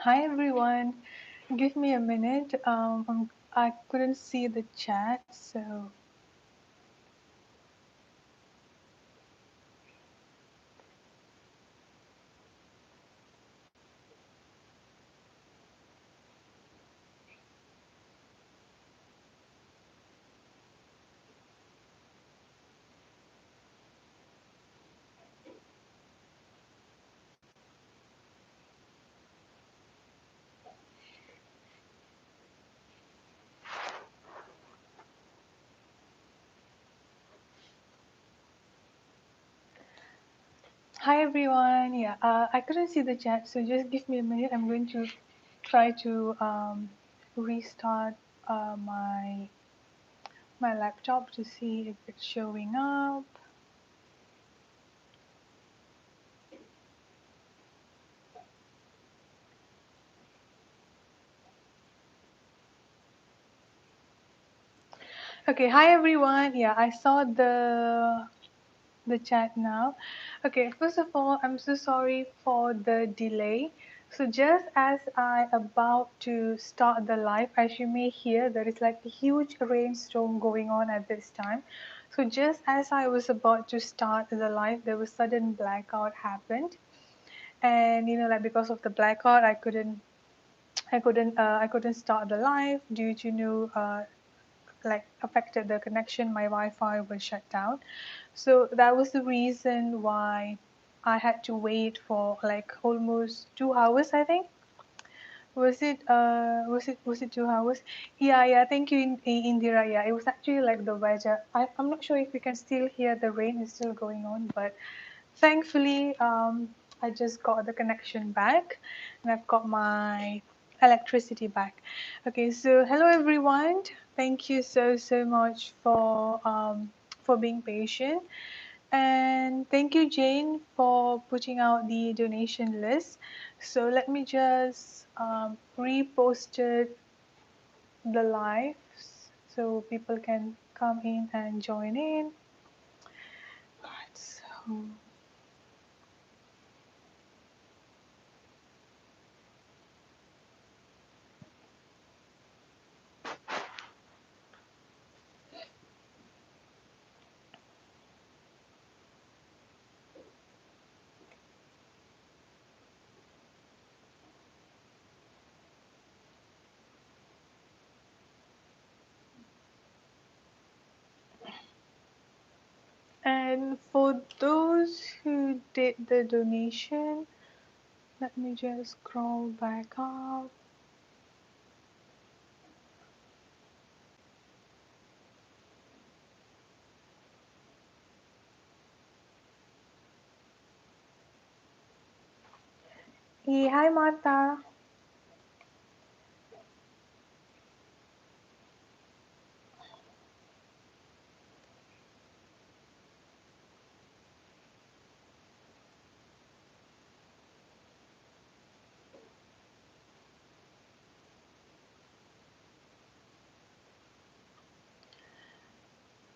Hi everyone. Give me a minute. I couldn't see the chat, so hi everyone. Yeah, I couldn't see the chat, so just give me a minute. I'm going to try to restart my laptop to see if it's showing up. Okay, hi everyone. Yeah, I saw the chat now. Okay, first of all, I'm so sorry for the delay. So just as I about to start the live, as you may hear, there is like a huge rainstorm going on at this time. So just as I was about to start the live, there was sudden blackout happened, and like because of the blackout, I couldn't start the live due to like affected the connection. My Wi-Fi was shut down, so that was the reason why I had to wait for like almost 2 hours, I think. Was it 2 hours? Yeah, thank you, Indira. Yeah, it was actually like the weather. I'm not sure if you can still hear the rain is still going on, but thankfully I just got the connection back and I've got my electricity back. Okay, so hello everyone. Thank you so much for being patient. And thank you, Jane, for putting out the donation list. So let me just reposted the lives so people can come in and join in. Alright, so and for those who did the donation, let me just scroll back up. Hey, hi Martha.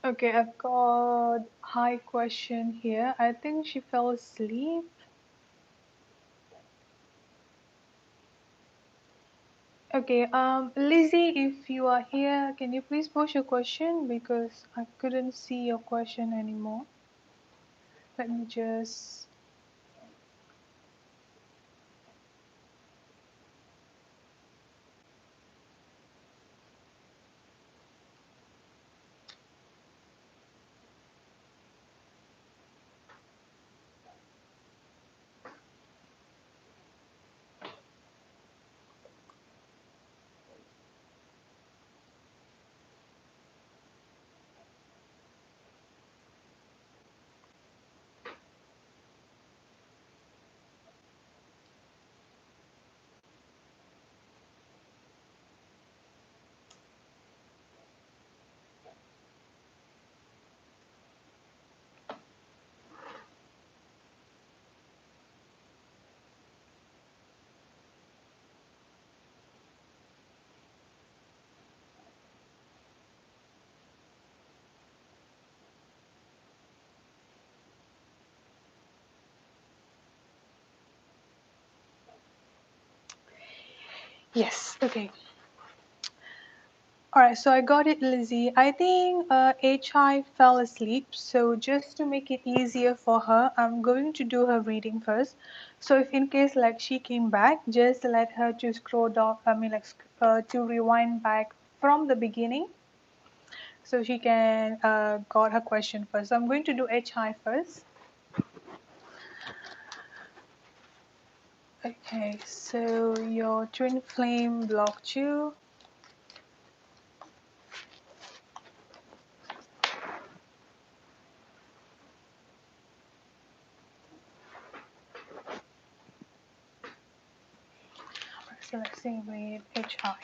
Okay, I've got high question here. I think she fell asleep. Okay, Lizzy, if you are here, can you please post your question because I couldn't see your question anymore. Let me just. Yes. Okay. All right, so I got it, Lizzie. I think HI fell asleep, so just to make it easier for her, I'm going to do her reading first. So if in case like she came back, just let her to scroll down. I mean, like to rewind back from the beginning, so she can got her question first. So I'm going to do HI first. Okay, so your twin flame blocked you. So let's see with HI.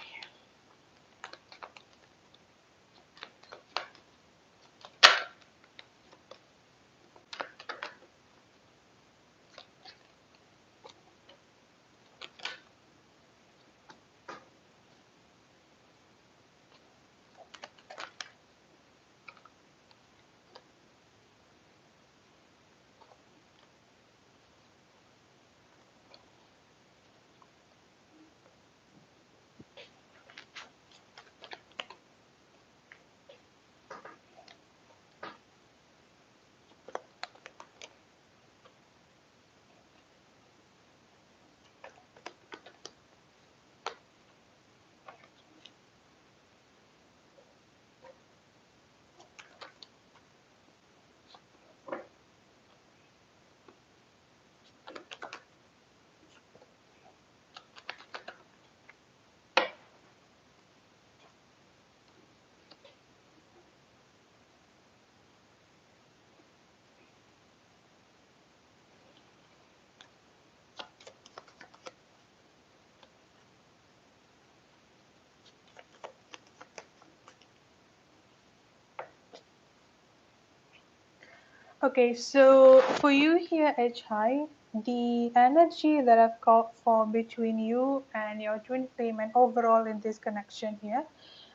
Okay, so for you here, HI, the energy that I've got for between you and your twin flame and overall in this connection here,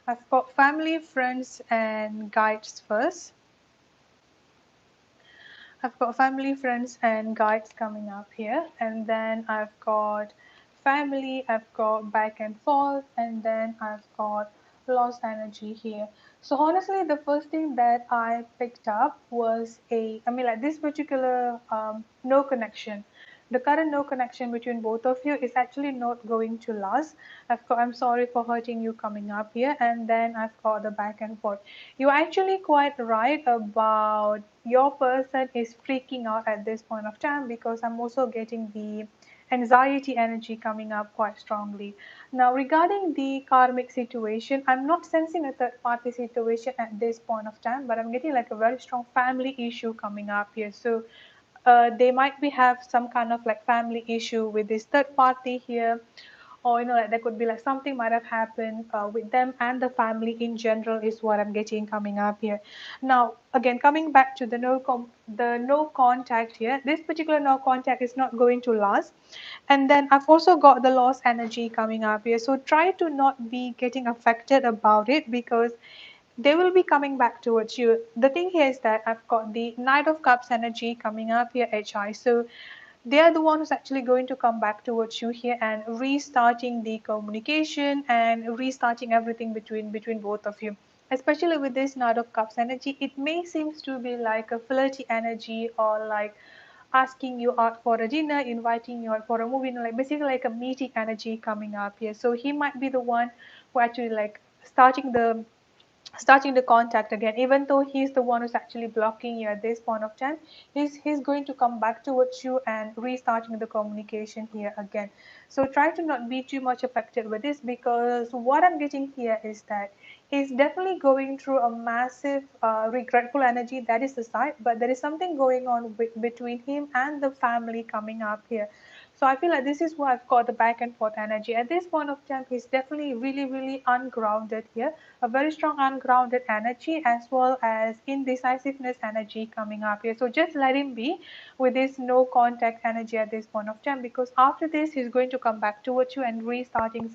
I've got family, friends, and guides first. I've got family, friends, and guides coming up here, and then I've got family, I've got back and forth, and then I've got lost energy here. So honestly, the first thing that I picked up was I mean, like this particular no connection. The current no connection between both of you is actually not going to last. I'm sorry for hurting you coming up here, and then I've got the back and forth. You're actually quite right about your person is freaking out at this point of time, because I'm also getting the anxiety energy coming up quite strongly. Now, regarding the karmic situation, I'm not sensing a third party situation at this point of time, but I'm getting like a very strong family issue coming up here. So they might be have some kind of like family issue with this third party here, or like there could be like something might have happened with them and the family in general is what I'm getting coming up here. Now again, coming back to the the no contact here, this particular no contact is not going to last. And then I've also got the lost energy coming up here, so try to not be getting affected about it, because they will be coming back towards you. The thing here is that I've got the Knight of Cups energy coming up here, HI. So they are the one who's actually going to come back towards you here and restarting the communication and restarting everything between both of you. Especially with this Knight of Cups energy, it may seems to be like a flirty energy, or like asking you out for a dinner, inviting you out for a movie, like basically like a meeting energy coming up here. So he might be the one who actually like starting the contact again, even though he's the one who's actually blocking you at this point of time. He's going to come back towards you and restarting the communication here again. So try to not be too much affected with this, because what I'm getting here is that he's definitely going through a massive regretful energy. That is the side, but there is something going on between him and the family coming up here. So I feel like this is why I've got the back and forth energy. At this point of time, he's definitely really, really ungrounded here. A very strong ungrounded energy, as well as indecisiveness energy coming up here. So just let him be with this no contact energy at this point of time, because after this he's going to come back towards you and restarting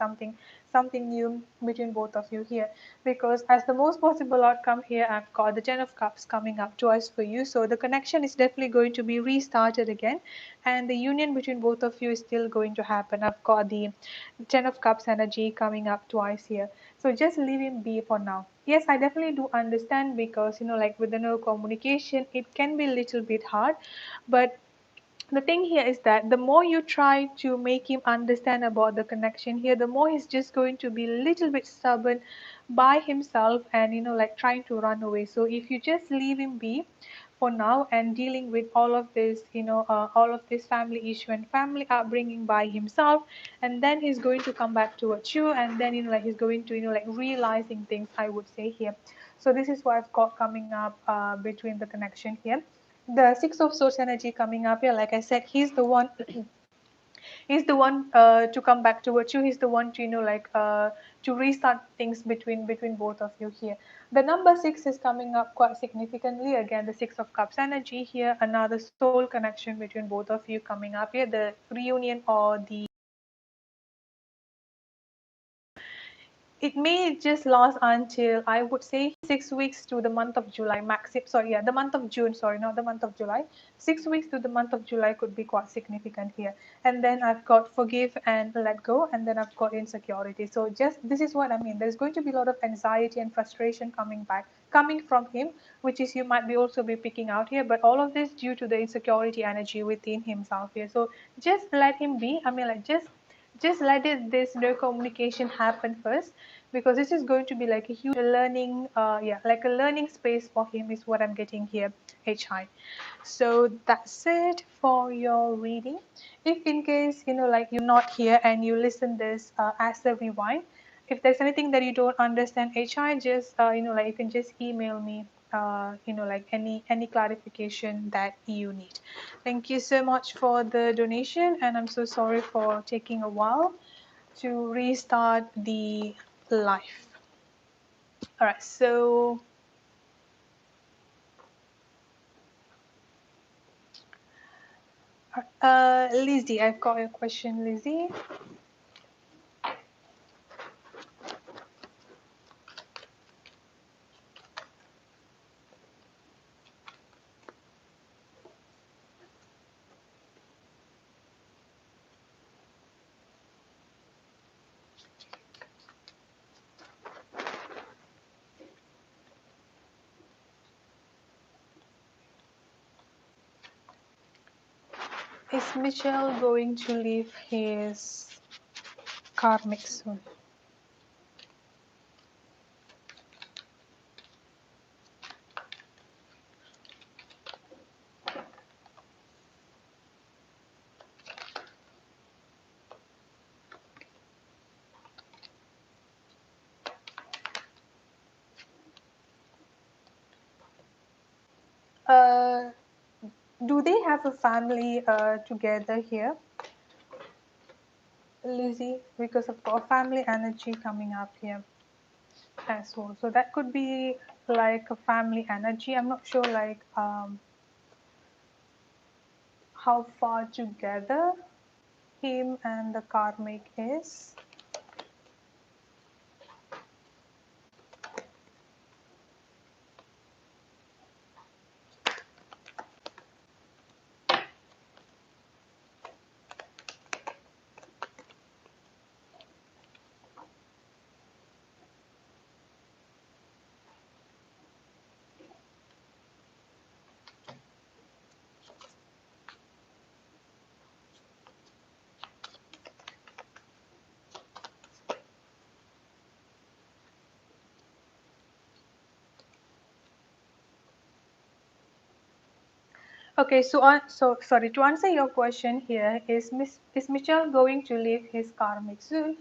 something new between both of you here, because as the most possible outcome here, I've got the Ten of Cups coming up twice for you. So the connection is definitely going to be restarted again, and the union between both of you is still going to happen. I've got the Ten of Cups energy coming up twice here. So just leave him be for now. Yes, I definitely do understand, because like with the no communication, it can be a little bit hard, but the thing here is that the more you try to make him understand about the connection here, the more he's just going to be a little bit stubborn by himself, and like trying to run away. So if you just leave him be for now, and dealing with all of this, all of this family issue and family upbringing by himself, and then he's going to come back towards you, and then like he's going to like realizing things, I would say here. So this is what I've got coming up between the connection here. The Six of Swords energy coming up here, like I said, he's the one he's the one to come back towards you. He's the one to to restart things between both of you here. The number six is coming up quite significantly. Again, the Six of Cups energy here, another soul connection between both of you coming up here, the reunion, or the it may just last until, I would say, 6 weeks to the month of July maximum. Sorry, yeah, the month of June. Sorry, not the month of July. 6 weeks to the month of July could be quite significant here. And then I've got forgive and let go, and then I've got insecurity. So just this is what I mean. There's going to be a lot of anxiety and frustration coming from him, which is you might be also be picking out here. But all of this due to the insecurity energy within himself here. So just let him be. I mean, like just let this no communication happen first, because this is going to be like a huge learning like a learning space for him, is what I'm getting here, hi. So that's it for your reading. If in case like you're not here and you listen this as a rewind, if there's anything that you don't understand, hi, just like you can just email me like any clarification that you need. Thank you so much for the donation, and I'm so sorry for taking a while to restart the live. All right, so Lizzy, I've got a question, Lizzy. Is Mitchell going to leave his karmic soon? Uh, do they have a family together here, Lizzy? Because of a family energy coming up here as well. So that could be like a family energy. I'm not sure like how far together him and the karmic is. Okay, so sorry, to answer your question here, is Mitchell going to leave his karmic soon?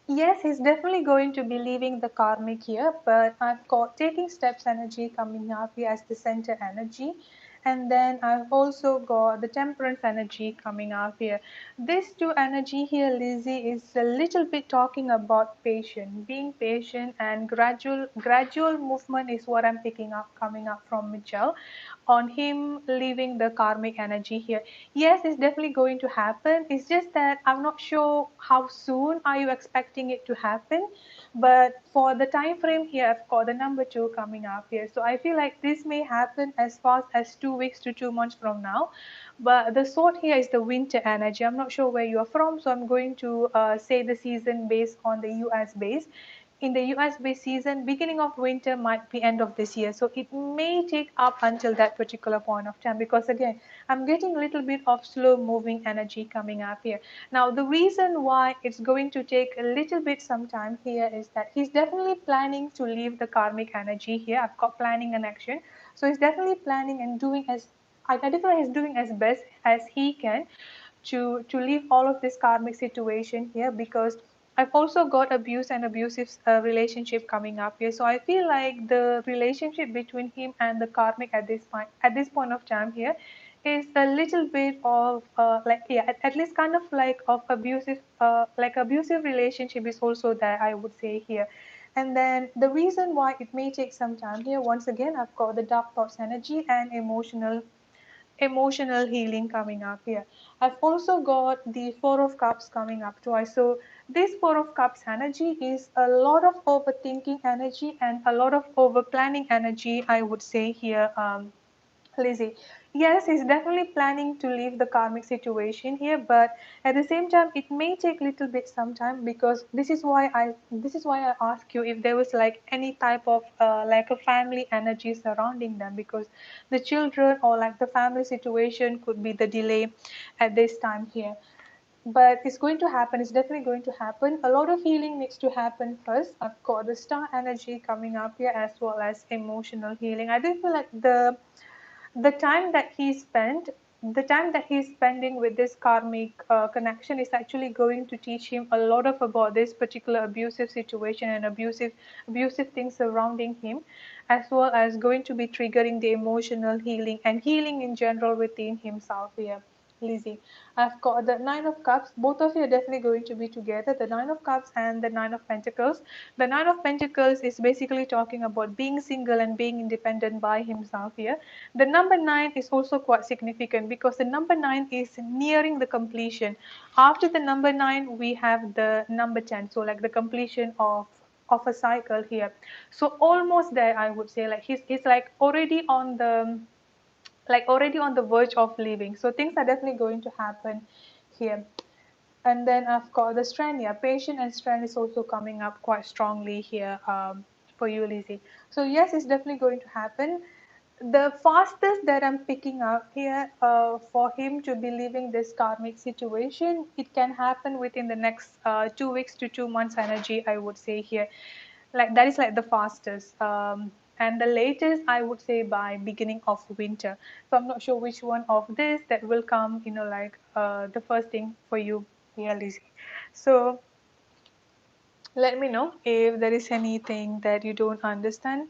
Yes, he's definitely going to be leaving the karmic here, but I've got taking steps energy coming up here as the center energy. And then I've also got the temperance energy coming up here. This two energy here, Lizzie, is a little bit talking about patience, being patient, and gradual movement is what I'm picking up coming up from Mitchell on him leaving the karmic energy here. Yes, it's definitely going to happen. It's just that I'm not sure how soon are you expecting it to happen. But for the time frame here, I've got the number two coming up here. So I feel like this may happen as fast as 2 weeks to 2 months from now. But the sword here is the winter energy. I'm not sure where you are from, so I'm going to say the season based on the US base. In the US based season, beginning of winter might be end of this year. So it may take up until that particular point of time, because again, I'm getting a little bit of slow moving energy coming up here. Now, the reason why it's going to take a little bit some time here is that he's definitely planning to leave the karmic energy here. I've got planning and action. So he's definitely planning and doing as identify he's doing as best as he can to leave all of this karmic situation here, because I've also got abuse and abusive relationship coming up here. So I feel like the relationship between him and the karmic at this point of time here is a little bit of like, yeah, at least kind of like of abusive abusive relationship is also there, I would say here. And then the reason why it may take some time here, once again, I've got the dark thoughts energy and emotional healing coming up here. I've also got the Four of Cups coming up twice. So this Four of Cups energy is a lot of overthinking energy and a lot of over planning energy, I would say here, Lizzie. Yes, he's definitely planning to leave the karmic situation here, but at the same time, it may take a little bit some time, because this is why I ask you if there was like any type of like a family energy surrounding them, because the children or like the family situation could be the delay at this time here. But it's going to happen. It's definitely going to happen. A lot of healing needs to happen first. I've got the star energy coming up here, as well as emotional healing. I do feel like the time that he spent the time that he's spending with this karmic connection is actually going to teach him a lot of about this particular abusive situation and abusive things surrounding him, as well as going to be triggering the emotional healing and healing in general within himself here. Lizzie, I've got the Nine of Cups. Both of you are definitely going to be together. The Nine of Cups and the Nine of Pentacles. The Nine of Pentacles is basically talking about being single and being independent by himself here. The number 9 is also quite significant, because the number 9 is nearing the completion. After the number 9, we have the number 10. So like the completion of a cycle here. So almost there, I would say. Like he's like already on the verge of leaving. So things are definitely going to happen here. And then I've got the strength. Yeah, patience and strength is also coming up quite strongly here for you, Lizzie. So yes, it's definitely going to happen. The fastest that I'm picking up here for him to be leaving this karmic situation, it can happen within the next 2 weeks to 2 months energy, I would say here. Like that is like the fastest. And the latest, I would say by beginning of winter. So I'm not sure which one of this that will come, like the first thing for you, yeah, Lizzie. So let me know if there is anything that you don't understand.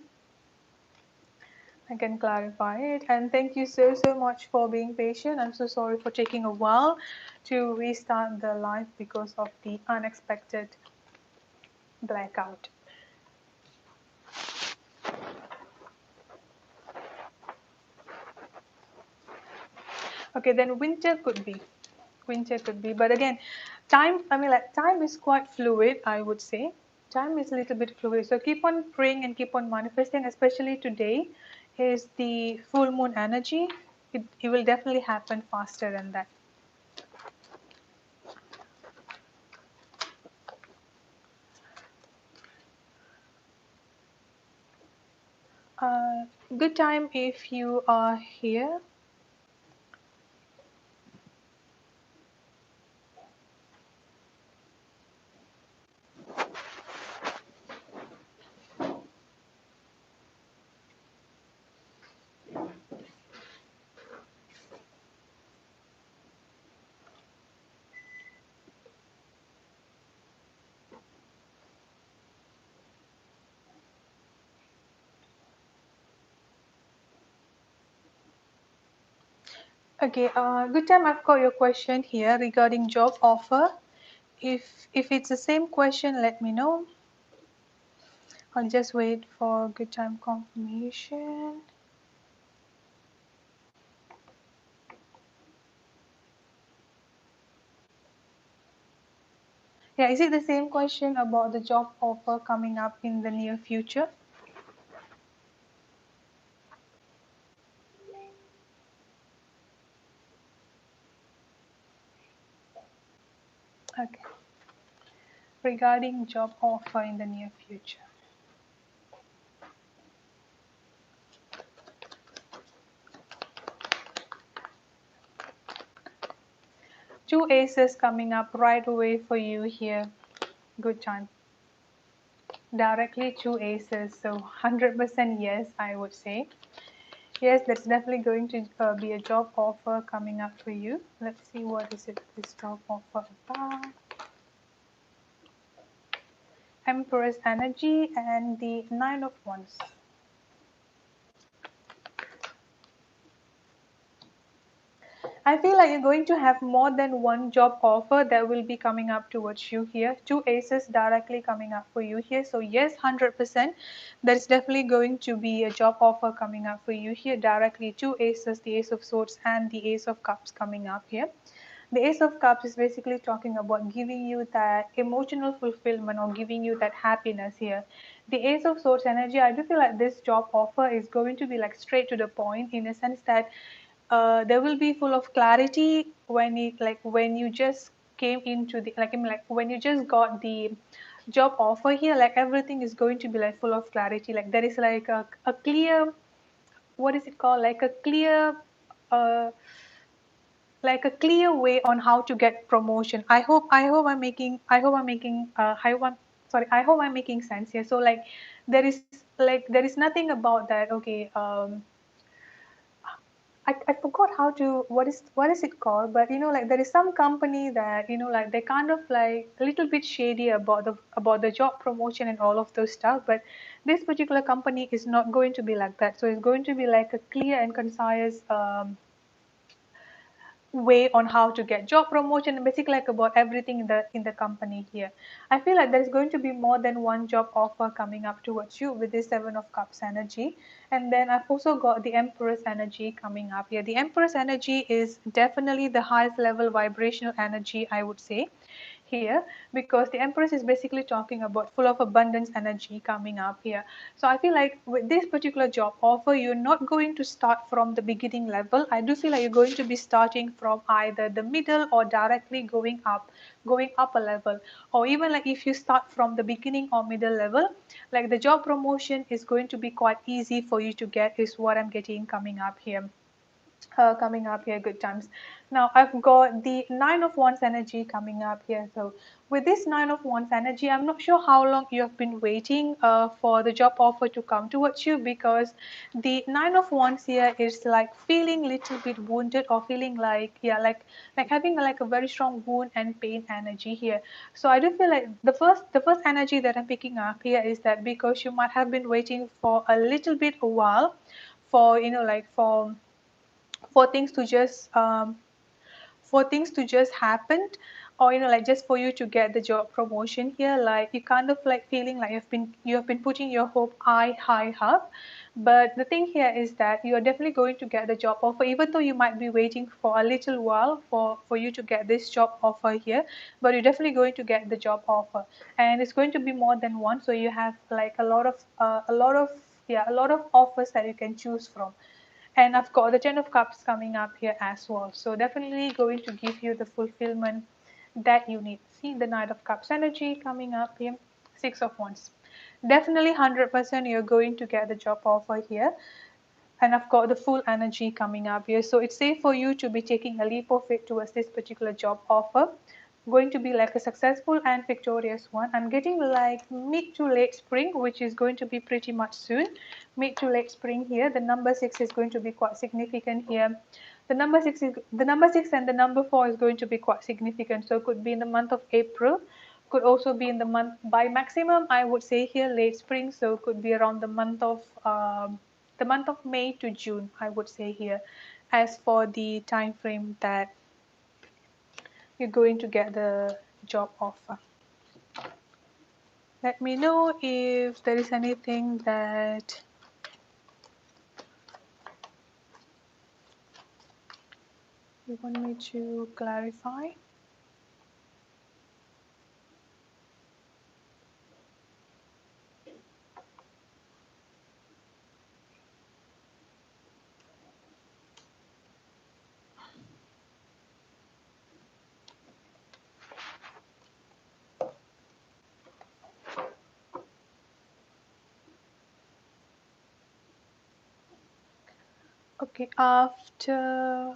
I can clarify it. And thank you so much for being patient. I'm so sorry for taking a while to restart the live because of the unexpected blackout. Okay, then winter could be, but again, time, I mean, like, time is quite fluid, I would say. Time is a little bit fluid, so keep on praying and keep on manifesting. Especially today is the full moon energy. It will definitely happen faster than that. Good time if you are here. Okay, good time. I've got your question here regarding job offer. If it's the same question, let me know. I'll just wait for good time confirmation. Yeah, is it the same question about the job offer coming up in the near future? Okay, regarding job offer in the near future. Two aces coming up right away for you here. Good time. Directly two aces, so 100% yes, I would say. Yes, that's definitely going to be a job offer coming up for you. Let's see what is it this job offer about. Empress energy and the Nine of Wands. I feel like you're going to have more than one job offer that will be coming up towards you here. Two aces directly coming up for you here. So yes, 100%. There's definitely going to be a job offer coming up for you here directly. Two aces, the Ace of Swords and the Ace of Cups coming up here. The Ace of Cups is basically talking about giving you that emotional fulfillment or giving you that happiness here. The Ace of Swords energy, I do feel like this job offer is going to be like straight to the point, in a sense that they will be full of clarity when it like when you just came into the like I mean like when you just got the job offer here, like everything is going to be like full of clarity. Like there is like a clear, what is it called, uh like a clear way on how to get promotion. I hope I'm making sense here. So there is nothing about that. Okay, I forgot how to what is it called, but like there is some company that like they kind of like a little bit shady about the job promotion and all of those stuff. But this particular company is not going to be like that. So it's going to be like a clear and concise way on how to get job promotion and basically like about everything in the company here. I feel like there's going to be more than one job offer coming up towards you with this Seven of Cups energy. And then I've also got the Empress energy coming up here. The Empress energy is definitely the highest level vibrational energy, I would say here, because the Empress is basically talking about full of abundance energy coming up here. So I feel like with this particular job offer, you're not going to start from the beginning level. I do feel like you're going to be starting from either the middle or directly going up a level. Or even like if you start from the beginning or middle level, like the job promotion is going to be quite easy for you to get, is what I'm getting coming up here. Good times. Now I've got the Nine of Wands energy coming up here. So with this Nine of Wands energy, I'm not sure how long you have been waiting for the job offer to come towards you, because the Nine of Wands here is like feeling little bit wounded, or feeling like, yeah, like having like a very strong wound and pain energy here. So I do feel like the first energy that I'm picking up here is that because you might have been waiting for a little bit a while for like for things to just happen, or like just for you to get the job promotion here. Like you kind of like feeling like you have been putting your hope high up. But the thing here is that you are definitely going to get the job offer, even though you might be waiting for a little while for you to get this job offer here. But you're definitely going to get the job offer, and it's going to be more than one. So you have like a lot of offers that you can choose from. And I've got the Ten of Cups coming up here as well. So definitely going to give you the fulfillment that you need. See the Knight of Cups energy coming up here. Six of Wands. Definitely 100% you're going to get the job offer here. And I've got the full energy coming up here. So it's safe for you to be taking a leap of faith towards this particular job offer. Going to be like a successful and victorious one. I'm getting like mid to late spring, which is going to be pretty much soon. Mid to late spring here. The number six is going to be quite significant here. The number six and the number four is going to be quite significant. So it could be in the month of April, could also be in the month, by maximum I would say here late spring. So it could be around the month of May to June, I would say here. as for the time frame that you're going to get the job offer. Let me know if there is anything that you want me to clarify. Okay, after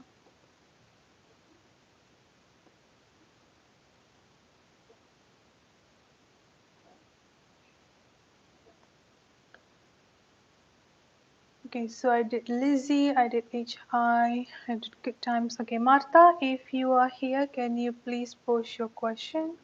okay, so I did Lizzy, I did I did good times. Okay, Martha, if you are here, can you please post your question?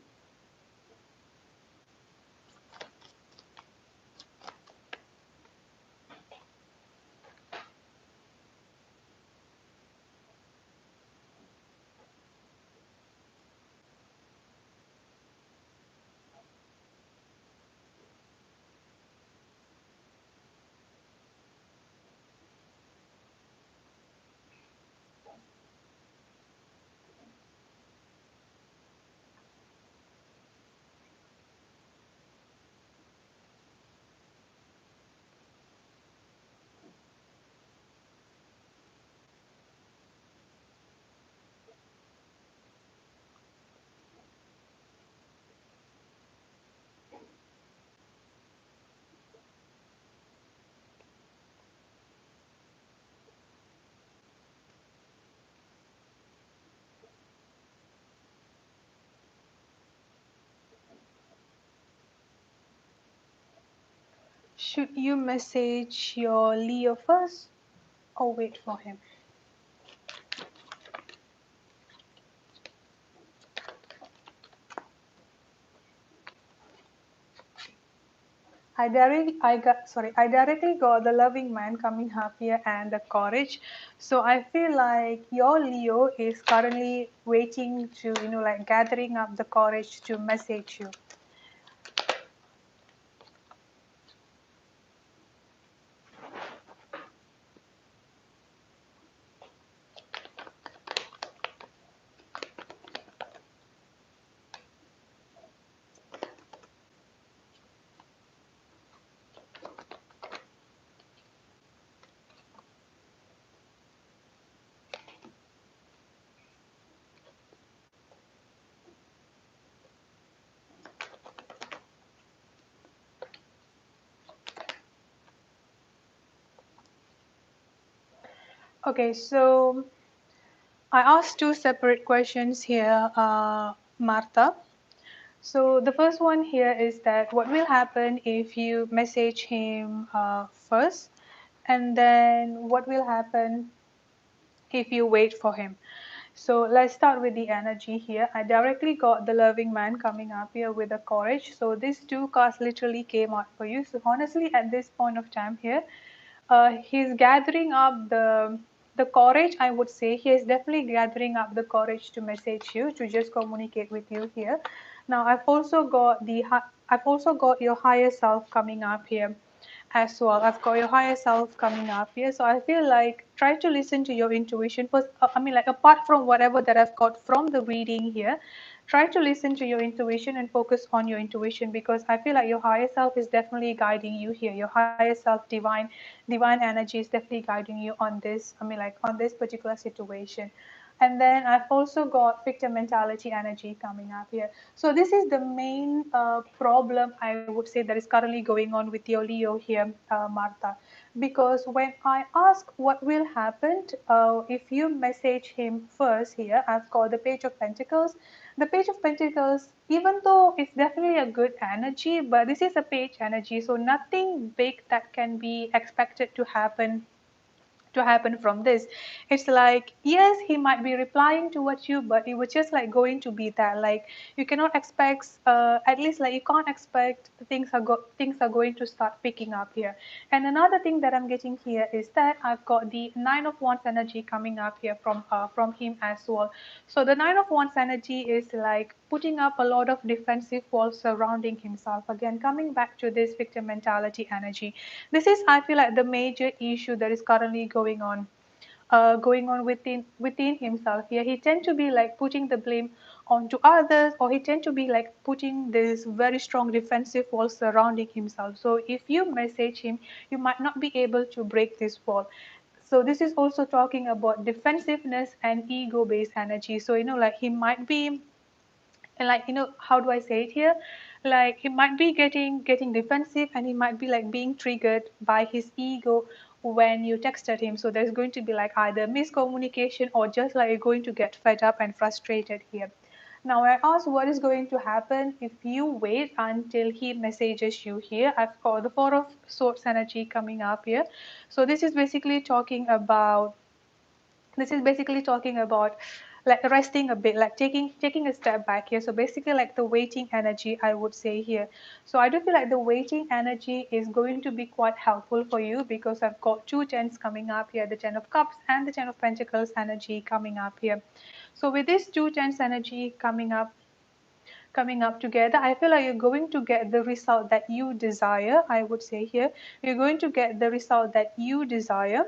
Should you message your Leo first or wait for him? I directly got the loving man coming up here and the courage. So I feel like your Leo is currently waiting to, like gathering up the courage to message you. Okay, so I asked two separate questions here, Martha. So the first one here is that what will happen if you message him first, and then what will happen if you wait for him. So let's start with the energy here. I directly got the loving man coming up here with the courage. So these two cards literally came out for you. So honestly, at this point of time here, he's gathering up the courage. I would say he is definitely gathering up the courage to message you, to just communicate with you here. Now I've also got your higher self coming up here as well. I've got your higher self coming up here. So I feel like try to listen to your intuition. First, I mean, like apart from whatever that I've got from the reading here, try to listen to your intuition and focus on your intuition, because I feel like your higher self is definitely guiding you here. Your higher self, divine energy is definitely guiding you on this. I mean, like on this particular situation. And then I've also got victim mentality energy coming up here. So this is the main problem I would say that is currently going on with your Leo here, Martha. Because when I ask what will happen if you message him first here, I've got the Page of Pentacles. The Page of Pentacles, even though it's definitely a good energy, but this is a page energy, so nothing big that can be expected to happen to happen from this. It's like, yes, he might be replying towards you, but it was just like going to be that, like, you cannot expect, at least like you can't expect things are going to start picking up here. And another thing that I'm getting here is that I've got the Nine of Wands energy coming up here from him as well. So the Nine of Wands energy is like putting up a lot of defensive walls surrounding himself. Again, coming back to this victim mentality energy. This is, I feel like, the major issue that is currently going on within himself here. He tend to be like putting the blame onto others, or he tend to be like putting this very strong defensive wall surrounding himself. So if you message him, you might not be able to break this wall. So this is also talking about defensiveness and ego based energy. So like he might be, and like, how do I say it here, like he might be getting defensive, and he might be like being triggered by his ego when you texted him. So there's going to be like either miscommunication, or just like you're going to get fed up and frustrated here. Now I asked what is going to happen if you wait until he messages you here. I've got the Four of Swords energy coming up here. So this is basically talking about like resting a bit, like taking a step back here. So basically like the waiting energy, I would say here. So I do feel like the waiting energy is going to be quite helpful for you, because I've got two tens coming up here, the Ten of Cups and the Ten of Pentacles energy coming up here. So with this two tens energy coming up together, I feel like you're going to get the result that you desire. I would say here, you're going to get the result that you desire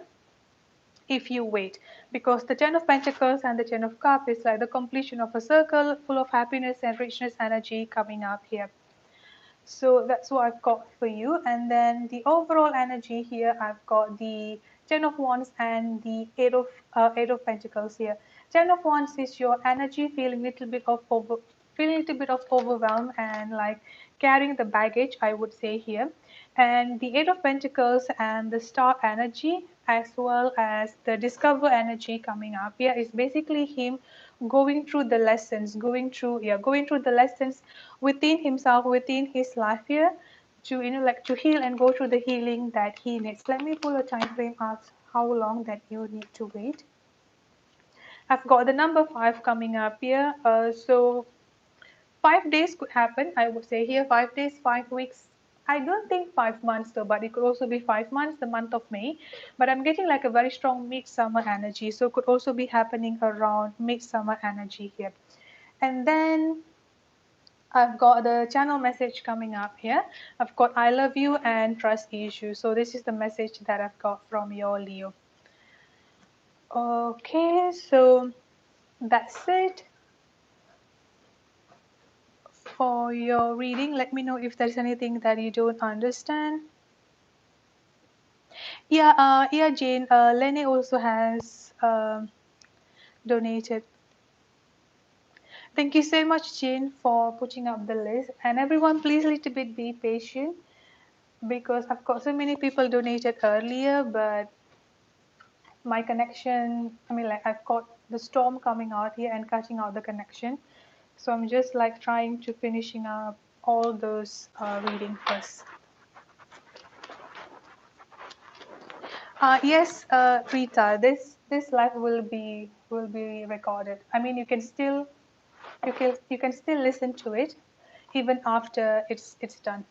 if you wait, because the Ten of Pentacles and the Ten of Cups is like the completion of a circle full of happiness and richness energy coming up here. So that's what I've got for you. And then the overall energy here, I've got the Ten of Wands and the Eight of Pentacles here. Ten of Wands is your energy feeling feeling a little bit of overwhelm and like carrying the baggage, I would say here. And the Eight of Pentacles and the Star energy, as well as the Discover energy coming up here, is basically him going through the lessons, going through the lessons within himself, within his life here, to like to heal and go through the healing that he needs. Let me pull a time frame of how long that you need to wait. I've got the number 5 coming up here. So 5 days could happen, I would say here. 5 days, 5 weeks. I don't think 5 months though, but it could also be 5 months, the month of May. But I'm getting like a very strong midsummer energy. So it could also be happening around midsummer energy here. And then I've got the channel message coming up here. I've got I love you and trust issues. So this is the message that I've got from your Leo. Okay, so that's it for your reading. Let me know if there's anything that you don't understand. Yeah, Jane. Lenny also has donated. Thank you so much, Jane, for putting up the list. And everyone, please a little bit be patient, because I've got so many people donated earlier, but my connection, I mean, like I've got the storm coming out here and cutting out the connection. So I'm just like trying to finishing up all those reading first. Yes, Rita, this live will be recorded. I mean, you can still listen to it even after it's done.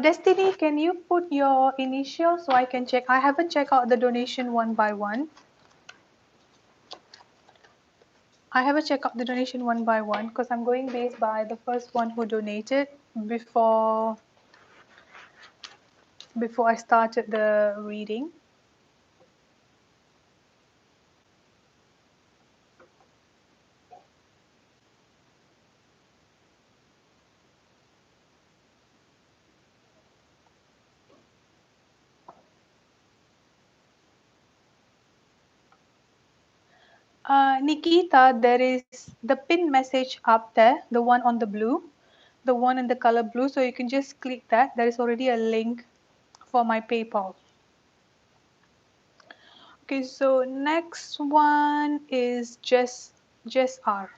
Destiny, can you put your initial so I can check? I haven't checked out the donation one by one. I haven't checked out the donation one by one, because I'm going based by the first one who donated before I started the reading. Nikita, there is the pin message up there, the one on the blue, the one in the color blue. So you can just click that. There is already a link for my PayPal. Okay, so next one is just Just R.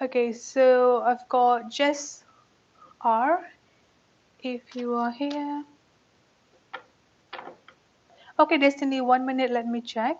Okay, so I've got just R. If you are here. Okay, Destiny, 1 minute, let me check.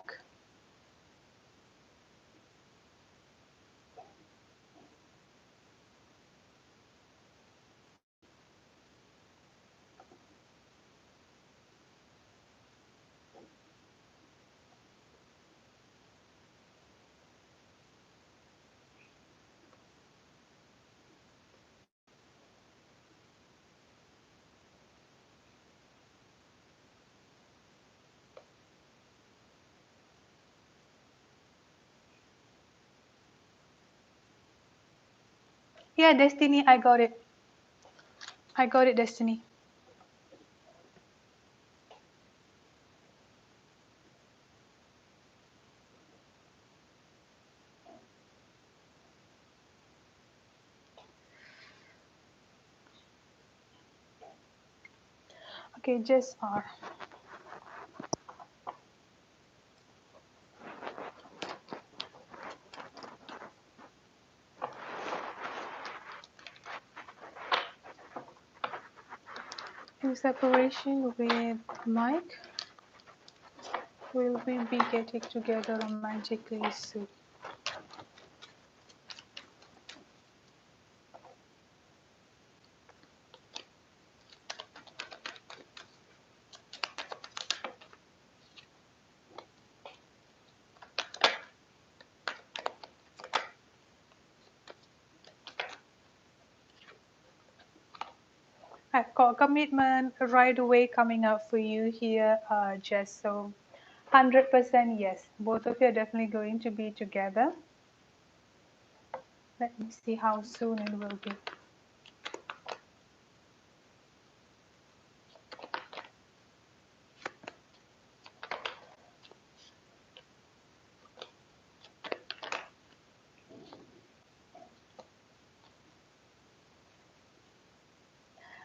Yeah, Destiny, I got it. I got it, Destiny. Okay, just R. In separation with Mike, will we be getting together romantically soon? I've got commitment right away coming up for you here, Jess. So 100% yes. Both of you are definitely going to be together. Let me see how soon it will be.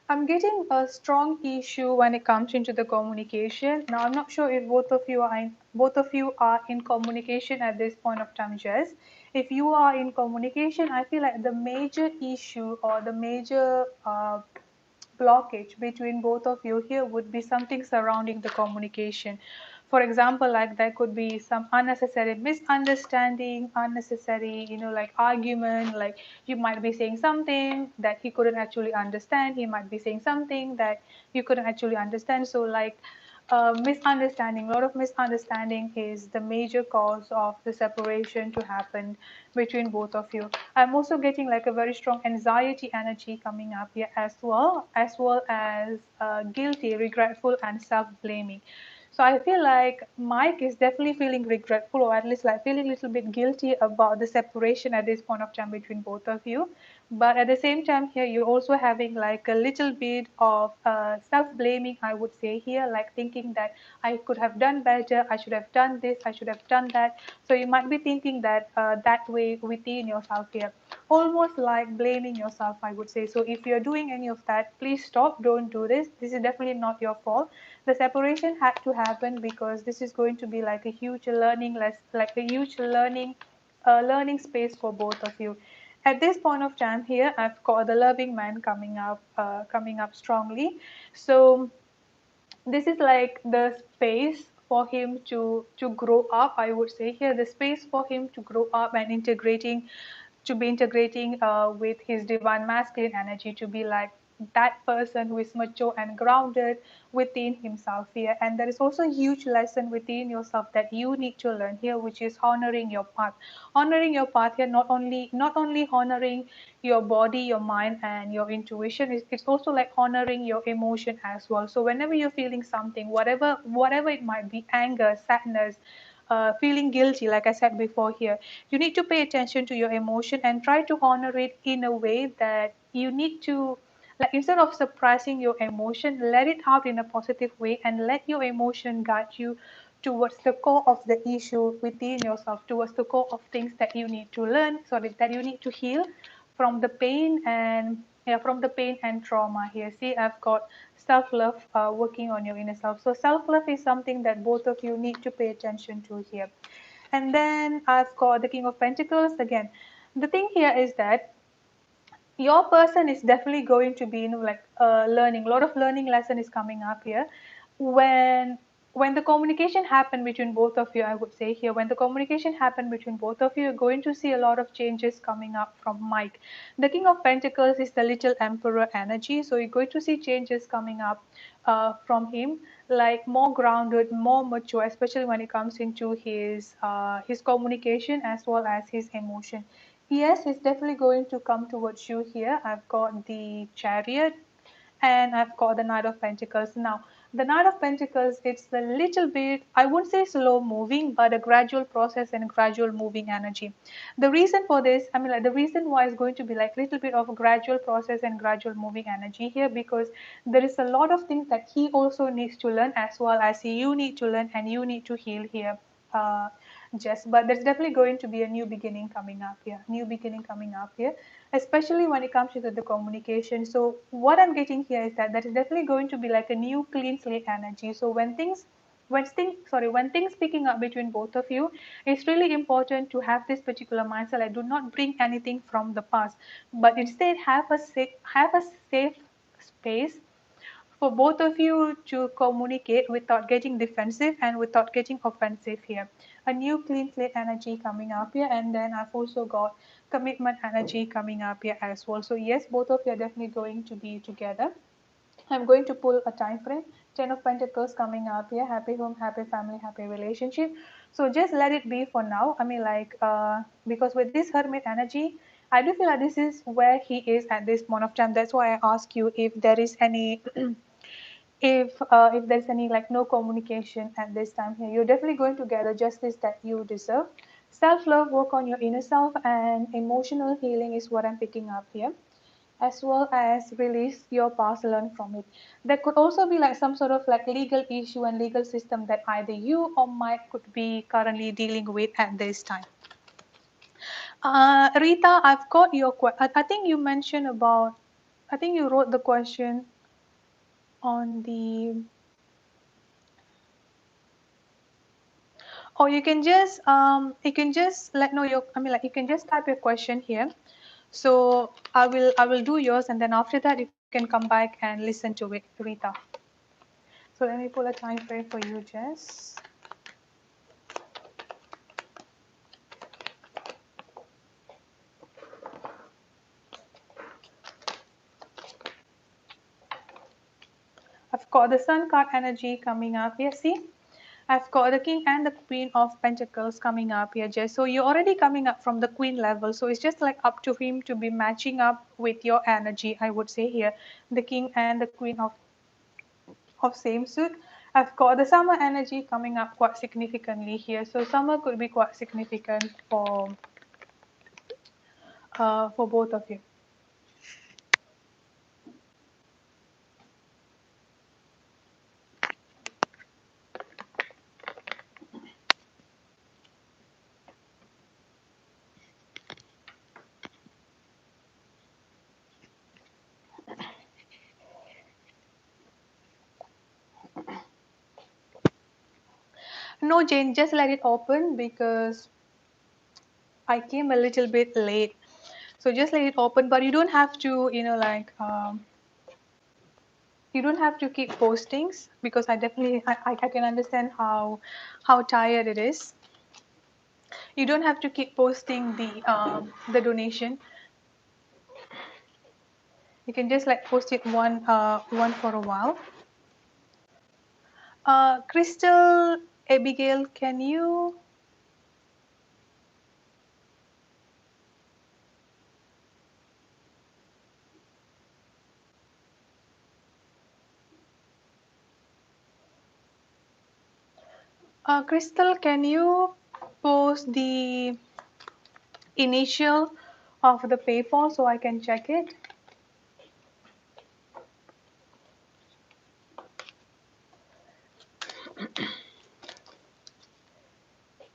I'm getting a strong issue when it comes into the communication. Now, I'm not sure if both of you are in communication at this point of time, Jess. If you are in communication, I feel like the major issue or the major blockage between both of you here would be something surrounding the communication. For example, like there could be some unnecessary misunderstanding, unnecessary, like argument, like you might be saying something that he couldn't actually understand, he might be saying something that you couldn't actually understand. So like misunderstanding, a lot of misunderstanding is the major cause of the separation to happen between both of you. I'm also getting like a very strong anxiety energy coming up here as well as guilty, regretful, and self-blaming. So I feel like Mike is definitely feeling regretful, or at least like feeling a little bit guilty about the separation at this point of time between both of you. But at the same time here, you're also having like a little bit of self-blaming, I would say here, like thinking that I could have done better, I should have done this, I should have done that. So you might be thinking that that way within yourself here, almost like blaming yourself, I would say. So if you're doing any of that, please stop, don't do this. This is definitely not your fault. The separation had to happen because this is going to be like a huge like a huge learning space for both of you. At this point of time here, I've got the loving man coming up strongly. So this is like the space for him to grow up, I would say here, the space for him to grow up and integrating with his divine masculine energy, to be like that person who is mature and grounded within himself here. And there is also a huge lesson within yourself that you need to learn here, which is honoring your path. Honoring your path here, not only honoring your body, your mind, and your intuition, it's also like honoring your emotion as well. So whenever you're feeling something, whatever it might be, anger, sadness, feeling guilty, like I said before here, you need to pay attention to your emotion and try to honor it in a way that you need to, like, instead of suppressing your emotion, let it out in a positive way and let your emotion guide you towards the core of the issue within yourself, towards the core of things that you need to learn, sorry, that you need to heal from the pain and, yeah, from the pain and trauma here. See, I've got self-love, working on your inner self. So self-love is something that both of you need to pay attention to here. And then I've got the King of Pentacles again. The thing here is that your person is definitely going to be, like learning. A lot of learning lesson is coming up here. When when the communication happened between both of you, I would say here, when the communication happened between both of you, you're going to see a lot of changes coming up from Mike. The King of Pentacles is the little emperor energy, so you're going to see changes coming up from him, like more grounded, more mature, especially when it comes into his communication as well as his emotion. Yes, it's definitely going to come towards you here. I've got the Chariot and I've got the Knight of Pentacles. Now, the Knight of Pentacles, it's a little bit, I wouldn't say slow moving, but a gradual process and gradual moving energy. The reason for this, I mean, like the reason why it's going to be like a little bit of a gradual process and gradual moving energy here, because there is a lot of things that he also needs to learn, as well as you need to learn and you need to heal here. Jess, but there's definitely going to be a new beginning coming up here, new beginning coming up here, especially when it comes to the communication. So what I'm getting here is that is definitely going to be like a new clean slate energy. So when things picking up between both of you, it's really important to have this particular mindset. I do not bring anything from the past, but instead have a safe space for both of you to communicate without getting defensive and without getting offensive here. A new clean slate energy coming up here, and then I've also got commitment energy coming up here as well. So yes, both of you are definitely going to be together. I'm going to pull a time frame. Ten of Pentacles coming up here. Happy home, happy family, happy relationship. So just let it be for now. I mean, like, because with this Hermit energy, I do feel like this is where he is at this point of time. That's why I ask you if there is any if there's any like no communication at this time here. You're definitely going to get the justice that you deserve. Self-love, work on your inner self, and emotional healing is what I'm picking up here, as well as release your past, learn from it. There could also be like some sort of like legal issue and legal system that either you or Mike could be currently dealing with at this time. Rita, I've got your question. I think you mentioned about, I think you wrote the question on the, or you can just let know your, I mean, like you can just type your question here. So I will do yours, and then after that you can come back and listen to it, Rita. So let me pull a time frame for you, Jess. I've got the Sun card energy coming up here. See, I've got the King and the Queen of Pentacles coming up here, Jess. So you're already coming up from the Queen level. So it's just like up to him to be matching up with your energy, I would say here. The King and the Queen of same suit. I've got the summer energy coming up quite significantly here. So summer could be quite significant for both of you. No, Jane, just let it open because I came a little bit late. So just let it open, but you don't have to, like you don't have to keep postings, because I definitely I can understand how tired it is. You don't have to keep posting the donation. You can just like post it one for a while. Crystal, Abigail, can you? Crystal, can you post the initial of the PayPal so I can check it?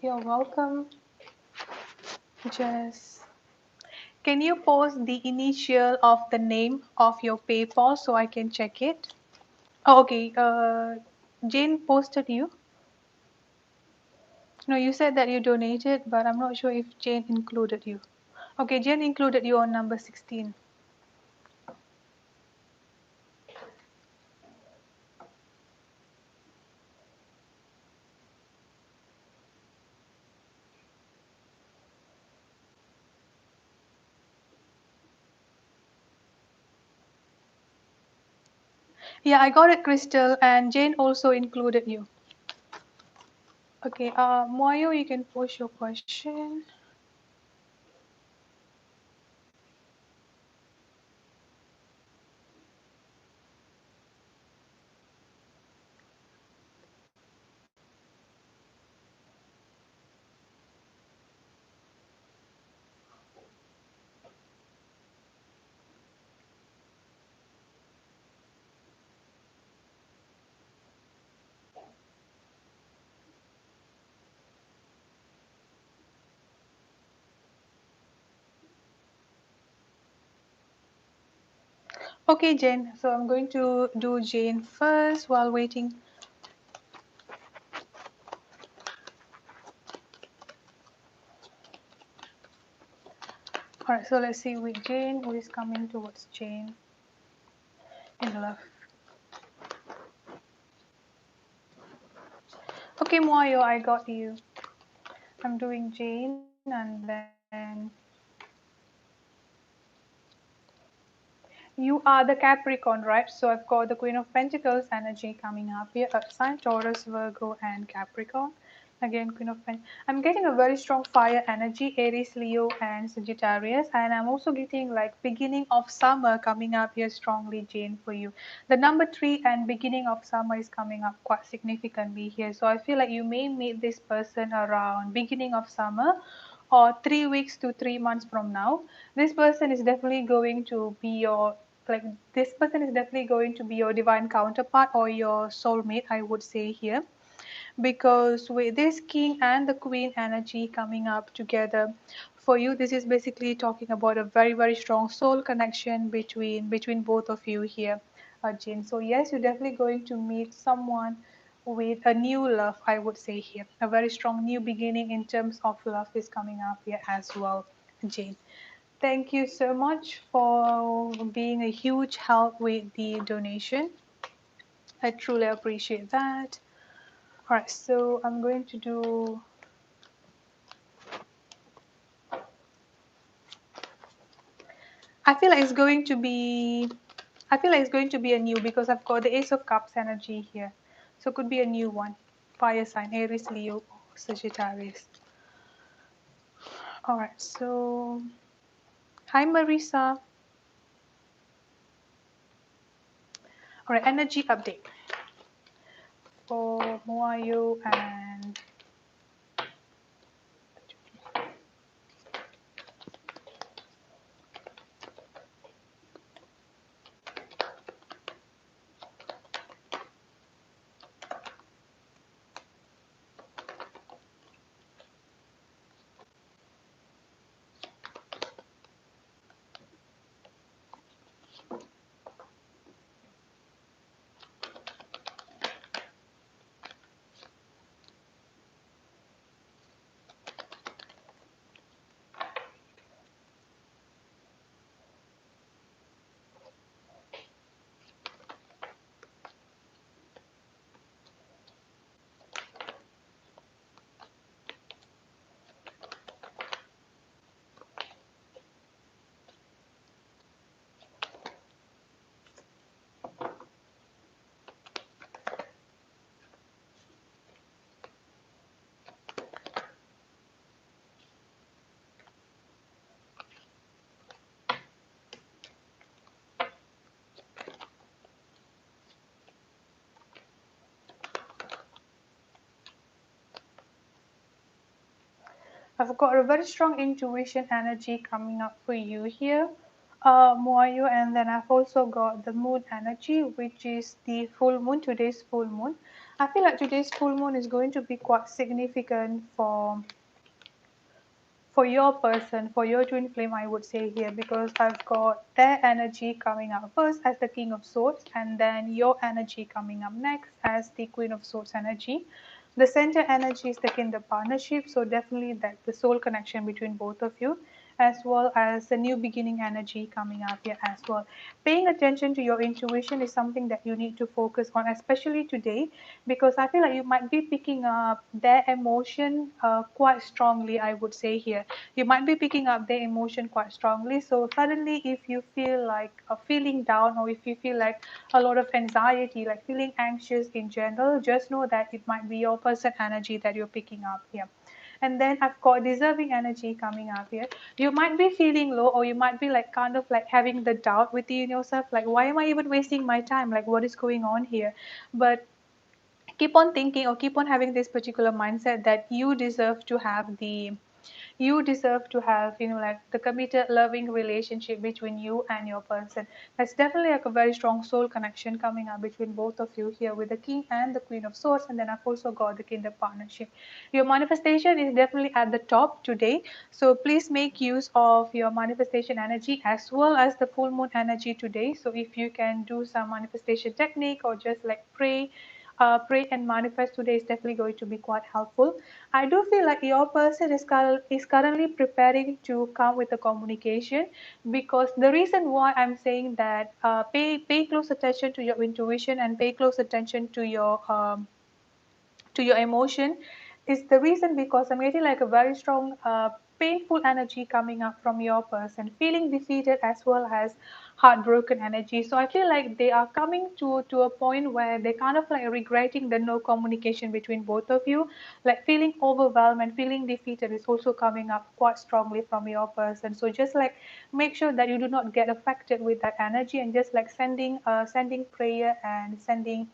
You're welcome, Jess. Can you post the initial of the name of your PayPal so I can check it? Oh, okay. Jane posted you. No, you said that you donated, but I'm not sure if Jane included you. Okay, Jane included you on number 16. Yeah, I got it, Crystal, and Jane also included you. Okay, Moyo, you can post your question. Okay, Jane. So I'm going to do Jane first while waiting. All right, so let's see with Jane, who is coming towards Jane in love. Okay, Moyo, I got you. I'm doing Jane, and then you are the Capricorn, right? So I've got the Queen of Pentacles energy coming up here. Sign Taurus, Virgo, and Capricorn. Again, Queen of Pentacles. I'm getting a very strong fire energy, Aries, Leo, and Sagittarius. And I'm also getting like beginning of summer coming up here strongly, Jane, for you. The number 3 and beginning of summer is coming up quite significantly here. So I feel like you may meet this person around beginning of summer or 3 weeks to 3 months from now. This person is definitely going to be your like this person is definitely going to be your divine counterpart or your soulmate, I would say here, because with this king and the queen energy coming up together for you, this is basically talking about a very very strong soul connection between both of you here, Jin. So yes, you're definitely going to meet someone with a new love, I would say here. A very strong new beginning in terms of love is coming up here as well, Jane. Thank you so much for being a huge help with the donation. I truly appreciate that. All right, so I'm going to do, I feel like it's going to be, I feel like it's going to be a new because I've got the Ace of Cups energy here. So it could be a new one. Fire sign, Aries, Leo, or Sagittarius. All right, so hi Marisa. All right, energy update for Moayo and I've got a very strong intuition energy coming up for you here, Moayo, and then I've also got the moon energy, which is the full moon, today's full moon. I feel like today's full moon is going to be quite significant for your person, for your twin flame, I would say here, because I've got their energy coming up first as the King of Swords, and then your energy coming up next as the Queen of Swords energy. The center energy is the kind of partnership, so definitely that the soul connection between both of you, as well as the new beginning energy coming up here as well. Paying attention to your intuition is something that you need to focus on, especially today, because I feel like you might be picking up their emotion quite strongly. I would say here, you might be picking up their emotion quite strongly. So suddenly, if you feel like feeling down, or if you feel like a lot of anxiety, like feeling anxious in general, just know that it might be your person energy that you're picking up here. And then I've got deserving energy coming up here. You might be feeling low, or you might be like kind of like having the doubt within yourself, like why am I even wasting my time, like what is going on here. But keep on thinking, or keep on having this particular mindset that you deserve to have, like the committed loving relationship between you and your person. That's definitely like a very strong soul connection coming up between both of you here, with the king and the queen of swords. And then I've also got the kingdom partnership. Your manifestation is definitely at the top today, so please make use of your manifestation energy as well as the full moon energy today. So if you can do some manifestation technique, or just like pray and manifest today, is definitely going to be quite helpful. I do feel like your person is currently preparing to come with a communication, because the reason why I'm saying that, pay close attention to your intuition and pay close attention to your emotion, is the reason because I'm getting like a very strong painful energy coming up from your person, feeling defeated as well as heartbroken energy. So I feel like they are coming to a point where they kind of like regretting the no communication between both of you, like feeling overwhelmed and feeling defeated is also coming up quite strongly from your person. So just like make sure that you do not get affected with that energy, and just like sending prayer and sending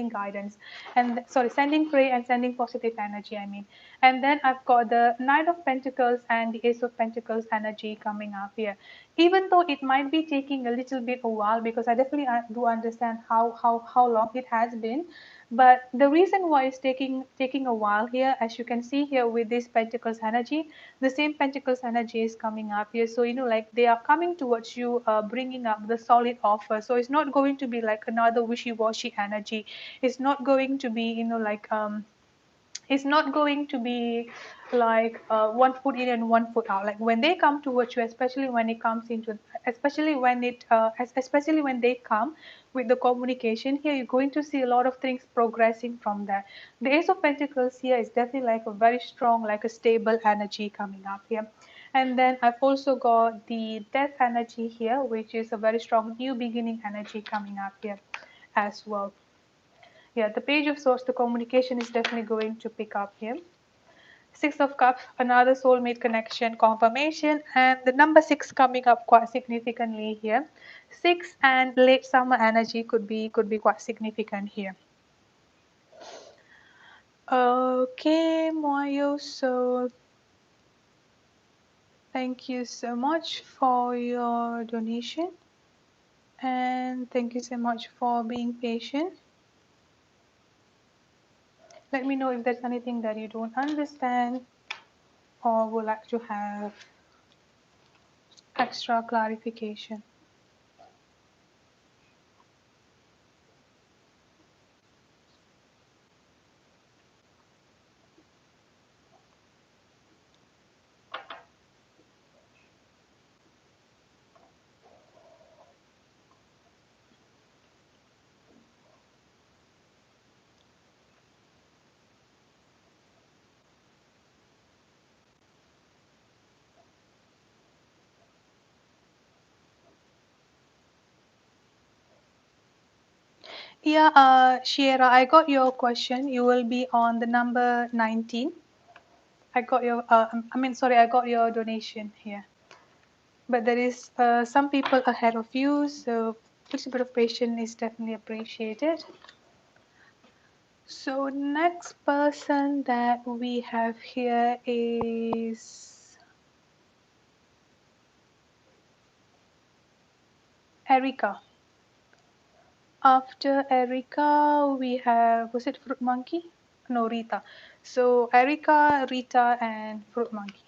guidance, and sorry, sending prayer and sending positive energy, I mean. And then I've got the Knight of Pentacles and the Ace of Pentacles energy coming up here. Even though it might be taking a little bit a while, because I definitely do understand how long it has been, but the reason why it's taking a while here, as you can see here with this Pentacles energy, the same Pentacles energy is coming up here. So like they are coming towards you, bringing up the solid offer. So it's not going to be like another wishy-washy energy. It's not going to be like it's not going to be like one foot in and one foot out. Like when they come towards you, especially when it comes into, especially when they come with the communication here, you're going to see a lot of things progressing from there. The Ace of Pentacles here is definitely like a very strong, like a stable energy coming up here. And then I've also got the Death energy here, which is a very strong new beginning energy coming up here as well. Yeah, the Page of Swords, the communication is definitely going to pick up here. Six of Cups, another soulmate connection confirmation, and the number six coming up quite significantly here. Six and late summer energy could be quite significant here. Okay, Moyo, so thank you so much for your donation, and thank you so much for being patient. Let me know if there's anything that you don't understand or would like to have extra clarification. Yeah, Shiera, I got your question. You will be on the number 19. I got your, sorry, I got your donation here. But there is some people ahead of you, so a little bit of patience is definitely appreciated. So next person that we have here is Erica. After Erica, we have, was it Fruit Monkey? No, Rita. So Erica, Rita, and Fruit Monkey.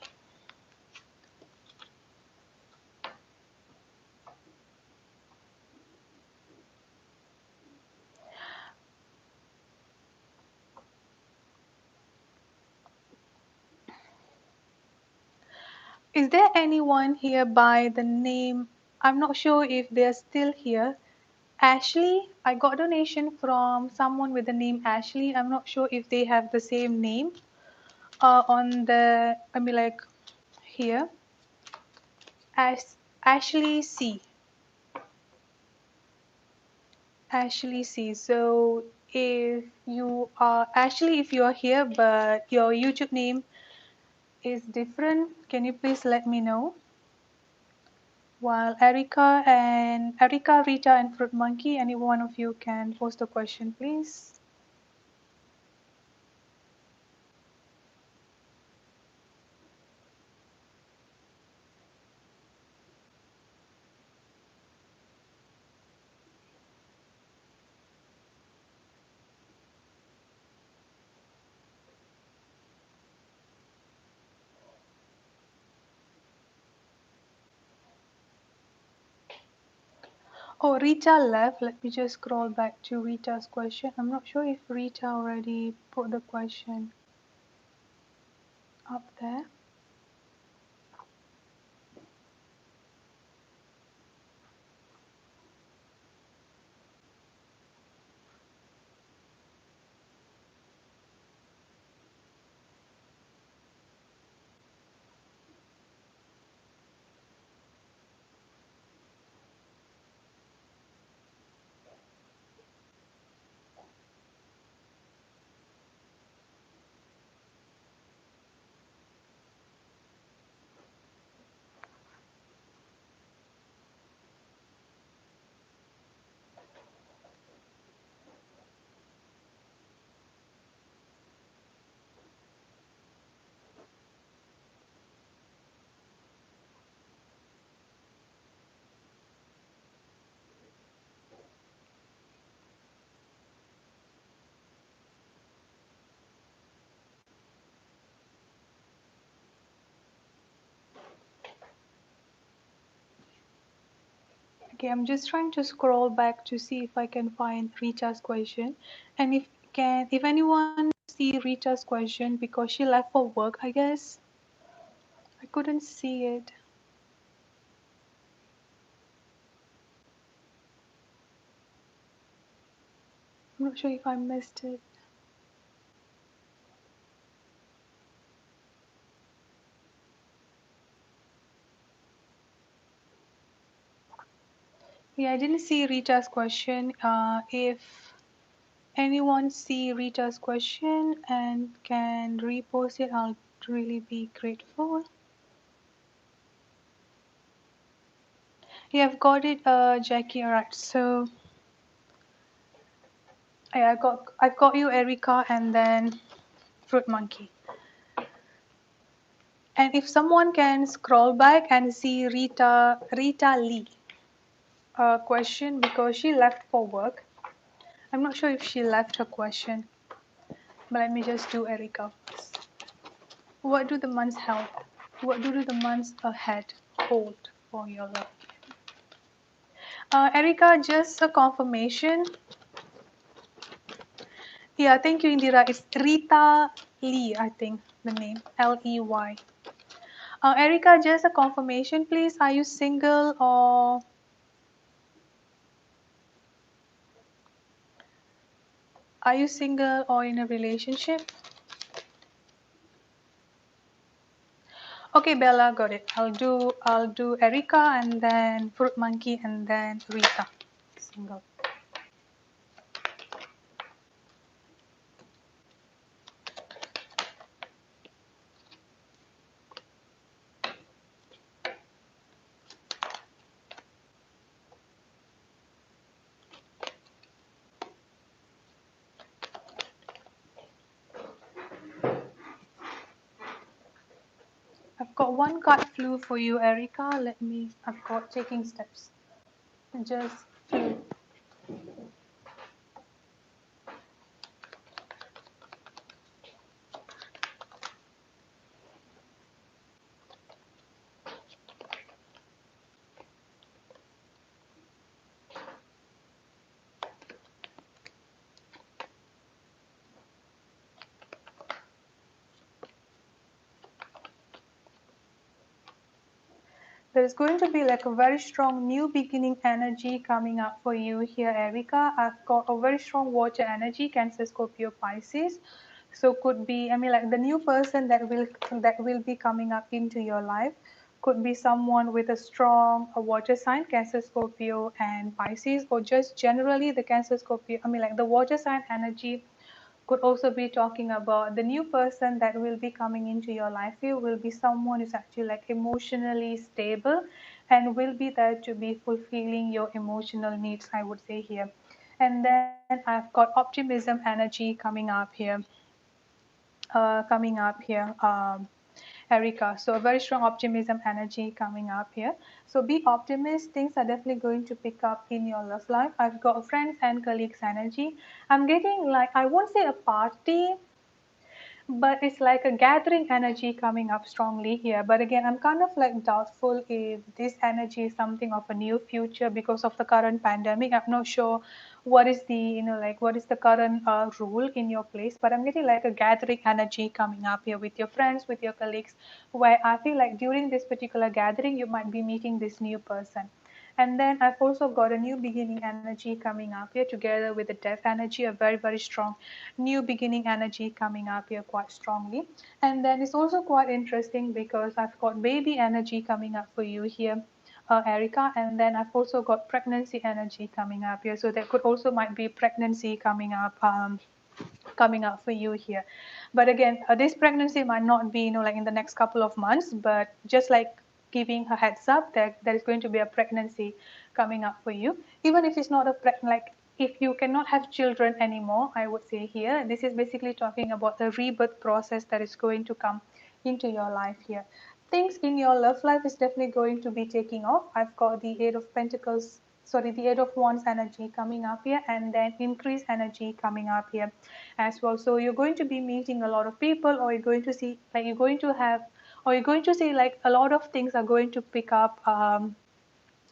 Is there anyone here by the name? I'm not sure if they're still here. Ashley, I got a donation from someone with the name Ashley. I'm not sure if they have the same name on the, I mean, like here. Ashley C. Ashley C. So if you are Ashley, if you are here but your YouTube name is different, can you please let me know? While Erica, Rita, and Fruit Monkey, any one of you can post a question, please. Oh, Rita left. Let me just scroll back to Rita's question. I'm not sure if Rita already put the question up there. Okay, I'm just trying to scroll back to see if I can find Rita's question. And if anyone see Rita's question because she left for work, I guess. I couldn't see it. I'm not sure if I missed it. Yeah, I didn't see Rita's question. If anyone see Rita's question and can repost it, I'll really be grateful. Yeah, I've got it, Jackie. All right. So yeah, I've got you, Erica, and then Fruit Monkey. And if someone can scroll back and see Rita Lee question because she left for work. I'm not sure if she left her question, but let me just do Erica first. What do the months hold? What do the months ahead hold for your love? Erica, just a confirmation. Yeah, thank you, Indira. It's Rita Lee, I think the name, Ley. Erica, just a confirmation, please. Are you single or in a relationship? Okay, Bella, got it. I'll do Erica and then Fruit Monkey and then Rita. Single. I've got one card flew for you, Erica. I've got taking steps. Just flew. There's going to be like a very strong new beginning energy coming up for you here, Erica. I've got a very strong water energy, Cancer, Scorpio, Pisces. So could be, I mean, like the new person that will be coming up into your life could be someone with a strong water sign, Cancer, Scorpio, and Pisces, or just generally the Cancer, Scorpio. I mean, like the water sign energy could also be talking about the new person that will be coming into your life here will be someone who's actually like emotionally stable and will be there to be fulfilling your emotional needs, I would say here. And then I've got optimism energy coming up here, Erica. So a very strong optimism energy coming up here. So be optimist. Things are definitely going to pick up in your love life. I've got friends and colleagues energy. I'm getting like, I won't say a party, but it's like a gathering energy coming up strongly here. But again, I'm kind of like doubtful if this energy is something of a new future because of the current pandemic. I'm not sure what is the, like what is the current rule in your place, but I'm getting like a gathering energy coming up here with your friends, with your colleagues, where I feel like during this particular gathering, you might be meeting this new person. And then I've also got a new beginning energy coming up here together with the death energy, a very, very strong new beginning energy coming up here quite strongly. And then it's also quite interesting because I've got baby energy coming up for you here, Erica. And then I've also got pregnancy energy coming up here. So there could also might be pregnancy coming up for you here. But again, this pregnancy might not be, like in the next couple of months, but just like giving a heads up that there is going to be a pregnancy coming up for you. Even if it's not a like if you cannot have children anymore, I would say here, this is basically talking about the rebirth process that is going to come into your life here. Things in your love life is definitely going to be taking off. I've got the Eight of Pentacles, sorry, the Eight of Wands energy coming up here, and then increased energy coming up here as well. So you're going to be meeting a lot of people, or you're going to see, like you're going to have, or you're going to see like a lot of things are going to pick up.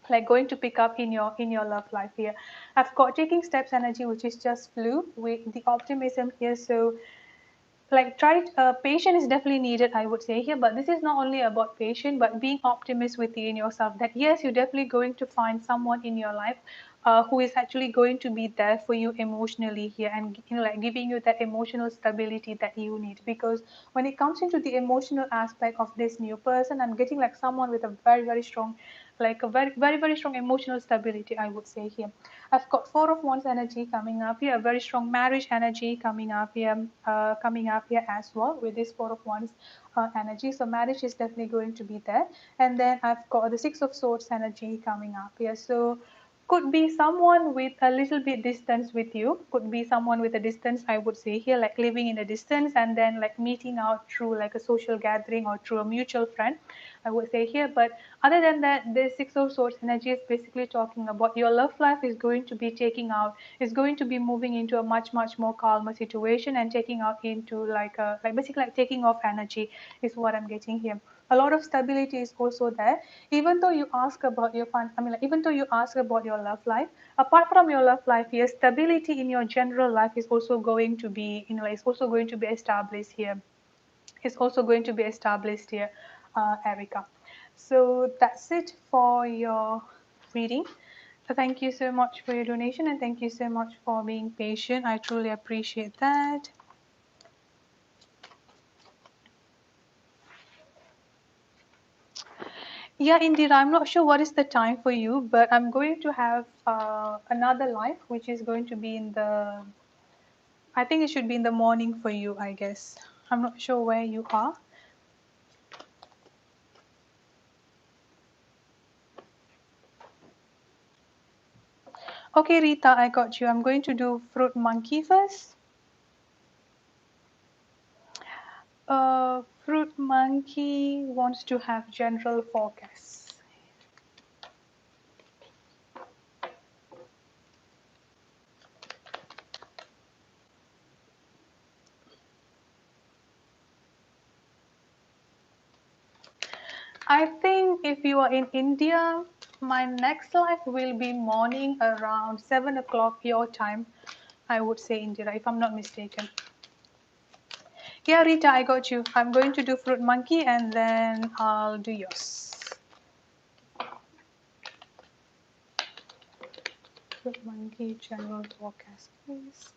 Like going to pick up in your love life here. I've got taking steps energy, which is just flew with the optimism here. So like try patience is definitely needed, I would say here, but this is not only about patience but being optimist within yourself, that yes, you're definitely going to find someone in your life who is actually going to be there for you emotionally here, and like giving you that emotional stability that you need. Because when it comes into the emotional aspect of this new person, I'm getting like someone with a very, very strong, like a very, very, very strong emotional stability, I would say here. I've got Four of Wands energy coming up here, a very strong marriage energy coming up here as well with this Four of Wands energy. So marriage is definitely going to be there. And then I've got the Six of Swords energy coming up here. So could be someone with a little bit distance with you, could be someone with a distance, I would say here, like living in a distance and then like meeting out through like a social gathering or through a mutual friend, I would say here. But other than that, the Six of Swords energy is basically talking about your love life is going to be is going to be moving into a much, much more calmer situation and taking out into like basically like taking off energy is what I'm getting here. A lot of stability is also there. Even though you ask about your fun, I mean, like, even though you ask about your love life, apart from your love life here, stability in your general life is also going to be, like, it's also going to be established here. It's also going to be established here, Erica. So that's it for your reading. Thank you so much for your donation, and thank you so much for being patient. I truly appreciate that. Yeah, indeed. I'm not sure what is the time for you, but I'm going to have another live, which is going to be in the, I think it should be in the morning for you, I guess. I'm not sure where you are. Okay, Rita, I got you. I'm going to do Fruit Monkey first. Fruit Monkey wants to have general forecast. I think if you are in India, my next live will be morning around 7 o'clock your time. I would say, Indira, if I'm not mistaken. Yeah, Rita, I got you. I'm going to do Fruit Monkey and then I'll do yours. Fruit monkey general forecast, please.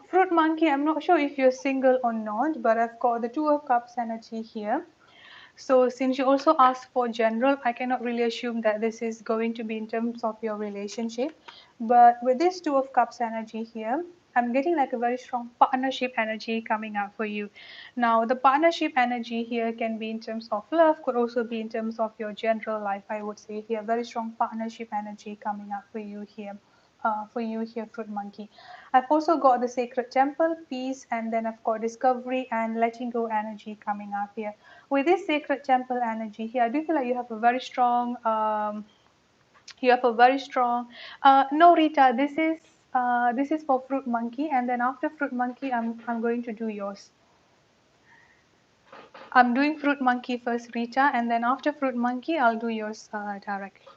Fruit monkey, I'm not sure if you're single or not, but I've got the Two of Cups energy here. So since you also asked for general, I cannot really assume that this is going to be in terms of your relationship. But with this Two of Cups energy here, I'm getting like a very strong partnership energy coming out for you. Now, the partnership energy here can be in terms of love, could also be in terms of your general life, I would say here. Very strong partnership energy coming up for you here. Fruit monkey. I've also got the sacred temple, peace, and then I've got discovery and letting go energy coming up here. With this sacred temple energy here, I do feel like you have a very strong, no, Rita, this is for fruit monkey, and then after fruit monkey, I'm going to do yours. I'm doing fruit monkey first, Rita, and then after fruit monkey, I'll do yours directly.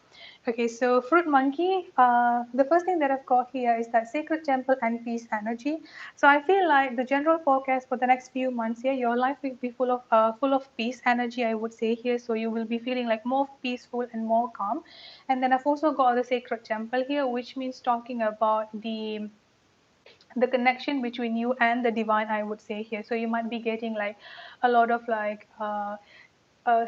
Okay, so fruit monkey, the first thing that I've got here is that sacred temple and peace energy. So I feel like the general forecast for the next few months here, your life will be full of peace energy, I would say here. So you will be feeling like more peaceful and more calm. And then I've also got the sacred temple here, which means talking about the connection between you and the divine, I would say here. So you might be getting like a lot of like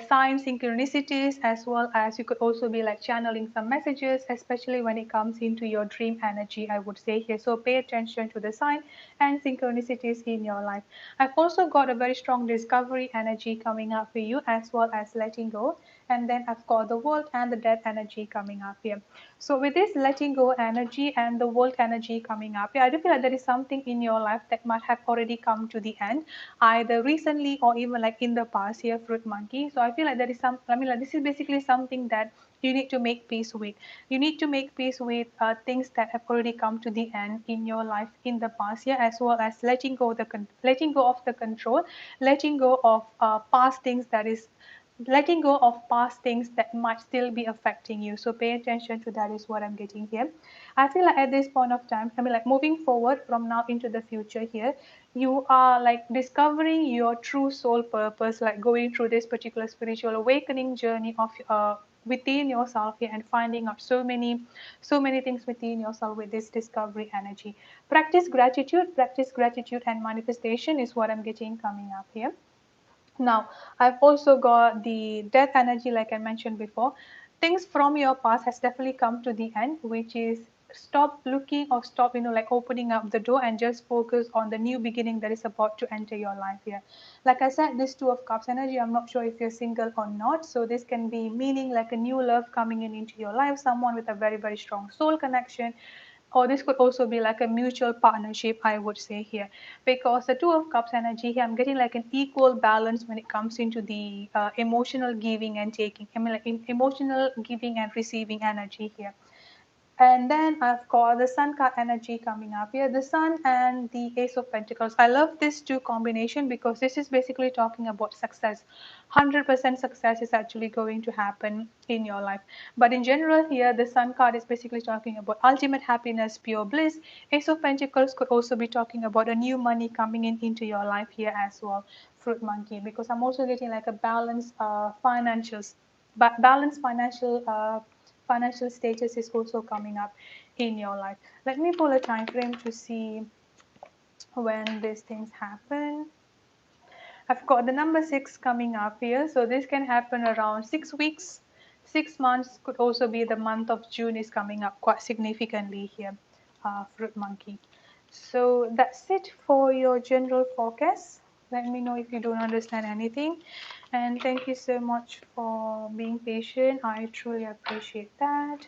signs, synchronicities, as well as you could also be like channeling some messages, especially when it comes into your dream energy, I would say here. So pay attention to the sign and synchronicities in your life. I've also got a very strong discovery energy coming up for you, as well as letting go. And then I've got the world and the death energy coming up here. So with this letting go energy and the world energy coming up, yeah, I do feel like there is something in your life that might have already come to the end, either recently or even like in the past here, fruit monkey. So I feel like there is some, I mean, like this is basically something that you need to make peace with. You need to make peace with things that have already come to the end in your life in the past year, as well as letting go of the control, letting go of past things that is letting go of past things that might still be affecting you. So pay attention to that is what I'm getting here. I feel like at this point of time, I mean, like moving forward from now into the future here, you are like discovering your true soul purpose, like going through this particular spiritual awakening journey of within yourself here, and finding out so many things within yourself with this discovery energy. Practice gratitude and manifestation is what I'm getting coming up here. Now, I've also got the death energy, like I mentioned before. Things from your past has definitely come to the end, which is stop looking or stop, like opening up the door and just focus on the new beginning that is about to enter your life here. Like I said, this Two of Cups energy, I'm not sure if you're single or not. So this can be meaning like a new love coming in into your life, someone with a very, very strong soul connection, or this could also be like a mutual partnership, I would say here, because the Two of Cups energy here, I'm getting like an equal balance when it comes into the emotional giving and taking. I mean, like emotional giving and receiving energy here. And then I've got the Sun card energy coming up here, the Sun and the Ace of Pentacles. I love this two combination because this is basically talking about success. 100% success is actually going to happen in your life. But in general here, the Sun card is basically talking about ultimate happiness, pure bliss. Ace of Pentacles could also be talking about a new money coming in into your life here as well, fruit monkey, because I'm also getting like a balanced financials, balanced financial status is also coming up in your life. Let me pull a time frame to see when these things happen. I've got the number 6 coming up here. So this can happen around 6 weeks, 6 months. Could also be the month of June is coming up quite significantly here, fruit monkey. So that's it for your general forecast. Let me know if you don't understand anything. And thank you so much for being patient. I truly appreciate that.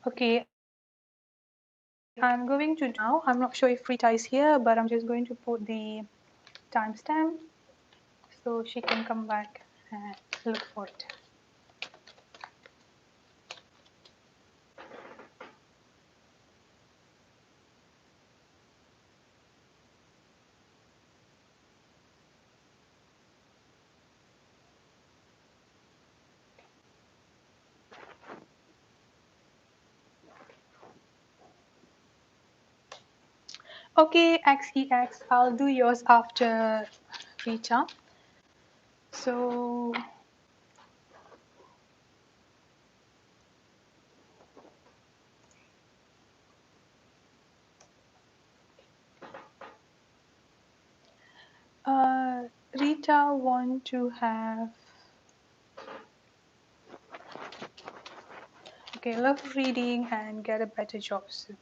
Okay, I'm going to now. I'm not sure if Rita is here, but I'm just going to put the timestamp so she can come back and look for it. Okay, XEX, I'll do yours after Rita. So, Rita want to have, okay, love reading and get a better job soon.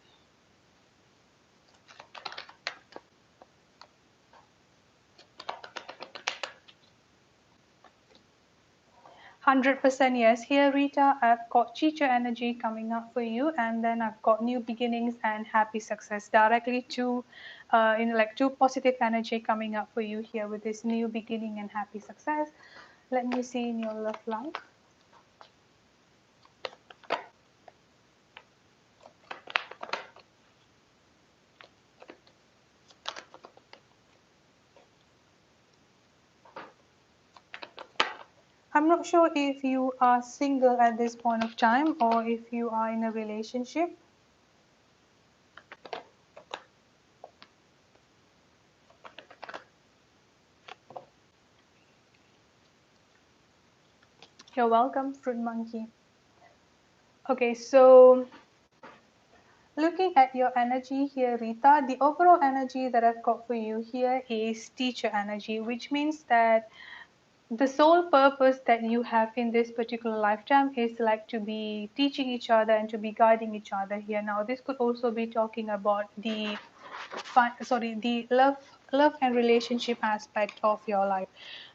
100% yes. Here, Rita, I've got teacher energy coming up for you, and then I've got new beginnings and happy success directly to, like two positive energy coming up for you here with this new beginning and happy success. Let me see in your love life. I'm not sure if you are single at this point of time or if you are in a relationship. You're welcome, Fruit Monkey. Okay, so looking at your energy here, Rita, the overall energy that I've got for you here is teacher energy, which means that the sole purpose that you have in this particular lifetime is like to be teaching each other and to be guiding each other here. Now, this could also be talking about the the love and relationship aspect of your life.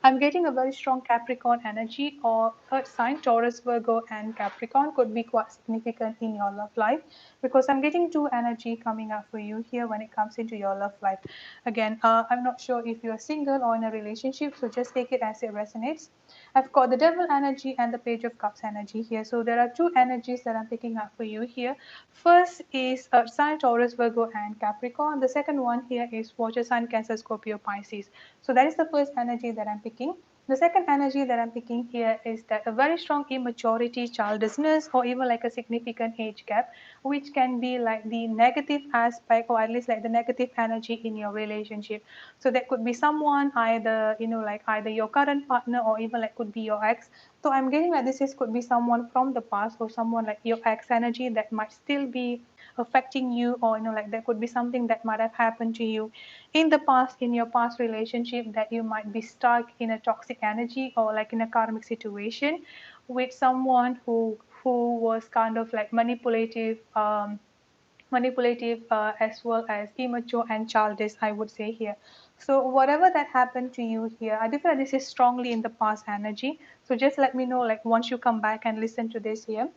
I'm getting a very strong Capricorn energy, or earth sign Taurus, Virgo and Capricorn could be quite significant in your love life, because I'm getting two energy coming up for you here when it comes into your love life. Again, I'm not sure if you're single or in a relationship, so just take it as it resonates. I've got the devil energy and the page of cups energy here, so there are two energies that I'm picking up for you here. First is sign Taurus, Virgo, and Capricorn. The second one here is water sign Cancer, Scorpio, Pisces. So that is the first energy that I'm picking. The second energy that I'm picking here is that a very strong immaturity, childishness, or even like a significant age gap, which can be like the negative aspect, or at least like the negative energy in your relationship. So that could be someone either, like either your current partner or even like could be your ex. So I'm getting like this is could be someone from the past or someone like your ex energy that might still be affecting you, or like there could be something that might have happened to you in the past, in your past relationship, that you might be stuck in a toxic energy or like in a karmic situation with someone who was kind of like manipulative, as well as immature and childish, I would say here. So whatever that happened to you here, I do feel like this is strongly in the past energy. So just let me know like once you come back and listen to this here,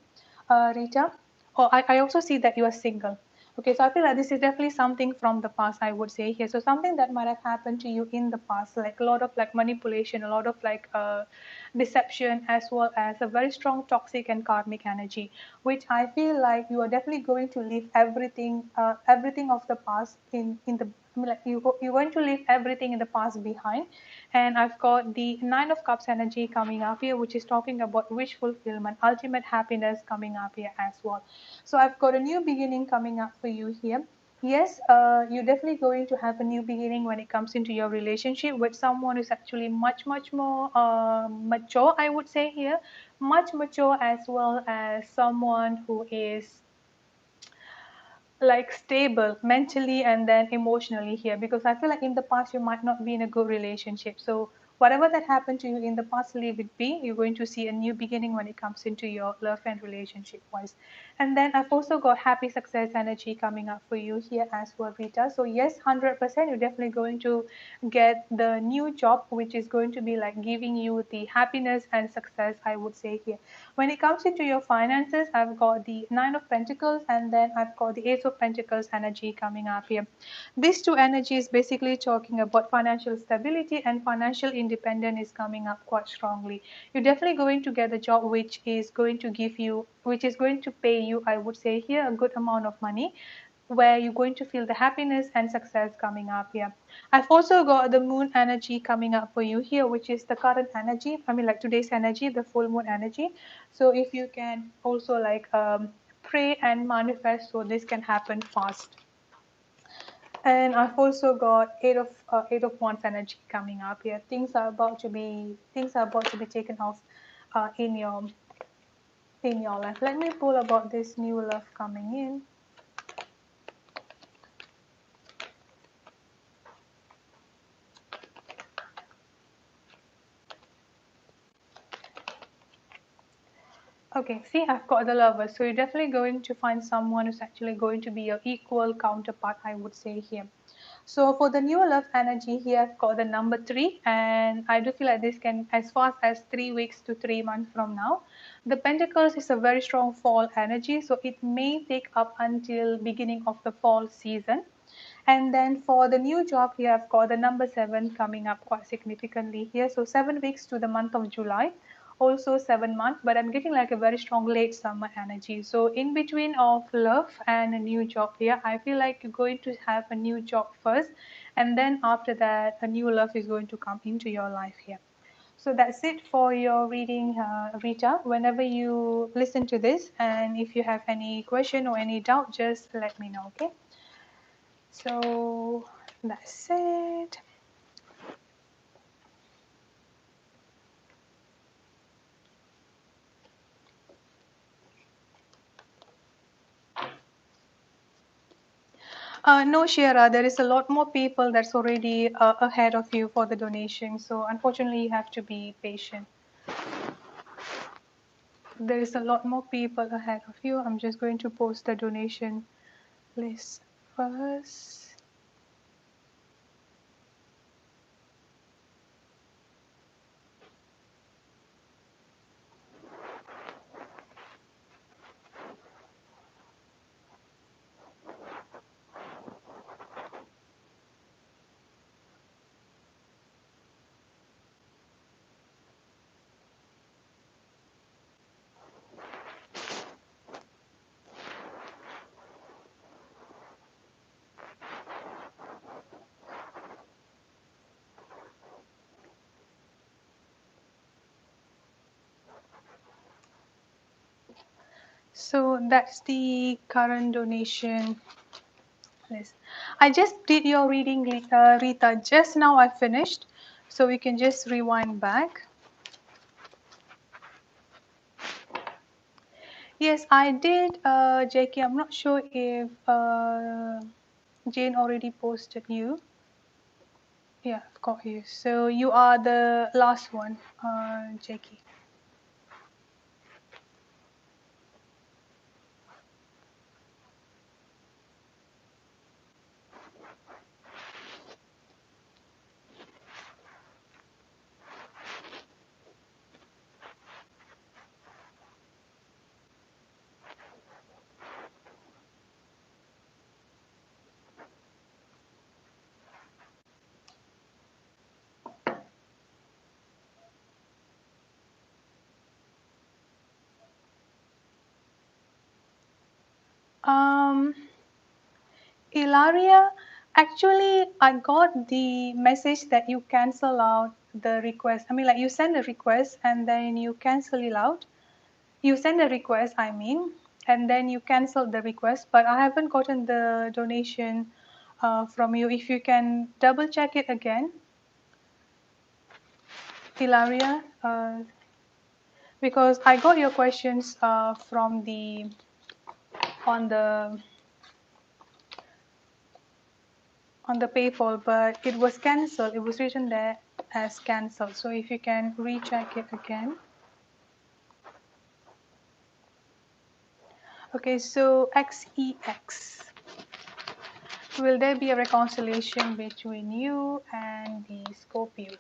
Rita. Oh, I also see that you are single. Okay, so I feel like this is definitely something from the past, I would say here. So something that might have happened to you in the past, like a lot of like manipulation, a lot of like deception, as well as a very strong toxic and karmic energy, which I feel like you are definitely going to leave everything of the past in the, I mean, like you're going to leave everything in the past behind. And I've got the Nine of Cups energy coming up here, which is talking about wish fulfillment, ultimate happiness coming up here as well. So I've got a new beginning coming up for you here. Yes, you're definitely going to have a new beginning when it comes into your relationship with someone who's actually much more mature, I would say here, much mature, as well as someone who is like stable mentally and then emotionally here, because I feel like in the past you might not be in a good relationship. So whatever that happened to you in the past, leave it be. You're going to see a new beginning when it comes into your love and relationship wise. And then I've also got happy success energy coming up for you here as well, Rita. So yes, 100% you're definitely going to get the new job, which is going to be like giving you the happiness and success, I would say here. When it comes into your finances, I've got the Nine of Pentacles and then I've got the Ace of Pentacles energy coming up here. These two energies basically talking about financial stability and financial independence is coming up quite strongly. You're definitely going to get a job which is going to give you, which is going to pay you, I would say here, a good amount of money where you're going to feel the happiness and success coming up here. I've also got the moon energy coming up for you here, which is the current energy. I mean, like today's energy, the full moon energy. So if you can also like pray and manifest, so this can happen fast. And I've also got eight of wands energy coming up here. Things are about to be taken off in your life. Let me pull about this new love coming in. Okay, see, I've got the lovers. So you're definitely going to find someone who's actually going to be your equal counterpart, I would say here. So for the new love energy here, I've got the number 3, and I do feel like this can as fast as 3 weeks to 3 months from now. The Pentacles is a very strong fall energy, so it may take up until beginning of the fall season. And then for the new job here, I've got the number 7 coming up quite significantly here. So 7 weeks to the month of July, also 7 months, but I'm getting like a very strong late summer energy. So in between of love and a new job here, I feel like you're going to have a new job first, and then after that, a new love is going to come into your life here. So that's it for your reading, Rita. Whenever you listen to this, and if you have any question or any doubt, just let me know, okay? So that's it. No, Shira, there is a lot more people that's already ahead of you for the donation. So unfortunately, you have to be patient. There is a lot more people ahead of you. I'm just going to post the donation list first. So that's the current donation list. I just did your reading, Rita. Just now I finished. So we can just rewind back. Yes, I did, Jackie. I'm not sure if Jane already posted you. Yeah, I've got you. So you are the last one, Jackie. Um, Ilaria, actually, I got the message that you cancel out the request. I mean, like you send a request and then you cancel it out. You send a request, I mean, and then you cancel the request, but I haven't gotten the donation from you. If you can double check it again, Ilaria, because I got your questions from the on the on the PayPal, but it was cancelled. It was written there as cancelled. So if you can recheck it again. Okay, so XEX. Will there be a reconciliation between you and the Scorpio?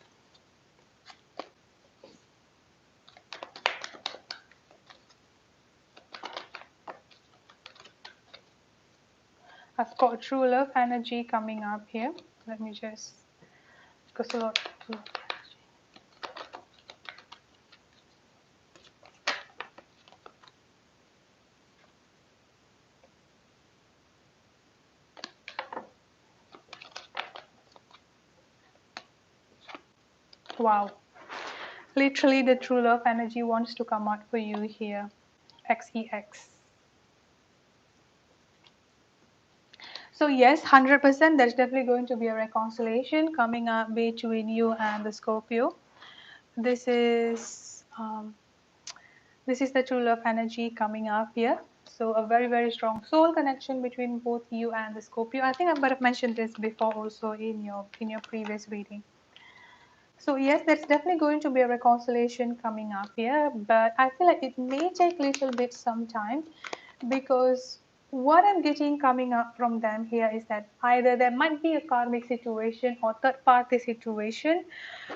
I've got true love energy coming up here. Let me just, because a lot. Wow. Literally, the true love energy wants to come out for you here. XEX. So yes, 100%, there's definitely going to be a reconciliation coming up between you and the Scorpio. This is the true love energy coming up here. So a very, very strong soul connection between both you and the Scorpio. I think I might have mentioned this before also in your previous reading. So yes, there's definitely going to be a reconciliation coming up here, but I feel like it may take a little bit some time, because what I'm getting coming up from them here is that either there might be a karmic situation or third party situation.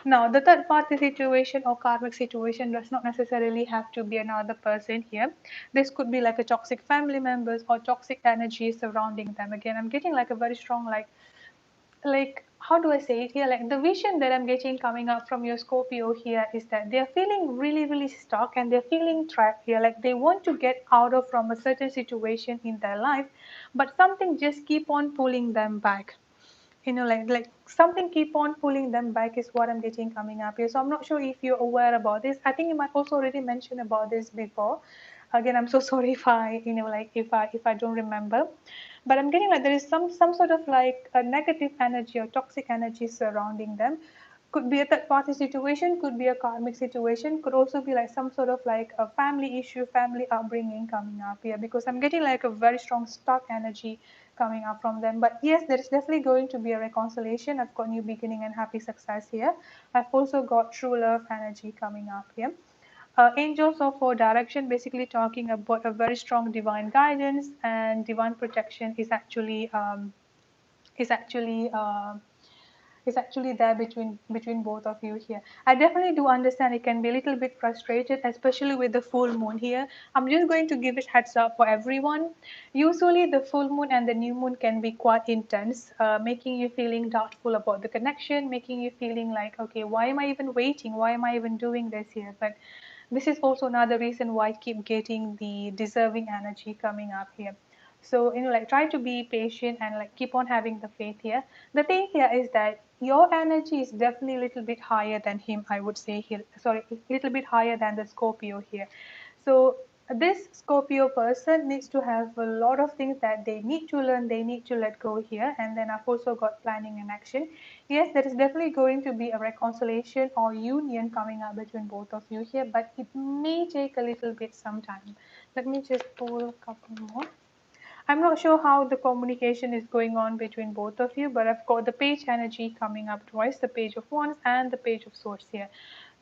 Now, the third party situation or karmic situation does not necessarily have to be another person here. This could be like a toxic family members or toxic energy surrounding them. Again, I'm getting like a very strong like how do I say it here? Like the vision that I'm getting coming up from your Scorpio here is that they're feeling really, really stuck and they're feeling trapped here. Like they want to get out of from a certain situation in their life, but something just keep on pulling them back. You know, like something keep on pulling them back is what I'm getting coming up here. So I'm not sure if you're aware about this. I think you might also already mention about this before. Again, I'm so sorry if I, like if I don't remember, but I'm getting like there is some sort of like a negative energy or toxic energy surrounding them. Could be a third party situation, could be a karmic situation, could also be like some sort of like a family issue, family upbringing coming up here, because I'm getting like a very strong stuck energy coming up from them. But yes, there is definitely going to be a reconciliation. I've got new beginning and happy success here. I've also got true love energy coming up here. Angels of four direction, basically talking about a very strong divine guidance and divine protection is actually there between both of you here. I definitely do understand it can be a little bit frustrated, especially with the full moon here. I'm just going to give it heads up for everyone. Usually the full moon and the new moon can be quite intense, making you feeling doubtful about the connection, making you feeling like, okay, why am I even waiting, why am I even doing this here? But this is also another reason why I keep getting the deserving energy coming up here. So, like try to be patient and like keep on having the faith here. The thing here is that your energy is definitely a little bit higher than him, I would say here. Sorry, a little bit higher than the Scorpio here. So this Scorpio person needs to have a lot of things that they need to learn, they need to let go here. And then I've also got planning and action. Yes, there is definitely going to be a reconciliation or union coming up between both of you here, but it may take a little bit some time. Let me just pull a couple more. I'm not sure how the communication is going on between both of you, but I've got the page energy coming up twice, the page of wands and the page of swords here.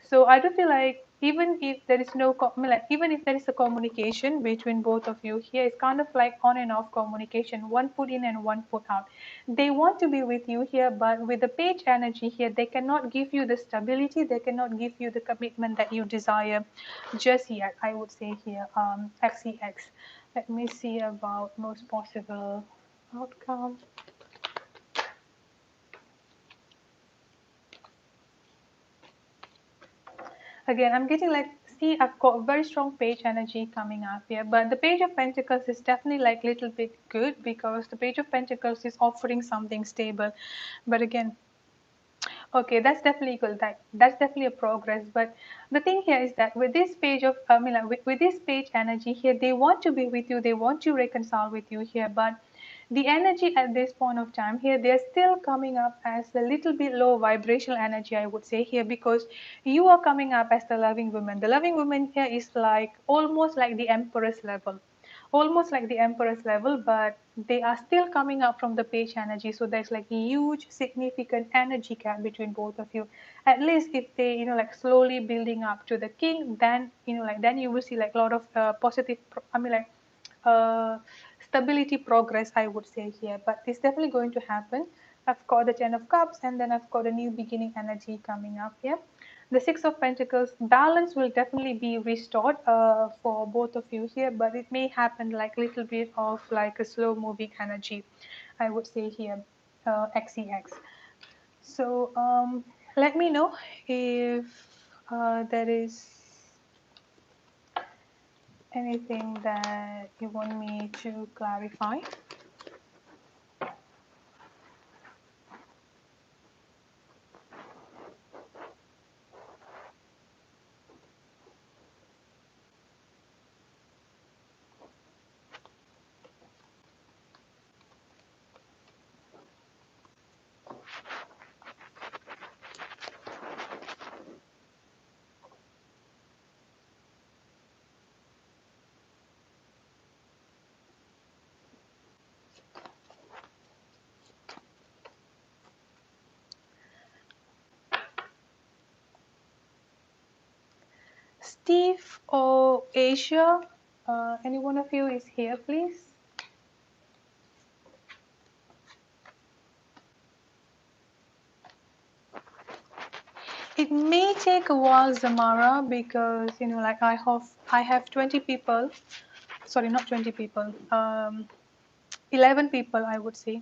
So I do feel like even if there is no, like even if there is a communication between both of you here, it's kind of like on and off communication, one foot in and one foot out. They want to be with you here, but with the page energy here, they cannot give you the stability, they cannot give you the commitment that you desire just yet, I would say here, XEX. Let me see about most possible outcome. Again, I'm getting like, see, I've got very strong page energy coming up here, but the page of pentacles is definitely like little bit good, because the page of pentacles is offering something stable. But again, okay, that's definitely good. That's definitely a progress. But the thing here is that with this page of, I mean, like with this page energy here, they want to be with you. They want to reconcile with you here. But the energy at this point of time here, they're still coming up as a little bit low vibrational energy, I would say here, because you are coming up as the loving woman. The loving woman here is like almost like the empress level, but they are still coming up from the page energy. So there's like a huge significant energy gap between both of you. At least if they, like slowly building up to the king, then, like then you will see like a lot of positive, I mean like stability progress, I would say here, but it's definitely going to happen. I've got the 10 of cups, and then I've got a new beginning energy coming up here. The 6 of pentacles, balance will definitely be restored for both of you here, but it may happen like a little bit of like a slow moving energy, I would say here, xex. So let me know if there is anything that you want me to clarify. Steve or Asia, any one of you is here, please? It may take a while, Zamara, because like I have 20 people. Sorry, not 20 people. 11 people, I would say.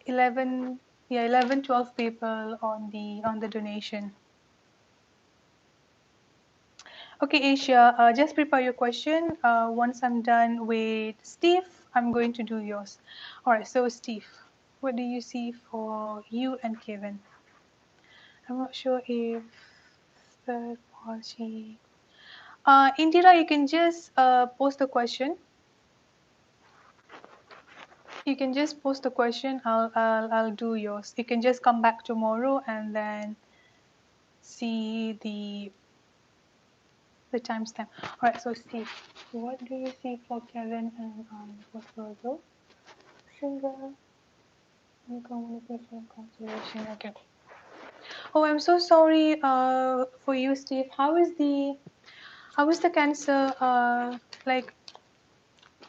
11, yeah, 11, 12 people on the donation. Okay, Asia, just prepare your question. Once I'm done with Steve, I'm going to do yours. All right, so Steve, what do you see for you and Kevin? I'm not sure if third party. Indira, you can just post the question. You can just post the question. I'll do yours. You can just come back tomorrow and then see the timestamp. All right. So Steve, what do you see for Kevin and what will go? Single communication constellation. Okay. Oh, I'm so sorry for you, Steve. How is the cancer? Like,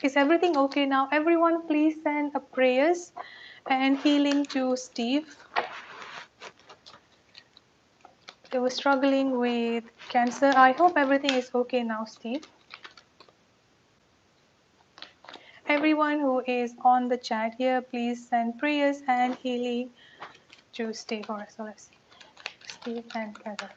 is everything okay now? Everyone, please send a prayers and healing to Steve. They were struggling with cancer. I hope everything is okay now, Steve. Everyone who is on the chat here, please send prayers and healing to Steve. Alright, so let's see. Steve and Heather.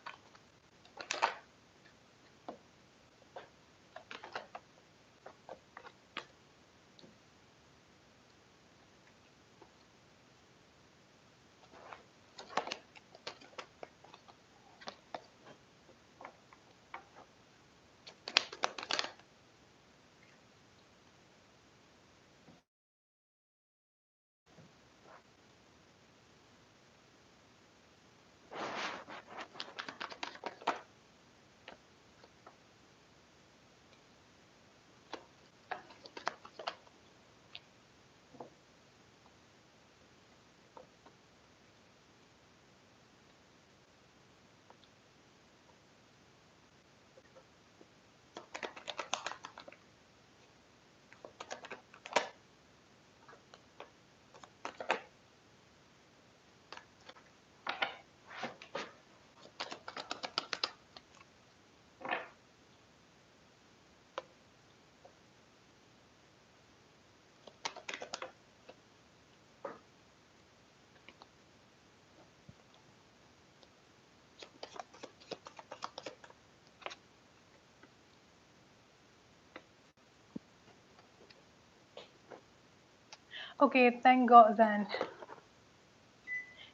Okay, thank God then.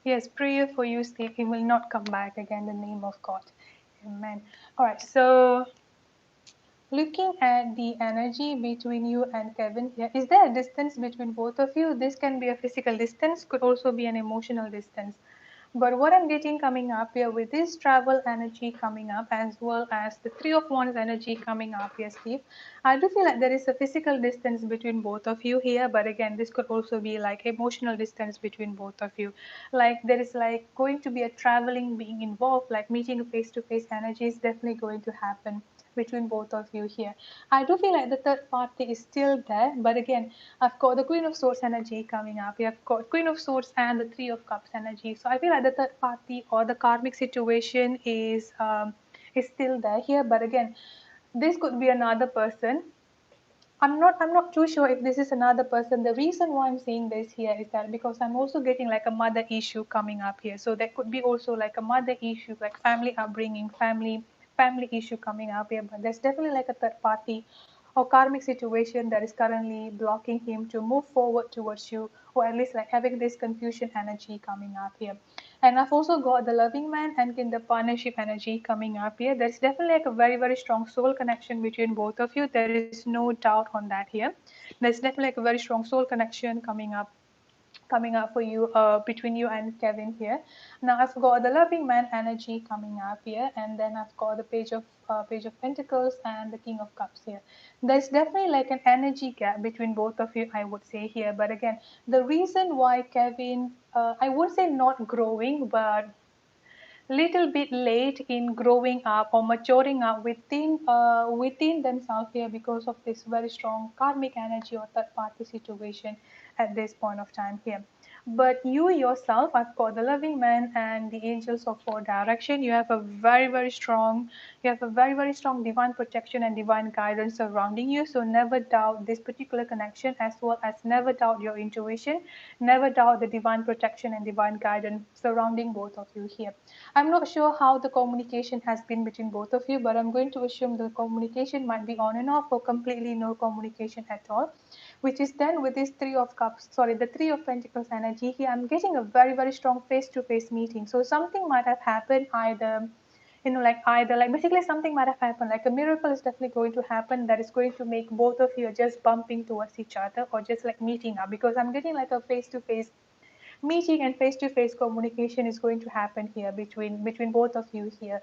Yes, prayer for you, Steve. He will not come back again, in the name of God. Amen. Alright, so looking at the energy between you and Kevin here, is there a distance between both of you? This can be a physical distance, could also be an emotional distance. But what I'm getting coming up here with this travel energy coming up, as well as the Three of Wands energy coming up here, Steve, I do feel like there is a physical distance between both of you here. But again, this could also be like emotional distance between both of you. Like there is like going to be a traveling being involved, like meeting face to face energy is definitely going to happen. between both of you here. I do feel like the third party is still there, but again, I've got the Queen of Swords energy coming up. I've got Queen of Swords and the Three of Cups energy. So I feel like the third party or the karmic situation is still there here. But again, this could be another person. I'm not too sure if this is another person. The reason why I'm saying this here is that because I'm also getting like a mother issue coming up here. So there could be also like a mother issue, like family upbringing, family issue coming up here. But there's definitely like a third party or karmic situation that is currently blocking him to move forward towards you, or at least like having this confusion energy coming up here. And I've also got the loving man and in the partnership energy coming up here. There's definitely like a very, very strong soul connection between both of you. There is no doubt on that here. There's definitely like a very strong soul connection coming up for you between you and Kevin here. Now I've got the loving man energy coming up here, and then I've got the page of Pentacles and the King of Cups here. There's definitely like an energy gap between both of you, I would say here. But again, the reason why Kevin, I would say not growing, but little bit late in growing up or maturing up within themselves here because of this very strong karmic energy or third party situation at this point of time here. But you yourself, I've got the loving man and the angels of four direction. You have a very very strong divine protection and divine guidance surrounding you. So never doubt this particular connection, as well as never doubt your intuition. Never doubt the divine protection and divine guidance surrounding both of you here. I'm not sure how the communication has been between both of you, but I'm going to assume the communication might be on and off or completely no communication at all, which is then with this the Three of Pentacles energy here. I'm getting a very, very strong face to face meeting. So something might have happened either basically something might have happened, like a miracle is definitely going to happen that is going to make both of you just bumping towards each other or just like meeting up, because I'm getting like a face to face meeting and face-to-face communication is going to happen here between both of you here,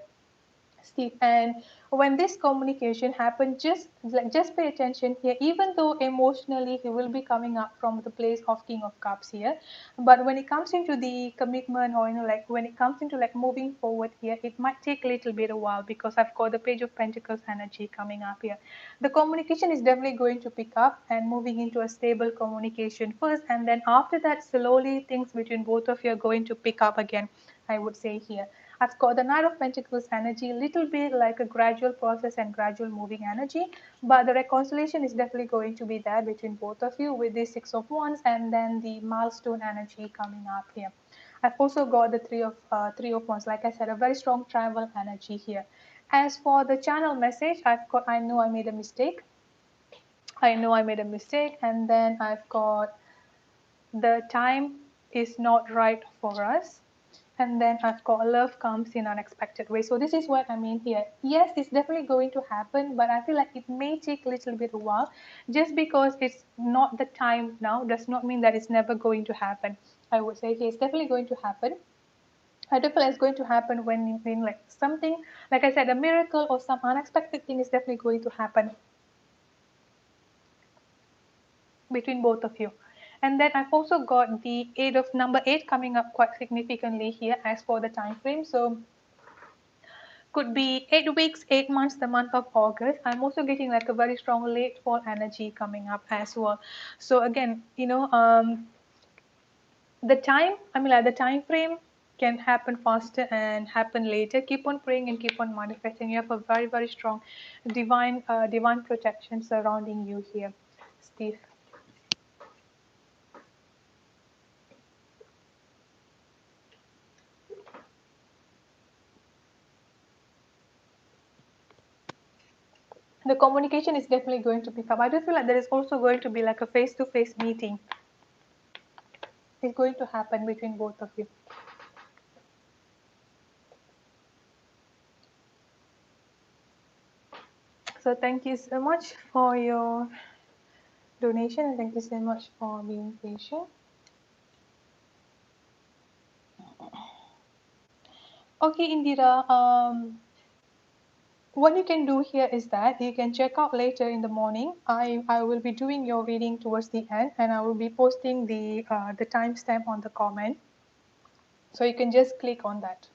Steve. And when this communication happens, just pay attention here. Even though emotionally he will be coming up from the place of King of Cups here, but when it comes into the commitment, or like when it comes into like moving forward here, it might take a little bit a while, because I've got the Page of Pentacles energy coming up here. The communication is definitely going to pick up and moving into a stable communication first, and then after that slowly things between both of you are going to pick up again, I would say here. I've got the Knight of Pentacles energy, little bit like a gradual process and gradual moving energy, but the reconciliation is definitely going to be there between both of you with the Six of Wands and then the milestone energy coming up here. I've also got the Three of Wands, like I said, a very strong travel energy here. As for the channel message, I know I made a mistake. And then I've got the time is not right for us, and then I've got love comes in unexpected way. So this is what I mean here. Yes, it's definitely going to happen, but I feel like it may take a little bit of a while. Just because it's not the time now does not mean that it's never going to happen. I would say okay, it's definitely going to happen. I do feel like it's going to happen when like something, like I said, a miracle or some unexpected thing is definitely going to happen between both of you. And then I've also got the eight of number 8 coming up quite significantly here as for the time frame. So could be 8 weeks, 8 months, the month of August. I'm also getting like a very strong late fall energy coming up as well. So again, the time, I mean, like the time frame can happen faster and happen later. Keep on praying and keep on manifesting. You have a very, very strong divine protection surrounding you here, Steve. The communication is definitely going to pick up. I do feel like there is also going to be like a face-to-face meeting. It's going to happen between both of you. So thank you so much for your donation, and thank you so much for being patient. Okay, Indira, what you can do here is that you can check out later in the morning. I will be doing your reading towards the end, and I will be posting the timestamp on the comment. So you can just click on that.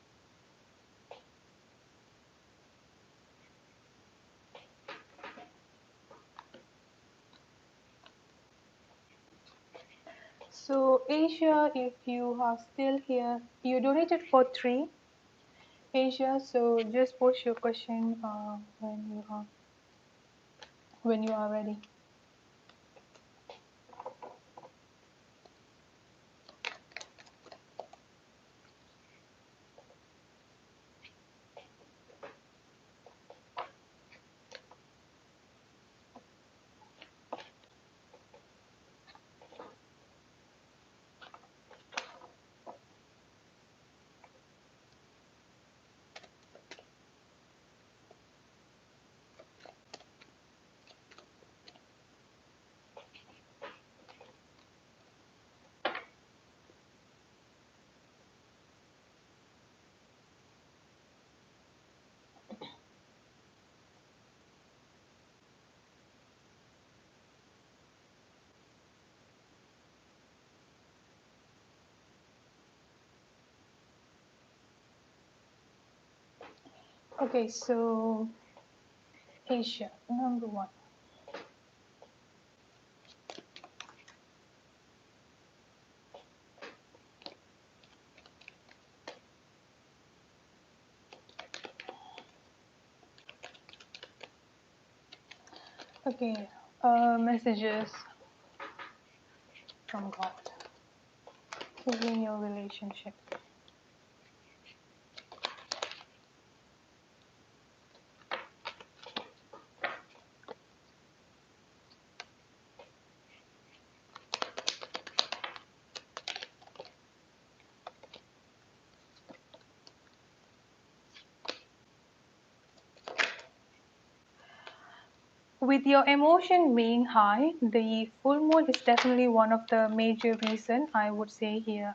So Asia, if you are still here, you donated for three, Asia. So just post your question when you are ready. Okay, so Asia, number one. Okay, messages from God. Healing your relationship. With your emotion being high, the full moon is definitely one of the major reason I would say here.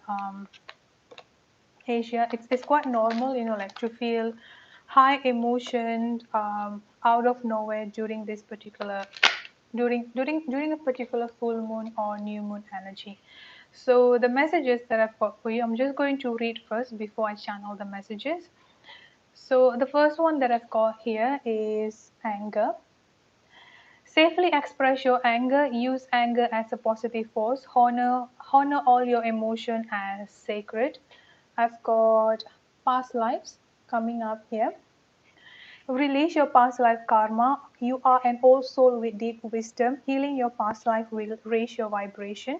Asia, it's quite normal, like to feel high emotion out of nowhere during this particular during a particular full moon or new moon energy. So the messages that I've got for you, I'm just going to read first before I channel the messages. So the first one that I've got here is anger. Safely express your anger. Use anger as a positive force. Honor all your emotion as sacred. I've got past lives coming up here. Release your past life karma. You are an old soul with deep wisdom. Healing your past life will raise your vibration.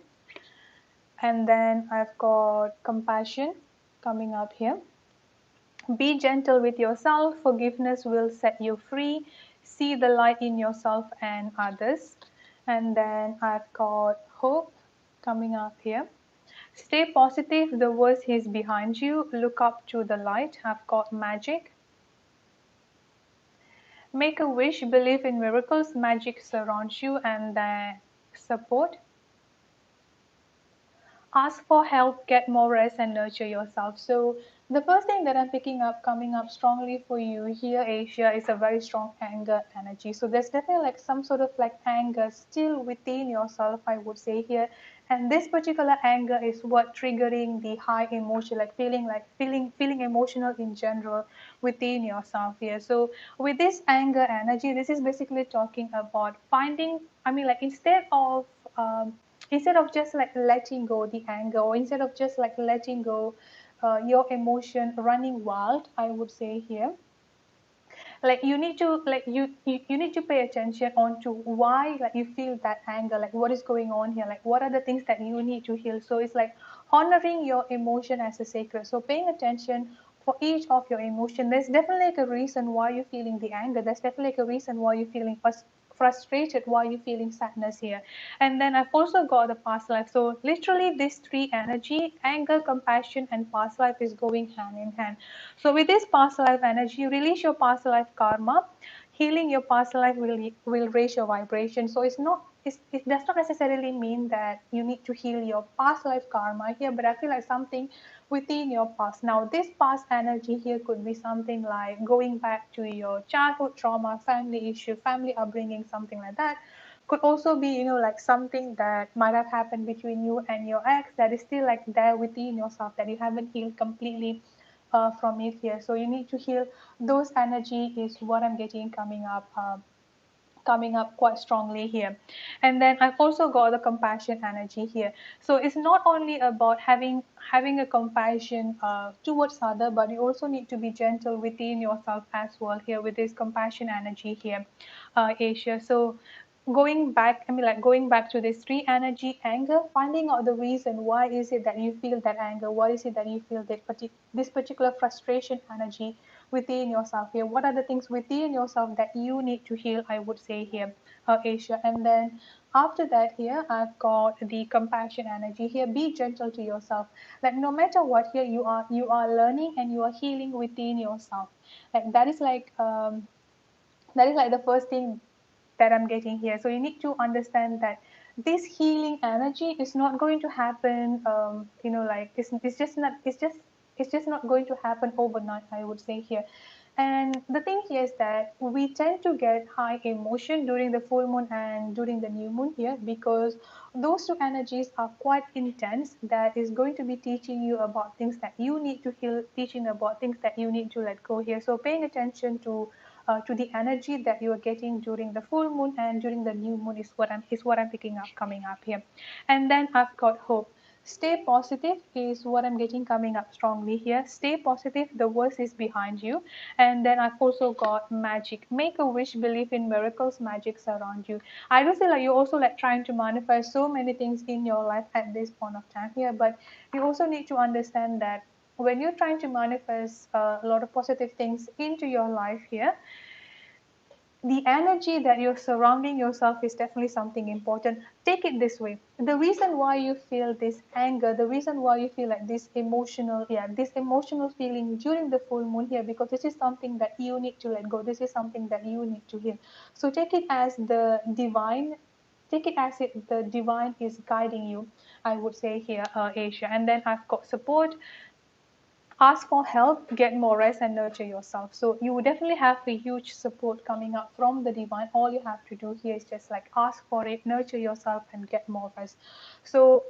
And then I've got compassion coming up here. Be gentle with yourself. Forgiveness will set you free. See the light in yourself and others. And then I've got hope coming up here. Stay positive. The worst is behind you. Look up to the light. I've got magic. Make a wish. Believe in miracles. Magic surrounds you and then support. Ask for help, get more rest, and nurture yourself. So, the first thing that I'm picking up, coming up strongly for you here, Asia, is a very strong anger energy. So, there's definitely like some sort of like anger still within yourself, I would say here. And this particular anger is what triggering the high emotion, like feeling emotional in general within yourself here. So, with this anger energy, this is basically talking about finding, I mean, like instead of just like letting go the anger, or instead of just like letting go your emotion running wild, I would say here, like you need to you need to pay attention on to why like you feel that anger, like what is going on here, like what are the things that you need to heal. So it's like honoring your emotion as a sacred, so paying attention for each of your emotion. There's definitely like a reason why you're feeling the anger. There's definitely like a reason why you're feeling frustrated, why you're feeling sadness here. And then I've also got the past life. So literally these three energy, anger, compassion, and past life is going hand in hand. So with this past life energy, release your past life karma. Healing your past life will raise your vibration. So it does not necessarily mean that you need to heal your past life karma here, but I feel like something within your past. Now, this past energy here could be something like going back to your childhood trauma, family issue, family upbringing, something like that. Could also be, like something that might have happened between you and your ex that is still like there within yourself that you haven't healed completely from it here. So you need to heal those energy is what I'm getting coming up coming up quite strongly here. And then I've also got the compassion energy here. So it's not only about having a compassion towards other, but you also need to be gentle within yourself as well here with this compassion energy here, Asia. So going back, I mean, like going back to this three energy: anger, finding out the reason why is it that you feel that anger, why is it that you feel that this particular frustration energy within yourself here. What are the things within yourself that you need to heal, I would say here, Asia. And then after that here, I've got the compassion energy here. Be gentle to yourself. Like no matter what here, you are learning and you are healing within yourself. Like that is like the first thing that I'm getting here. So you need to understand that this healing energy is not going to happen. Like it's just not going to happen overnight, I would say here. And the thing here is that we tend to get high emotion during the full moon and during the new moon here, because those two energies are quite intense. That is going to be teaching you about things that you need to heal, teaching about things that you need to let go here. So paying attention to the energy that you are getting during the full moon and during the new moon is what I'm picking up coming up here. And then I've got hope. Stay positive is what I'm getting coming up strongly here. Stay positive. The worst is behind you. And then I've also got magic. Make a wish, believe in miracles, magics around you. I do feel like you're also like trying to manifest so many things in your life at this point of time here, but you also need to understand that when you're trying to manifest a lot of positive things into your life here, the energy that you're surrounding yourself is definitely something important. Take it this way: the reason why you feel this anger, the reason why you feel like this emotional feeling during the full moon here, because this is something that you need to let go, this is something that you need to heal. So take it as the divine is guiding you, I would say here, Asia. And then I've got support. Ask for help, get more rest, and nurture yourself. So you will definitely have a huge support coming up from the divine. All you have to do here is just like ask for it, nurture yourself, and get more rest. So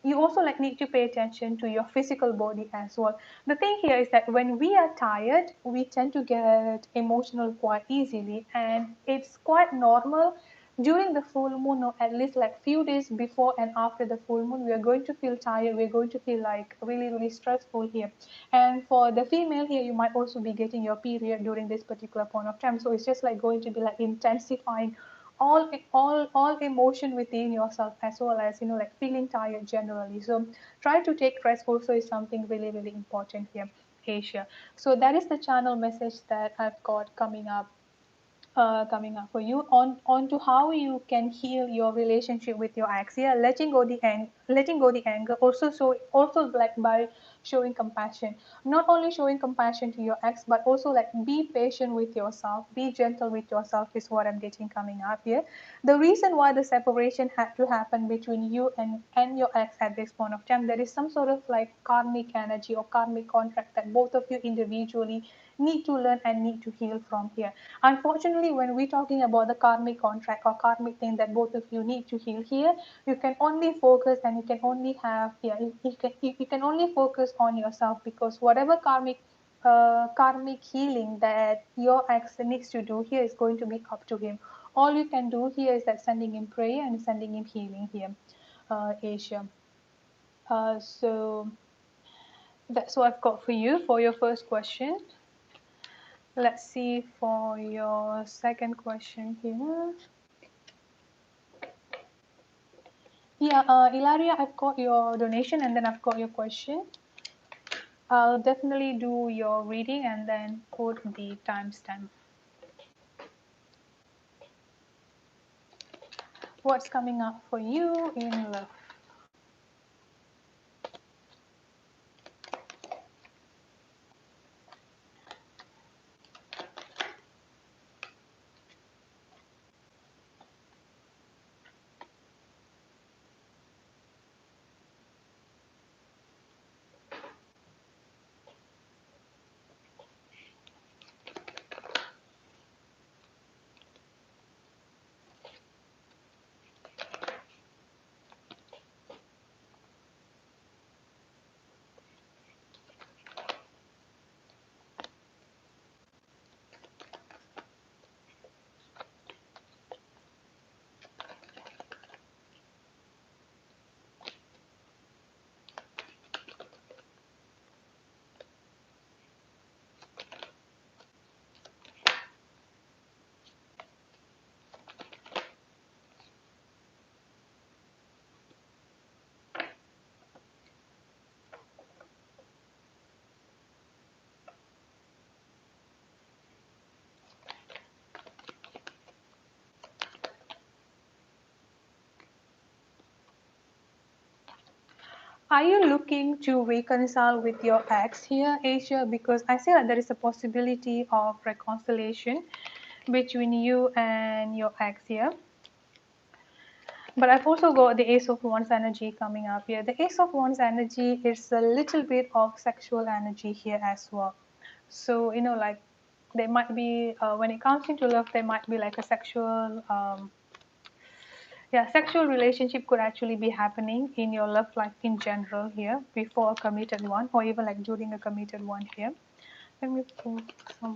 you also like need to pay attention to your physical body as well. The thing here is that when we are tired, we tend to get emotional quite easily, and it's quite normal during the full moon, or at least like few days before and after the full moon. We are going to feel tired, we're going to feel like really really stressful here. And for the female here, you might also be getting your period during this particular point of time, so it's just like going to be like intensifying all emotion within yourself, as well as like feeling tired generally. So try to take rest also is something really really important here, Asia. So that is the channel message that I've got coming up for you on to how you can heal your relationship with your ex. Yeah, letting go the anger also. So also like by showing compassion, not only showing compassion to your ex, but also like be patient with yourself, be gentle with yourself is what I'm getting coming up here. The reason why the separation had to happen between you and your ex at this point of time, there is some sort of like karmic energy or karmic contract that both of you individually need to learn and need to heal from here. Unfortunately, when we're talking about the karmic contract or karmic thing that both of you need to heal here, you can only focus and you can only have, yeah, you can only focus on yourself, because whatever karmic healing that your ex needs to do here is going to be up to him. All you can do here is that sending him prayer and sending him healing here, Asia. So that's what I've got for you for your first question. Let's see for your second question here. Yeah, Ilaria, I've got your donation and then I've got your question. I'll definitely do your reading and then put the timestamp. What's coming up for you in love? Are you looking to reconcile with your ex here, Asia? Because I see that there is a possibility of reconciliation between you and your ex here. But I've also got the Ace of Wands energy coming up here. The Ace of Wands energy is a little bit of sexual energy here as well. So, like there might be, when it comes into love, there might be like a sexual, yeah, sexual relationship could actually be happening in your love life in general here before a committed one, or even like during a committed one here. Let me pull some.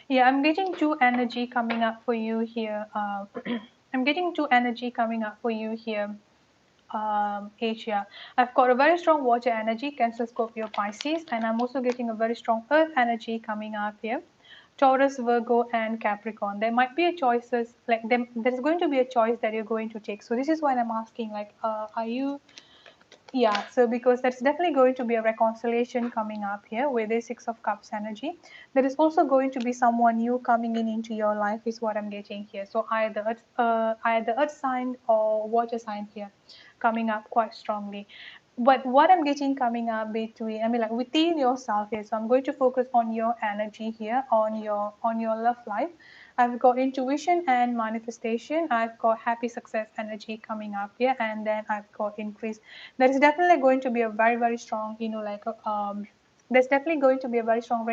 Yeah, I'm getting two energy coming up for you here. I'm getting two energy coming up for you here, Asia. I've got a very strong water energy, Cancer, Scorpio, Pisces, and I'm also getting a very strong earth energy coming up here. Taurus, Virgo, and Capricorn. There might be a choices like there's going to be a choice that you're going to take. So this is why I'm asking, like, are you yeah, so because that's definitely going to be a reconciliation coming up here with the Six of Cups energy. There is also going to be someone new coming in into your life is what I'm getting here. So either earth sign or water sign here coming up quite strongly. But what I'm getting coming up between, I mean, like within yourself here. So I'm going to focus on your energy here, on your love life. I've got intuition and manifestation. I've got happy success energy coming up here, and then I've got increase. There is definitely going to be a very very strong, there's definitely going to be a very strong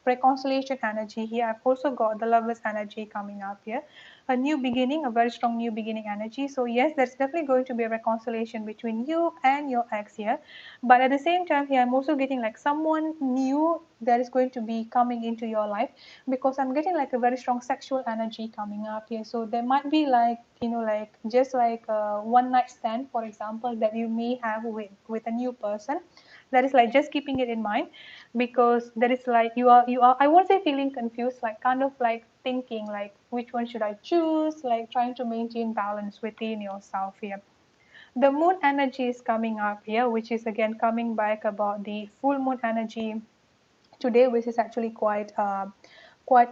reconciliation energy here. I've also got the lovers energy coming up here, a new beginning, a very strong new beginning energy. So yes, there's definitely going to be a reconciliation between you and your ex here, but at the same time here I'm also getting like someone new that is going to be coming into your life, because I'm getting like a very strong sexual energy coming up here. So there might be like, like just like a one night stand, for example, that you may have with a new person. That is like just keeping it in mind, because there is like you are I won't say feeling confused, like kind of like thinking like which one should I choose, like trying to maintain balance within yourself here. The moon energy is coming up here, which is again coming back about the full moon energy today, which is actually quite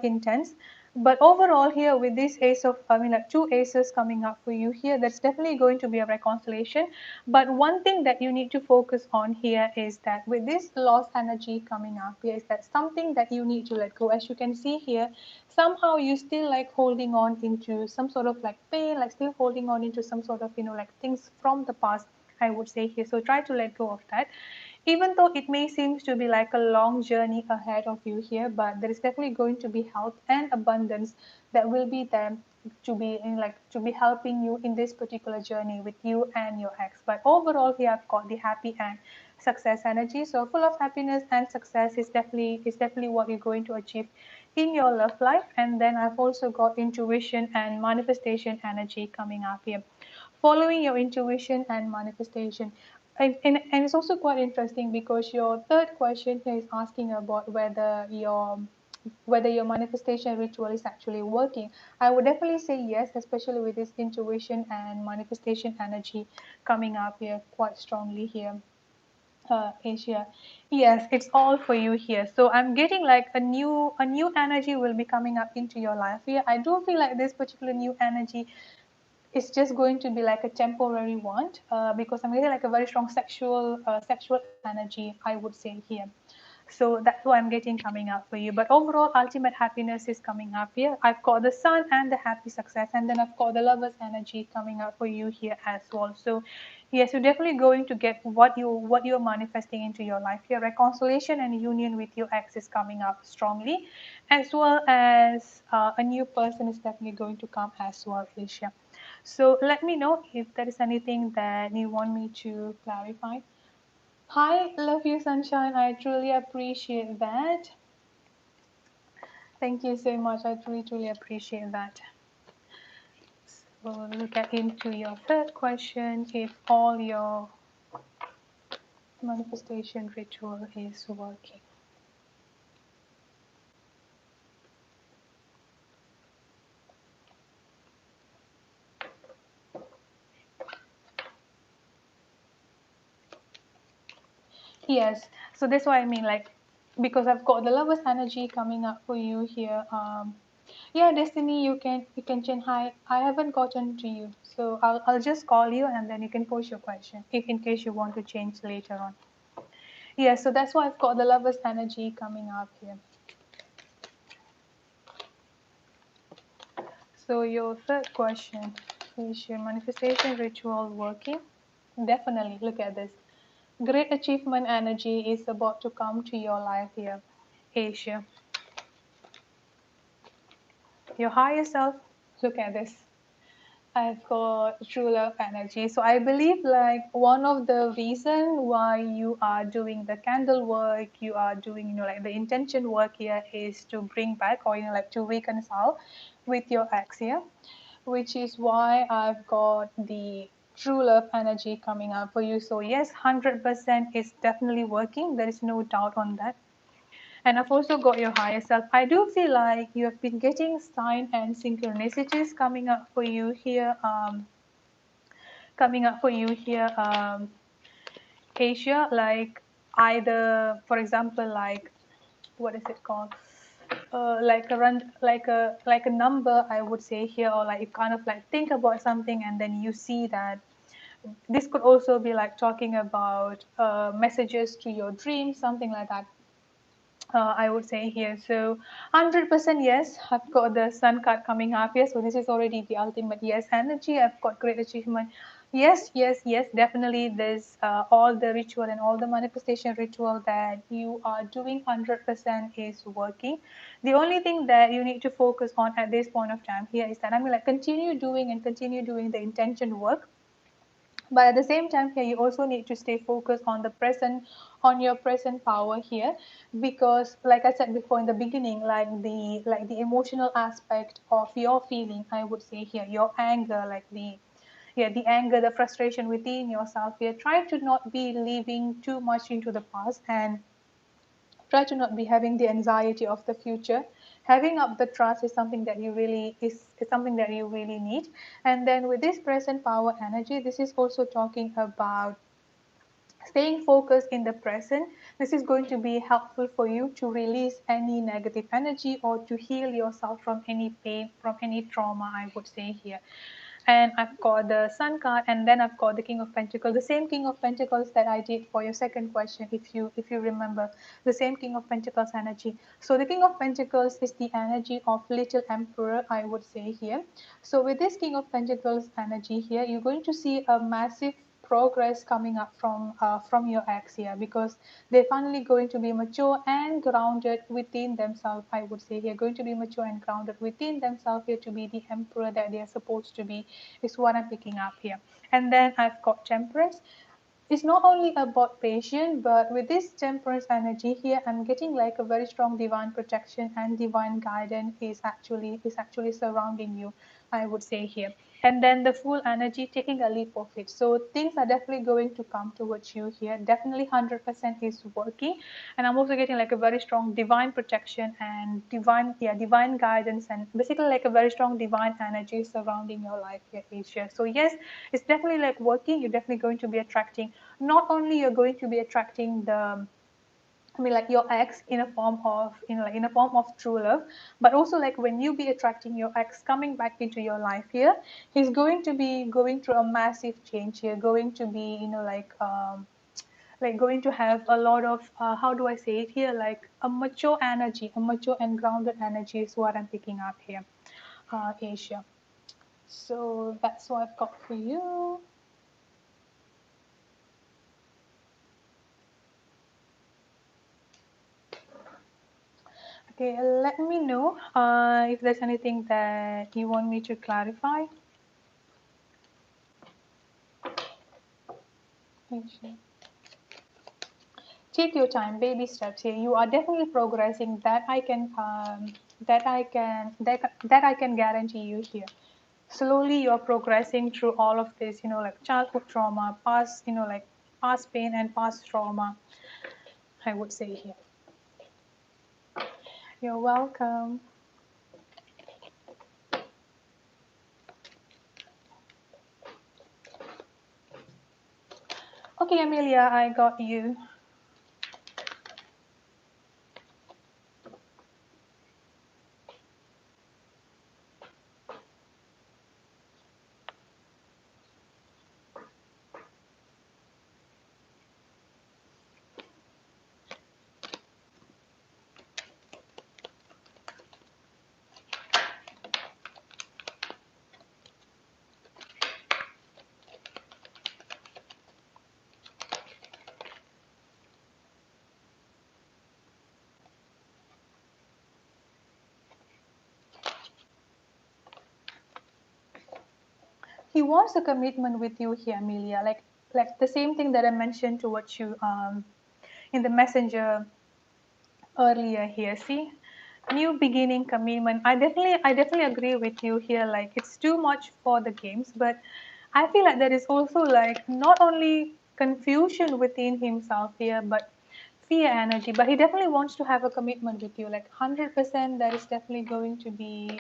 intense. But overall here with this ace of, I mean, like two aces coming up for you here, that's definitely going to be a reconciliation. But one thing that you need to focus on here is that with this lost energy coming up here, is that something that you need to let go. As you can see here, somehow you still like holding on into some sort of like pain, like still holding on into some sort of, like things from the past, I would say here. So try to let go of that, even though it may seem to be like a long journey ahead of you here, but there is definitely going to be health and abundance that will be there to be in, like to be helping you in this particular journey with you and your ex. But overall here I've got the happy and success energy, so full of happiness and success is definitely what you're going to achieve in your love life. And then I've also got intuition and manifestation energy coming up here, following your intuition and manifestation. And it's also quite interesting because your third question here is asking about whether your manifestation ritual is actually working. I would definitely say yes, especially with this intuition and manifestation energy coming up here quite strongly here, Asia. Yes, it's all for you here. So I'm getting like a new energy will be coming up into your life here. I do feel like this particular new energy, it's just going to be like a temporary one, because I'm getting like a very strong sexual energy, I would say here. So that's what I'm getting coming up for you. But overall, ultimate happiness is coming up here. I've got the sun and the happy success, and then I've got the lovers energy coming up for you here as well. So yes, you're definitely going to get what you're manifesting into your life here. Reconciliation and union with your ex is coming up strongly, as well as a new person is definitely going to come as well, Alicia. So let me know if there is anything that you want me to clarify. Hi, love you, sunshine. I truly appreciate that. Thank you so much. I truly, truly appreciate that. So we'll get into your third question. If all your manifestation ritual is working. Yes, so that's what I mean, like, because I've got the lovers energy coming up for you here. Yeah, Destiny, you can change. Hi, I haven't gotten to you, so I'll just call you and then you can post your question if in case you want to change later on. Yeah, so that's why I've got the lovers energy coming up here. So your third question is your manifestation ritual working? Definitely. Look at this. Great achievement energy is about to come to your life here, Asia. Your higher self, look at this. I've got true love energy. So I believe like one of the reason why you are doing the candle work, you are doing, like the intention work here is to bring back or, like to reconcile with your ex here, which is why I've got the true love energy coming up for you. So yes, 100% is definitely working. There is no doubt on that. And I've also got your higher self. I do feel like you have been getting sign and synchronicities coming up for you here. Asia. Like either, for example, like what is it called? Like a run, like a number, I would say here, or like you kind of like think about something and then you see that this could also be like talking about messages to your dreams, something like that. I would say here. So 100% yes, I've got the sun card coming up here. So this is already the ultimate yes energy. I've got great achievement. Yes, yes, yes, definitely. There's all the ritual and all the manifestation ritual that you are doing 100% is working. The only thing that you need to focus on at this point of time here is that I'm like continue doing the intention work, but at the same time here you also need to stay focused on the present, on your present power here, because like I said before in the beginning, like the emotional aspect of your feeling, I would say here, your anger, like the anger, the frustration within yourself here, try to not be living too much into the past, and try to not be having the anxiety of the future. Having up the trust is something that is something that you really need. And then with this present power energy, this is also talking about staying focused in the present. This is going to be helpful for you to release any negative energy or to heal yourself from any pain, from any trauma, I would say here. And I've got the Sun card, and then I've got the King of Pentacles, the same King of Pentacles that I did for your second question, if you remember, the same King of Pentacles energy. So the King of Pentacles is the energy of Little Emperor, I would say here. So with this King of Pentacles energy here, you're going to see a massive progress coming up from your ex here, because they're finally going to be mature and grounded within themselves. I would say they're going to be mature and grounded within themselves here to be the emperor that they are supposed to be, is what I'm picking up here. And then I've got Temperance. It's not only about patience, but with this Temperance energy here, I'm getting like a very strong divine protection and divine guidance is actually surrounding you, I would say here. And then the Fool energy, taking a leap of it. So things are definitely going to come towards you here. Definitely 100% is working. And I'm also getting like a very strong divine protection and divine guidance, and basically like a very strong divine energy surrounding your life here, Asia. So yes, it's definitely like working. You're definitely going to be attracting, not only you're going to be attracting the, I mean, like your ex in a form of, like in a form of true love, but also like when you be attracting your ex coming back into your life here, he's going to be going through a massive change here, going to be, like going to have a lot of, how do I say it here, like a mature energy, a mature and grounded energy is what I'm picking up here, Asia. So that's what I've got for you. Okay, let me know if there's anything that you want me to clarify. Take your time, baby steps here. You are definitely progressing. That I can guarantee you here. Slowly, you're progressing through all of this. Like childhood trauma, past, like past pain and past trauma, I would say here. You're welcome. Okay, Amelia, I got you. he wants a commitment with you here, Amelia. Like the same thing that I mentioned towards you in the messenger earlier here. See, new beginning, commitment. I definitely agree with you here. Like it's too much for the games, but I feel like there is also like not only confusion within himself here, but fear energy. But he definitely wants to have a commitment with you. Like 100%, that is definitely going to be.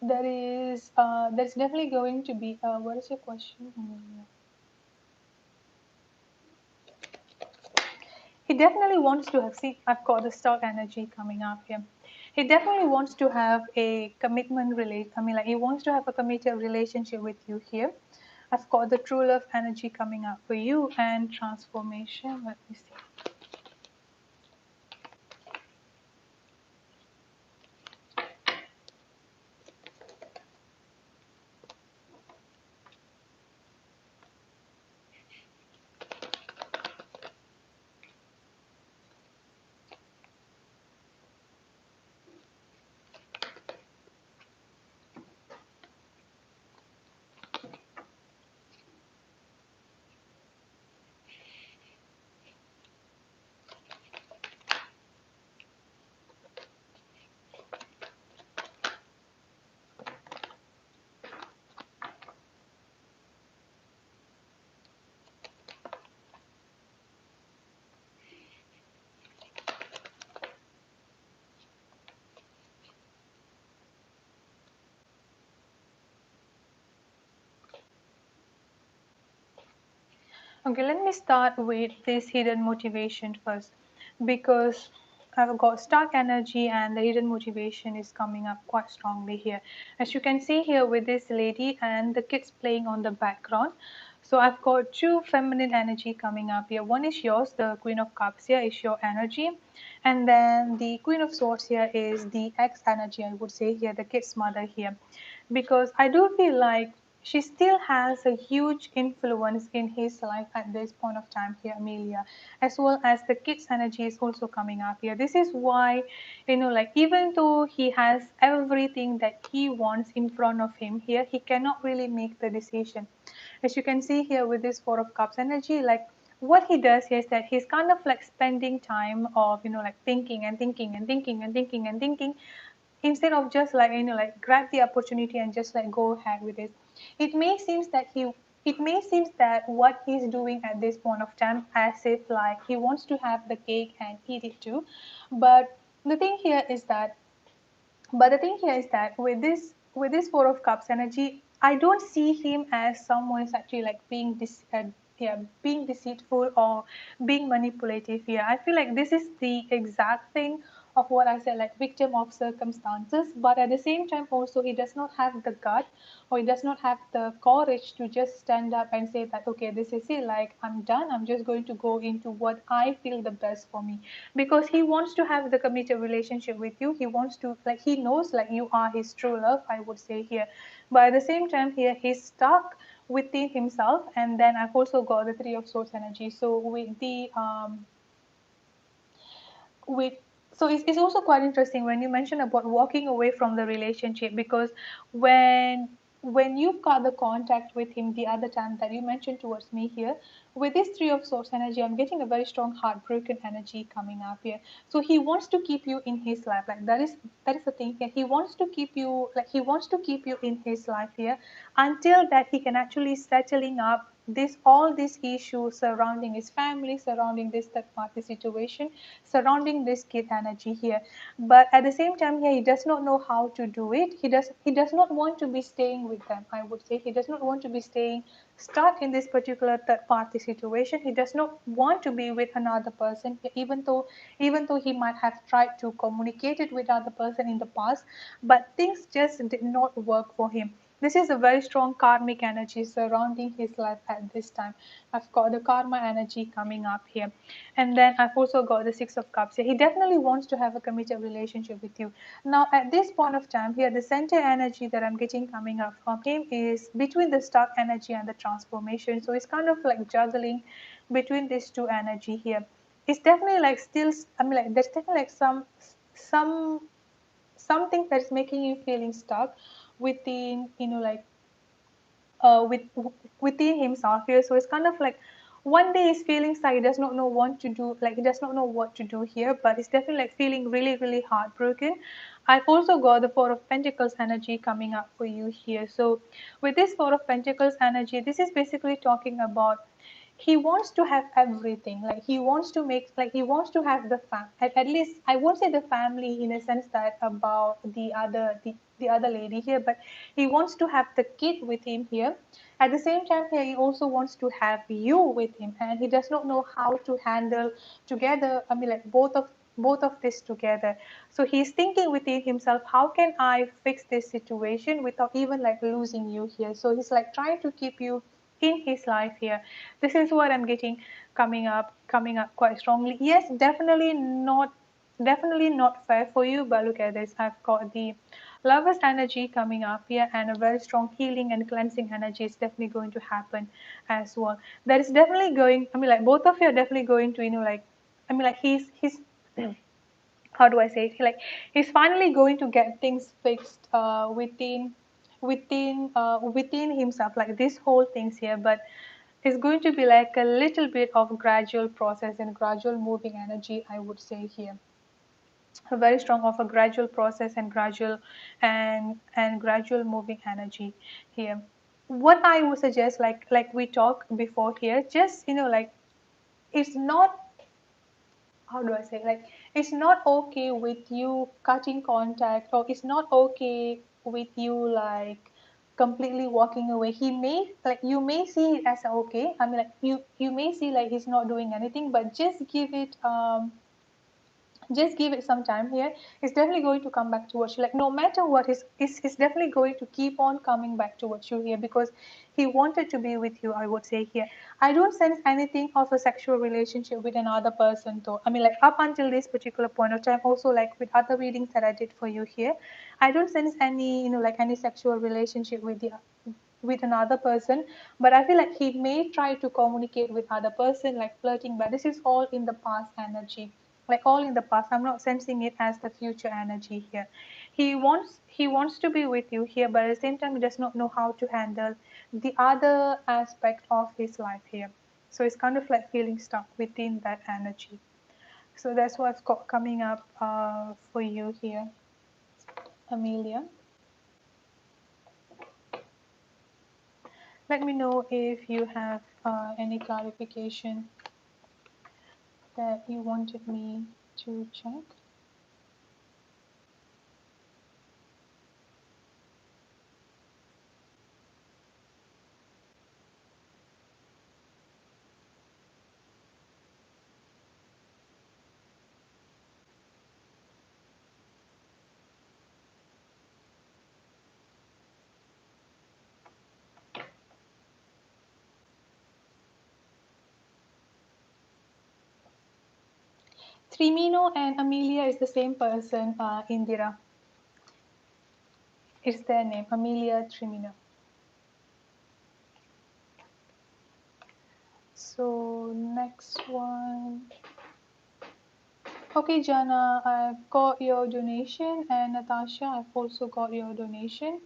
There's definitely going to be. What is your question? He definitely wants to have, see, I've got the star energy coming up here. He definitely wants to have a commitment relate. I mean, like he wants to have a committed relationship with you here. I've got the true love energy coming up for you and transformation. Let me see. Okay, let me start with this hidden motivation first because I've got stark energy and the hidden motivation is coming up quite strongly here. As you can see here with this lady and the kids playing on the background. So I've got two feminine energy coming up here. One is yours, the Queen of Cups here is your energy. And then the Queen of Swords here is the ex energy, I would say here, the kid's mother here. Because I do feel like she still has a huge influence in his life at this point of time here, Amelia, as well as the kids' energy is also coming up here. This is why, like even though he has everything that he wants in front of him here, he cannot really make the decision. As you can see here with this Four of Cups energy, like what he does here is that he's kind of like spending time of like thinking and thinking and thinking and thinking and thinking instead of just like like grab the opportunity and just like go ahead with it. It may seems that what he's doing at this point of time as if like he wants to have the cake and eat it too, but the thing here is that with this Four of Cups energy, I don't see him as someone who's actually like being deceitful or being manipulative here. I feel like this is the exact thing of what I said, like victim of circumstances. But at the same time, also he does not have the gut or he does not have the courage to just stand up and say that okay, this is it. Like I'm done. I'm just going to go into what I feel the best for me because he wants to have the committed relationship with you. He wants to like he knows like you are his true love, I would say here. But at the same time here he's stuck within himself. And then I've also got the Three of Swords energy. So with so it's also quite interesting when you mention about walking away from the relationship because when you got the contact with him the other time that you mentioned towards me here with this Three of Swords energy, I'm getting a very strong heartbroken energy coming up here. So he wants to keep you in his life, like that is the thing here. He wants to keep you, like he wants to keep you in his life here until that he can actually settling up this all these issues surrounding his family, surrounding this third party situation, surrounding this kid energy here. But at the same time here he does not know how to do it. He does not want to be staying with them, I would say. He does not want to be staying stuck in this particular third party situation. He does not want to be with another person, even though he might have tried to communicate it with other person in the past, but things just did not work for him. This is a very strong karmic energy surrounding his life at this time. I've got the karma energy coming up here. And then I've also got the Six of Cups here. He definitely wants to have a committed relationship with you. Now, at this point of time here, the center energy that I'm getting coming up from him is between the Stark energy and the transformation. So it's kind of like juggling between these two energy here. It's definitely like still, I mean, like there's definitely like some something that's making you feeling stuck within, like with within himself here. So it's kind of like one day he's feeling stuck, he does not know what to do, like he does not know what to do here, but he's definitely like feeling really, really heartbroken. I've also got the Four of Pentacles energy coming up for you here. So with this Four of Pentacles energy, this is basically talking about he wants to have everything, like he wants to make, like he wants to have the at least I won't say the family in a sense that about the other lady here, but he wants to have the kid with him here. At the same time here, he also wants to have you with him, and he does not know how to handle together, I mean like both of this together. So he's thinking within himself, how can I fix this situation without even like losing you here? So he's like trying to keep you in his life here. This is what I'm getting coming up quite strongly. Yes, definitely not fair for you, but look at this. I've got the Lover's energy coming up here, and a very strong healing and cleansing energy is definitely going to happen as well. That is definitely going, I mean like both of you are definitely going to, like, I mean like he's how do I say it? Like he's finally going to get things fixed within himself, like this whole things here. But it's going to be like a little bit of gradual process and gradual moving energy, I would say here. A very strong of a gradual process and gradual moving energy here. What I would suggest, like we talked before here, just like it's not, how do I say, like it's not okay with you cutting contact, or it's not okay with you like completely walking away. He may, like, you may see it as okay, I mean like you may see like he's not doing anything, but just give it some time here. He's definitely going to come back towards you, like no matter what, he's definitely going to keep on coming back towards you here, because he wanted to be with you, I would say here. I don't sense anything of a sexual relationship with another person though, I mean like up until this particular point of time. Also, like with other readings that I did for you here, I don't sense any, like any sexual relationship with another person. But I feel like he may try to communicate with other person, like flirting, but this is all in the past energy, like all in the past. I'm not sensing it as the future energy here. He wants to be with you here, but at the same time he does not know how to handle the other aspect of his life here. So it's kind of like feeling stuck within that energy. So that's what's got coming up for you here, Amelia. Let me know if you have any clarification that you wanted me to check. Trimino and Amelia is the same person, Indira. It's their name, Amelia Trimino. So next one. Okay, Jana, I've got your donation, and Natasha, I've also got your donation.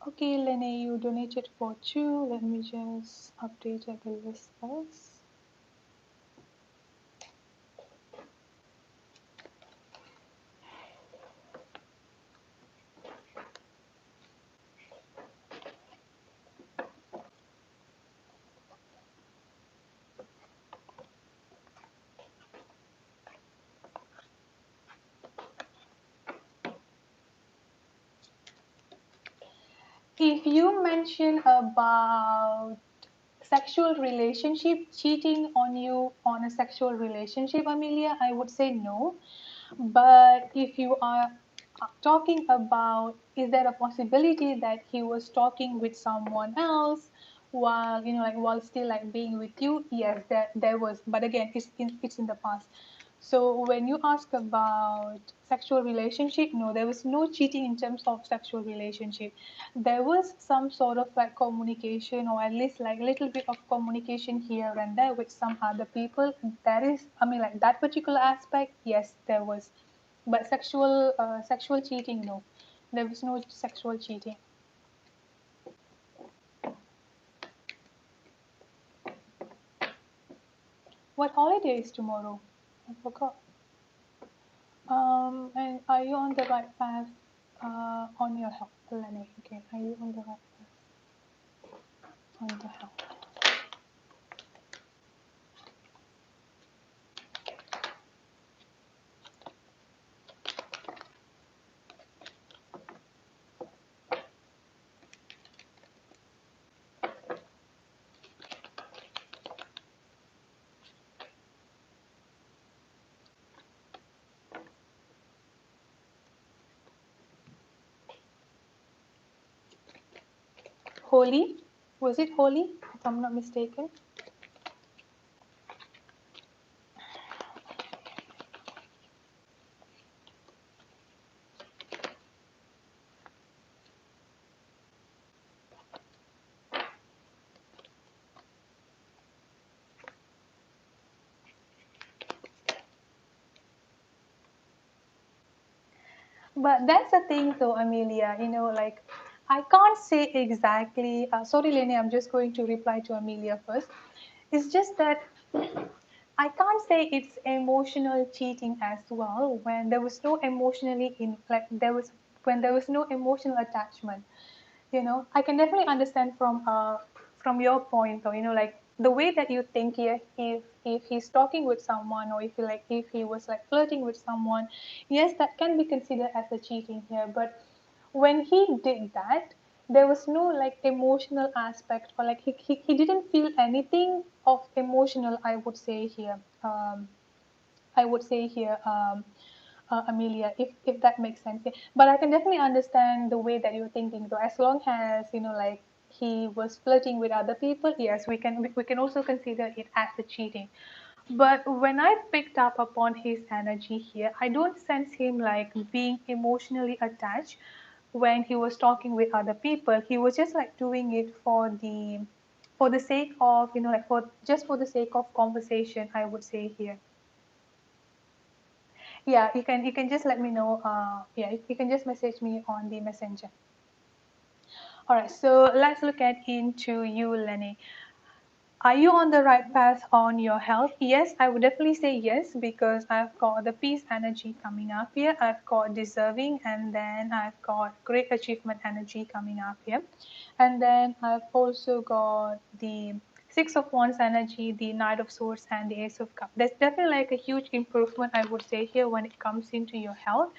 Okay, Lenny, you donated for 2. Let me just update the list first. If you mention about sexual relationship, cheating on you on a sexual relationship, Amelia, I would say no. But if you are, talking about, is there a possibility that he was talking with someone else while, like while still like being with you? Yes, there was, but again, it's in the past. So when you ask about sexual relationship, no, there was no cheating in terms of sexual relationship. There was some sort of like communication, or at least like little bit of communication here and there with some other people. That is, I mean, like that particular aspect, yes, there was. But sexual cheating, no, there was no sexual cheating. What holiday is tomorrow? I forgot. And are you on the right path on your health, Lenny? Okay, are you on the right path on the health? Holy? Was it holy? If I'm not mistaken. But that's the thing, though, Amelia. Like I can't say exactly. Sorry, Lenny. I'm just going to reply to Amelia first. It's just that I can't say it's emotional cheating as well when there was no emotionally in like there was when there was no emotional attachment. I can definitely understand from your point though. Like the way that you think here, if he's talking with someone, or if he was like flirting with someone, yes, that can be considered as a cheating here. But when he did that, there was no like emotional aspect, or like he didn't feel anything of emotional, I would say here. Amelia, if that makes sense. Yeah. But I can definitely understand the way that you're thinking, though. As long as like he was flirting with other people, yes, we can also consider it as a cheating. But when I picked up upon his energy here, I don't sense him like being emotionally attached when he was talking with other people. He was just like doing it for the sake of like for the sake of conversation, I would say here. Yeah, you can just let me know. Yeah, you can just message me on the messenger. All right, so let's look at into you, Lenny. Are you on the right path on your health? Yes, I would definitely say yes, because I've got the peace energy coming up here. I've got deserving, and then I've got great achievement energy coming up here. And then I've also got the Six of Wands energy, the Knight of Swords, and the Ace of Cups. There's definitely like a huge improvement, I would say, here when it comes into your health.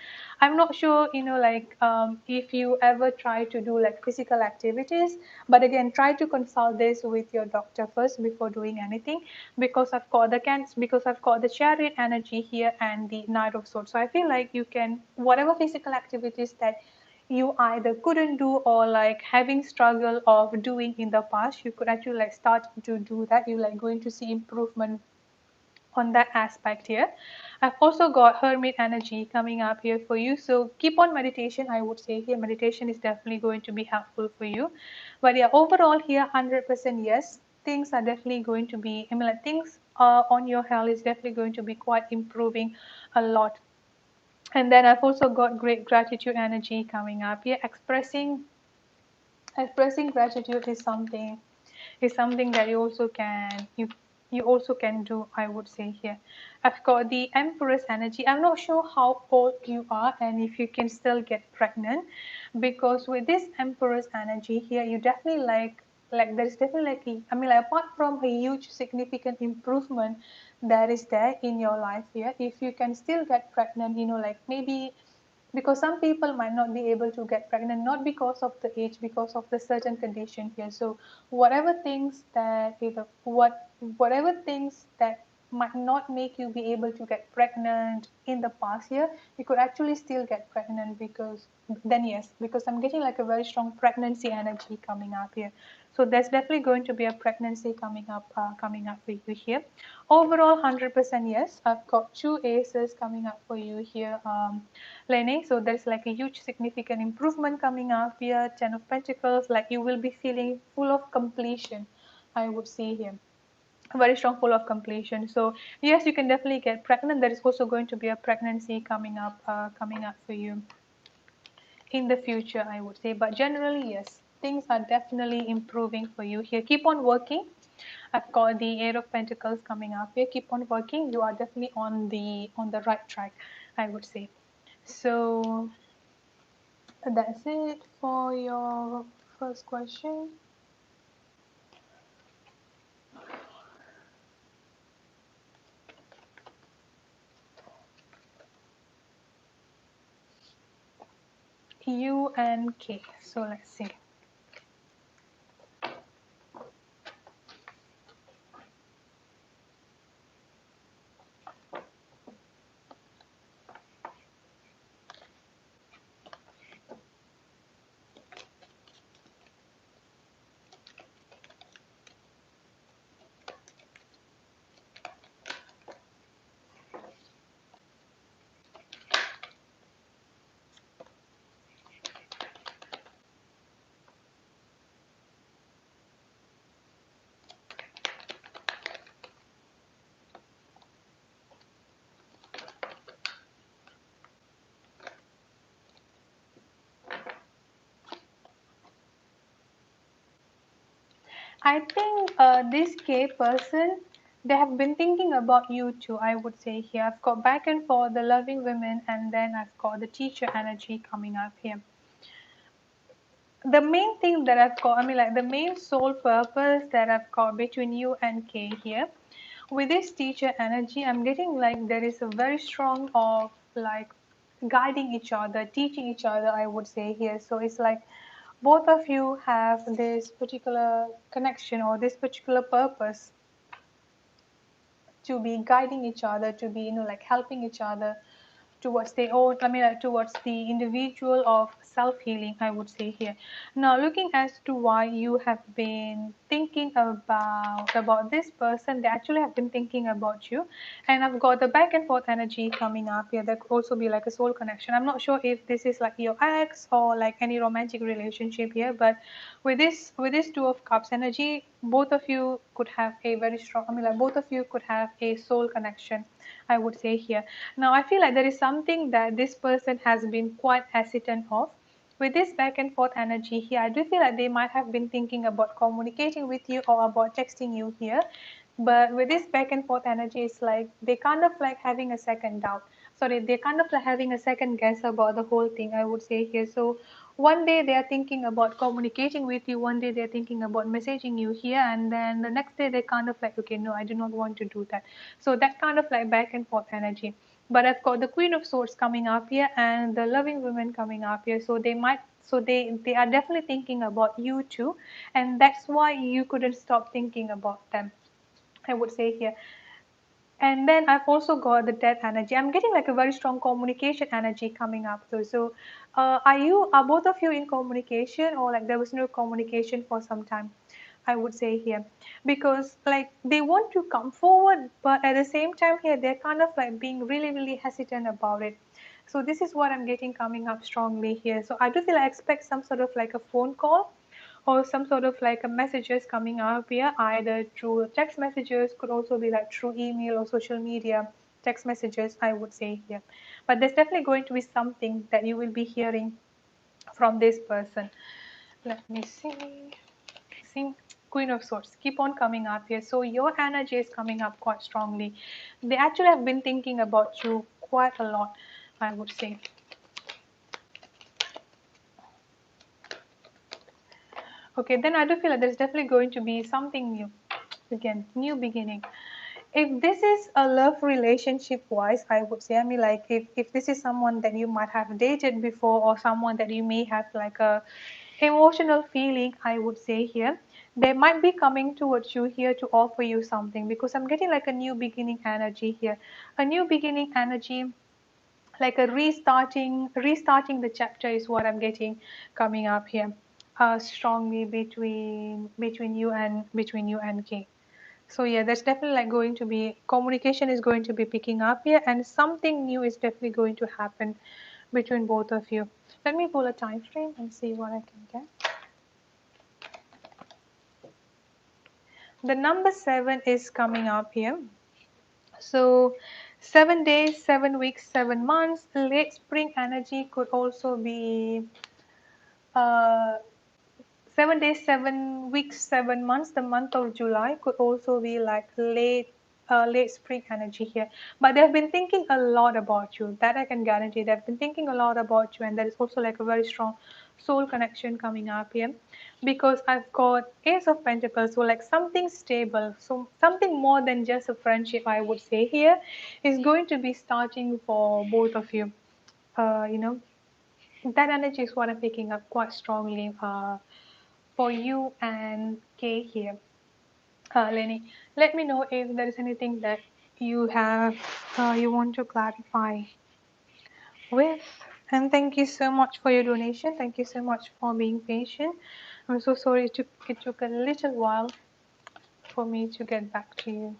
I'm not sure, like if you ever try to do like physical activities, but again, try to consult this with your doctor first before doing anything, because I've got the Chariot energy here and the Knight of Swords. So I feel like you can, whatever physical activities that you either couldn't do, or like having struggle of doing in the past, you could actually like start to do that. You're like going to see improvement on that aspect here. I've also got Hermit energy coming up here for you. So keep on meditation, I would say here. Meditation is definitely going to be helpful for you. But yeah, overall here, 100% yes. Things are definitely going to be, I mean, like things on your health is definitely going to be quite improving a lot. And then I've also got great gratitude energy coming up here. Expressing gratitude is something that you also can do, I would say here. I've got the Empress energy. I'm not sure how old you are and if you can still get pregnant, because with this Empress energy here, you definitely like there's definitely like I mean, like, apart from a huge significant improvement that is there in your life here, if you can still get pregnant, like maybe, because some people might not be able to get pregnant, not because of the age, because of the certain condition here. So whatever things that might not make you be able to get pregnant in the past year, you could actually still get pregnant, because then yes, because I'm getting like a very strong pregnancy energy coming up here. So there's definitely going to be a pregnancy coming up for you here. Overall 100% yes. I've got two aces coming up for you here, Lenny. So there's like a huge significant improvement coming up here. 10 of Pentacles, like you will be feeling full of completion, I would see here. Very strong full of completion. So yes, you can definitely get pregnant. There is also going to be a pregnancy coming up for you in the future, I would say. But generally, yes, things are definitely improving for you here. Keep on working. I've got the Eight of Pentacles coming up here. Keep on working. You are definitely on the right track, I would say. So that's it for your first question. U and K. So let's see. I think this K person, they have been thinking about you too, I would say here. I've got back and forth, the loving women, and then I've got the teacher energy coming up here. The main thing that I've got, I mean, like the main soul purpose that I've got between you and K here, with this teacher energy, I'm getting like there is a very strong of like guiding each other, teaching each other, I would say here. So it's like both of you have this particular connection or this particular purpose to be guiding each other, to be, like helping each other towards the own, I mean, towards the individual of self-healing, I would say here. Now, looking as to why you have been thinking about this person, they actually have been thinking about you, and I've got the back and forth energy coming up here. There could also be like a soul connection. I'm not sure if this is like your ex or like any romantic relationship here, but with this Two of Cups energy, both of you could have a very strong, I mean, like both of you could have a soul connection, I would say here. Now, I feel like there is something that this person has been quite hesitant of. With this back and forth energy here, I do feel like they might have been thinking about communicating with you or about texting you here. But with this back and forth energy, it's like they kind of like having a second doubt. Sorry, they're kind of like having a second guess about the whole thing, I would say here. So one day they are thinking about communicating with you, one day they're thinking about messaging you here, and then the next day they kind of like, okay, no, I do not want to do that. So that kind of like back and forth energy. But I've got the Queen of Swords coming up here and the Loving Women coming up here. So they are definitely thinking about you too, and that's why you couldn't stop thinking about them, I would say here. And then I've also got the death energy. I'm getting like a very strong communication energy coming up though. So are both of you in communication, or like there was no communication for some time, I would say here? Because like they want to come forward, but at the same time here they're kind of like being really, really hesitant about it. So this is what I'm getting coming up strongly here. So I do feel I expect some sort of like a phone call or some sort of like a messages coming up here, either through text messages, could also be like through email or social media text messages, I would say here. But there's definitely going to be something that you will be hearing from this person. Let me see. Queen of Swords, keep on coming up here. So your energy is coming up quite strongly. They actually have been thinking about you quite a lot, I would say. Okay, then I do feel like there's definitely going to be something new. Again, new beginning. If this is a love relationship wise, I would say, I mean, like if this is someone that you might have dated before or someone that you may have like a emotional feeling, I would say here, they might be coming towards you here to offer you something, because I'm getting like a new beginning energy here. A new beginning energy, like a restarting the chapter is what I'm getting coming up here. Strongly between you and K. So yeah, that's definitely like going to be, communication is going to be picking up here, and something new is definitely going to happen between both of you. Let me pull a time frame and see what I can get. The number 7 is coming up here. So 7 days, 7 weeks, 7 months. Late spring energy could also be uh, 7 days, 7 weeks, 7 months. The month of July could also be like late spring energy here. But they've been thinking a lot about you. That I can guarantee. They've been thinking a lot about you, and there is also like a very strong soul connection coming up here, because I've got Ace of Pentacles. So like something stable, so something more than just a friendship, I would say here, is going to be starting for both of you. You know, that energy is what I'm picking up quite strongly. For you and Kay here. Lenny, let me know if there is anything that you want to clarify with. And thank you so much for your donation. Thank you so much for being patient. I'm so sorry it took a little while for me to get back to you.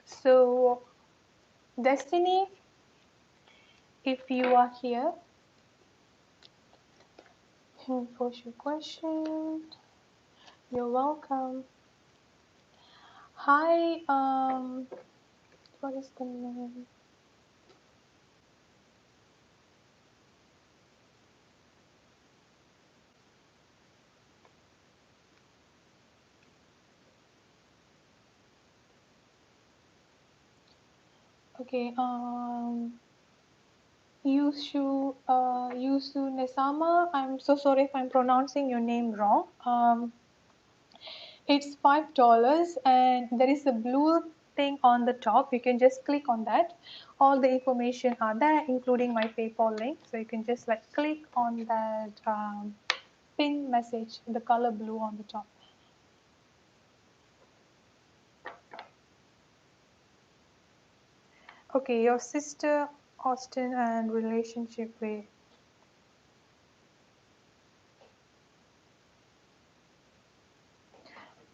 So, Destiny, if you are here, post your question. You're welcome. Hi, what is the name? Okay, Yusu Nesama, I'm so sorry if I'm pronouncing your name wrong. It's $5, and there is a blue thing on the top. You can just click on that. All the information are there, including my PayPal link. So you can just like click on that pin message, the color blue on the top. Okay, your sister, Austin, and relationship with.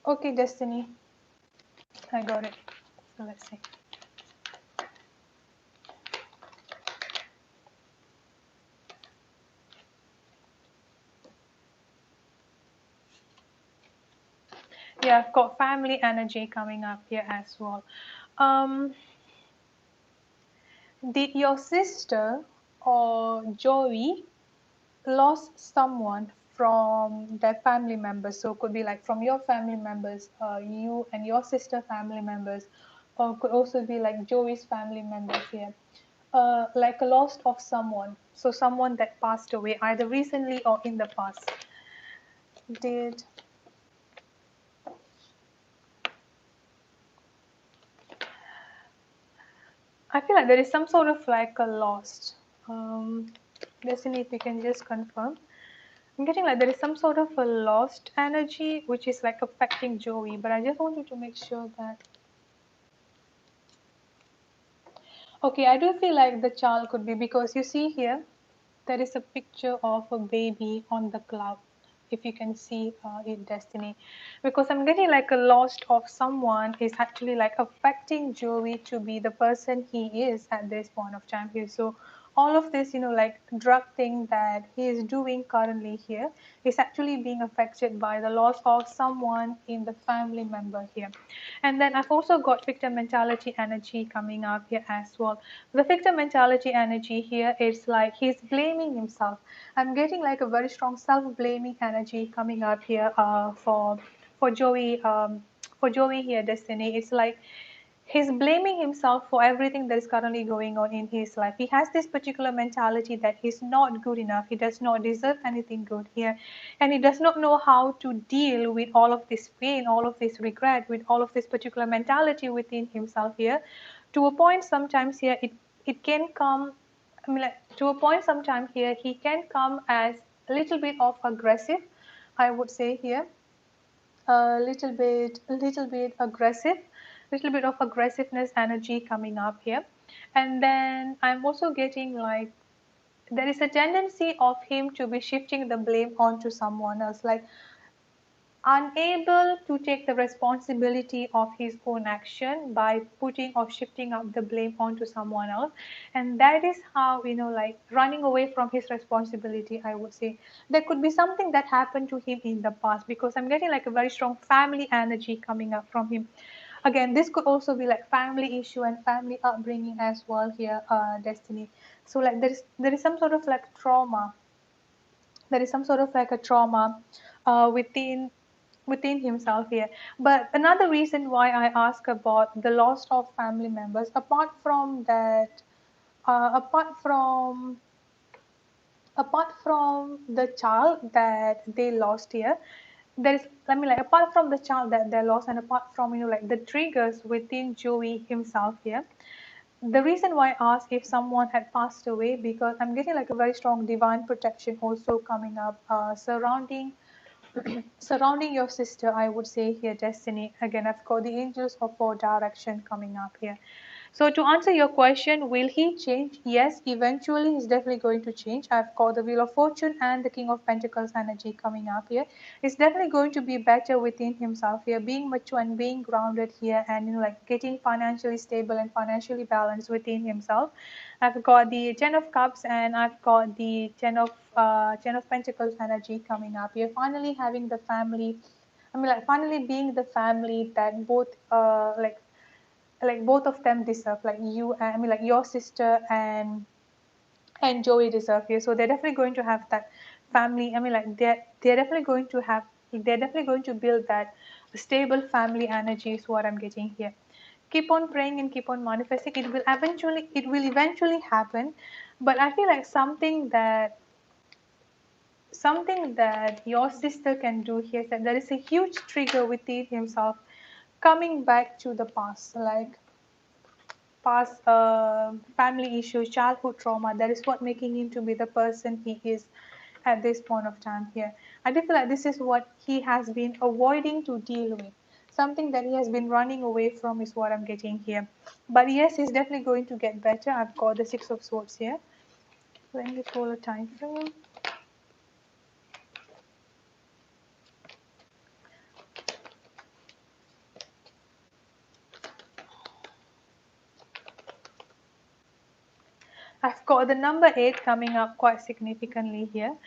Okay, Destiny, I got it. So let's see. Yeah, I've got family energy coming up here as well. Um, did your sister or Joey lost someone from their family members? So it could be like from your family members, you and your sister family members, or could also be like Joey's family members here. Like a loss of someone. So someone that passed away either recently or in the past. Did I feel like there is some sort of like a lost. Destiny, if you can just confirm. I'm getting like there is some sort of a lost energy which is like affecting Joey, but I just wanted to make sure that. Okay, I do feel like the child could be, because you see here, there is a picture of a baby on the cloud. If you can see it, Destiny, because I'm getting like a lost of someone is actually like affecting Joey to be the person he is at this point of time here. So all of this, like drug thing that he is doing currently here is actually being affected by the loss of someone in the family member here. And then I've also got victim mentality energy coming up here as well. The victim mentality energy here is like he's blaming himself. I'm getting like a very strong self-blaming energy coming up here for Joey for Joey here, Destiny. It's like he's blaming himself for everything that is currently going on in his life. He has this particular mentality that he's not good enough. He does not deserve anything good here. And he does not know how to deal with all of this pain, all of this regret, with all of this particular mentality within himself here. To a point, sometimes here, it can come I mean, like to a point, sometime here he can come as a little bit of aggressive. I would say here a little bit aggressive, little bit of aggressiveness energy coming up here. And then I'm also getting like there is a tendency of him to be shifting the blame onto someone else, like unable to take the responsibility of his own action by putting or shifting up the blame onto someone else. And that is how, like running away from his responsibility, I would say. There could be something that happened to him in the past, because I'm getting like a very strong family energy coming up from him. Again, this could also be like family issue and family upbringing as well here, Destiny. So like there is some sort of like trauma, there is some sort of like a trauma within himself here. But another reason why I ask about the loss of family members, apart from that, apart from the child that they lost here, there is, I mean, like apart from the child that they lost, and apart from like the triggers within Joey himself here, the reason why I asked if someone had passed away, because I'm getting like a very strong divine protection also coming up, surrounding your sister, I would say here, Destiny. Again, I've got the angels of four direction coming up here. So to answer your question, will he change? Yes, eventually he's definitely going to change. I've got the Wheel of Fortune and the King of Pentacles energy coming up here. He's definitely going to be better within himself here, being mature and being grounded here, and like getting financially stable and financially balanced within himself. I've got the Ten of Cups and I've got the Ten of Pentacles energy coming up here. Finally having the family. I mean, like finally being the family that both like both of them deserve, like you, I mean, like your sister and Joey deserve here. So they're definitely going to have that family. I mean, like they're definitely going to have, they're definitely going to build that stable family energy is what I'm getting here. Keep on praying and keep on manifesting. It will eventually happen. But I feel like something that your sister can do here is that there is a huge trigger within himself coming back to the past, like past family issues, childhood trauma. That is what making him to be the person he is at this point of time here. I do feel like this is what he has been avoiding to deal with. Something that he has been running away from is what I'm getting here. But yes, he's definitely going to get better. I've got the Six of Swords here. Let me pull a time frame. I've got the number 8 coming up quite significantly here.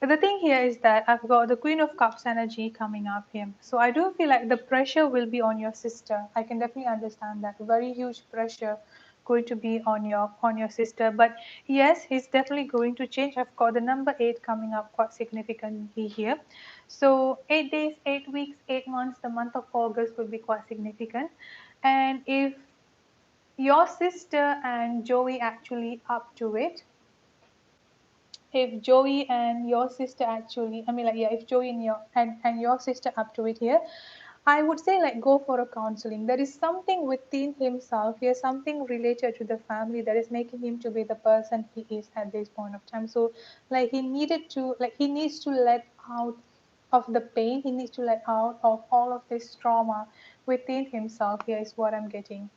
But the thing here is that I've got the Queen of Cups energy coming up here. So I do feel like the pressure will be on your sister. I can definitely understand that. Very huge pressure going to be on your sister. But yes, he's definitely going to change. I've got the number 8 coming up quite significantly here. So 8 days, 8 weeks, 8 months, the month of August will be quite significant. And if your sister and Joey actually up to it, if Joey and your sister actually, I mean, like, yeah, if Joey and your sister up to it here, I would say like go for a counseling. There is something within himself here, something related to the family that is making him to be the person he is at this point of time. So like he needs to let out of the pain, he needs to let out of all of this trauma within himself here is what I'm getting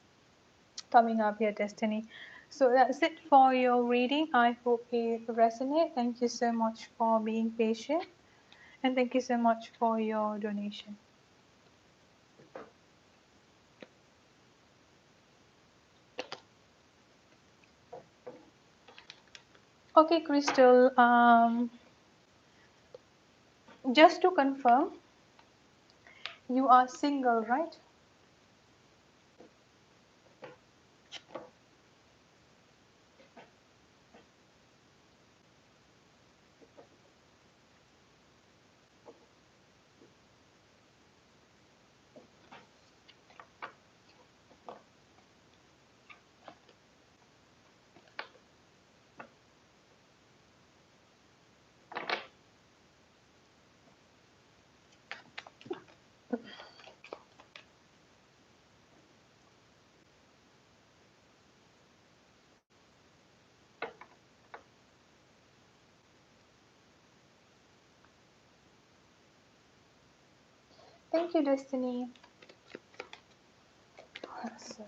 coming up here, Destiny. So that's it for your reading. I hope it resonates. Thank you so much for being patient, and thank you so much for your donation. Okay, Crystal, just to confirm, you are single, right? Thank you, Destiny. So,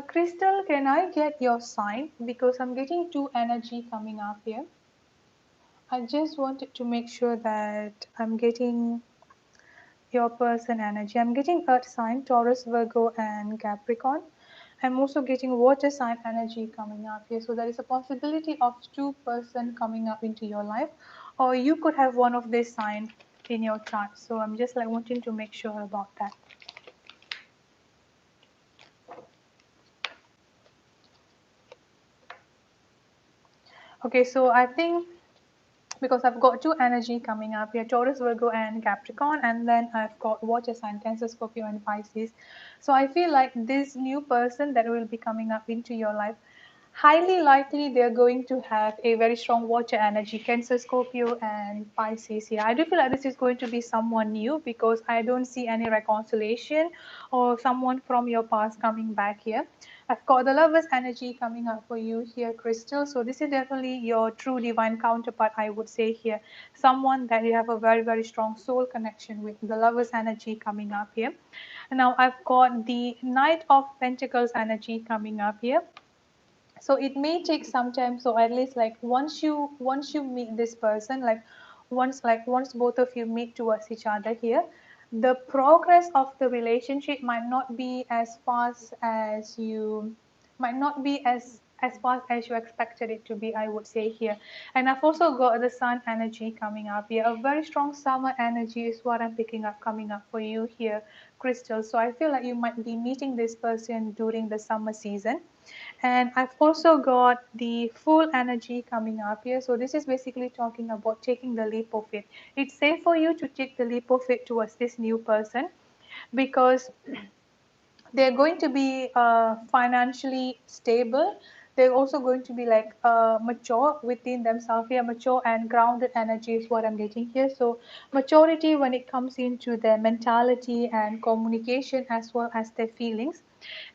Crystal, can I get your sign? Because I'm getting two energy coming up here. I just wanted to make sure that I'm getting your person energy. I'm getting Earth sign, Taurus, Virgo, and Capricorn. I'm also getting water sign energy coming up here. So there is a possibility of two-person coming up into your life, or you could have one of this sign in your chart. So I'm just like wanting to make sure about that. Okay, so I think because I've got two energy coming up here, Taurus, Virgo, and Capricorn, and then I've got water sign, Cancer, Scorpio, and Pisces. So I feel like this new person that will be coming up into your life, highly likely they're going to have a very strong water energy, Cancer, Scorpio, and Pisces here. I do feel like this is going to be someone new because I don't see any reconciliation or someone from your past coming back here. I've got the Lover's energy coming up for you here, Crystal. So this is definitely your true divine counterpart, I would say here. Someone that you have a very, very strong soul connection with. The Lover's energy coming up here. And now I've got the Knight of Pentacles energy coming up here. So it may take some time, so at least like once you meet this person, like once both of you meet towards each other here, the progress of the relationship might not be as fast as you might not be as fast as you expected it to be, I would say here. And I've also got the sun energy coming up here. A very strong summer energy is what I'm picking up coming up for you here, Crystal. So I feel like you might be meeting this person during the summer season. And I've also got the full energy coming up here. So this is basically talking about taking the leap of faith. It's safe for you to take the leap of faith towards this new person because they're going to be financially stable. They're also going to be like mature within themselves here. Mature and grounded energy is what I'm getting here. So maturity when it comes into their mentality and communication as well as their feelings.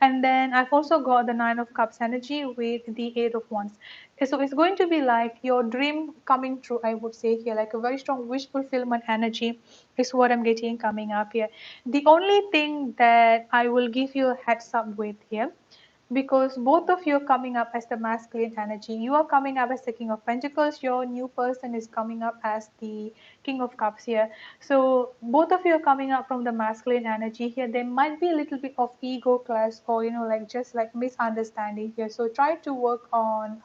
And then I've also got the Nine of Cups energy with the Eight of Wands. So it's going to be like your dream coming true, I would say here, like a very strong wish fulfillment energy is what I'm getting coming up here. The only thing that I will give you a heads up with here, because both of you are coming up as the masculine energy. You are coming up as the King of Pentacles. Your new person is coming up as the King of Cups here. So both of you are coming up from the masculine energy here. There might be a little bit of ego clash or like just like misunderstanding here. So try to work on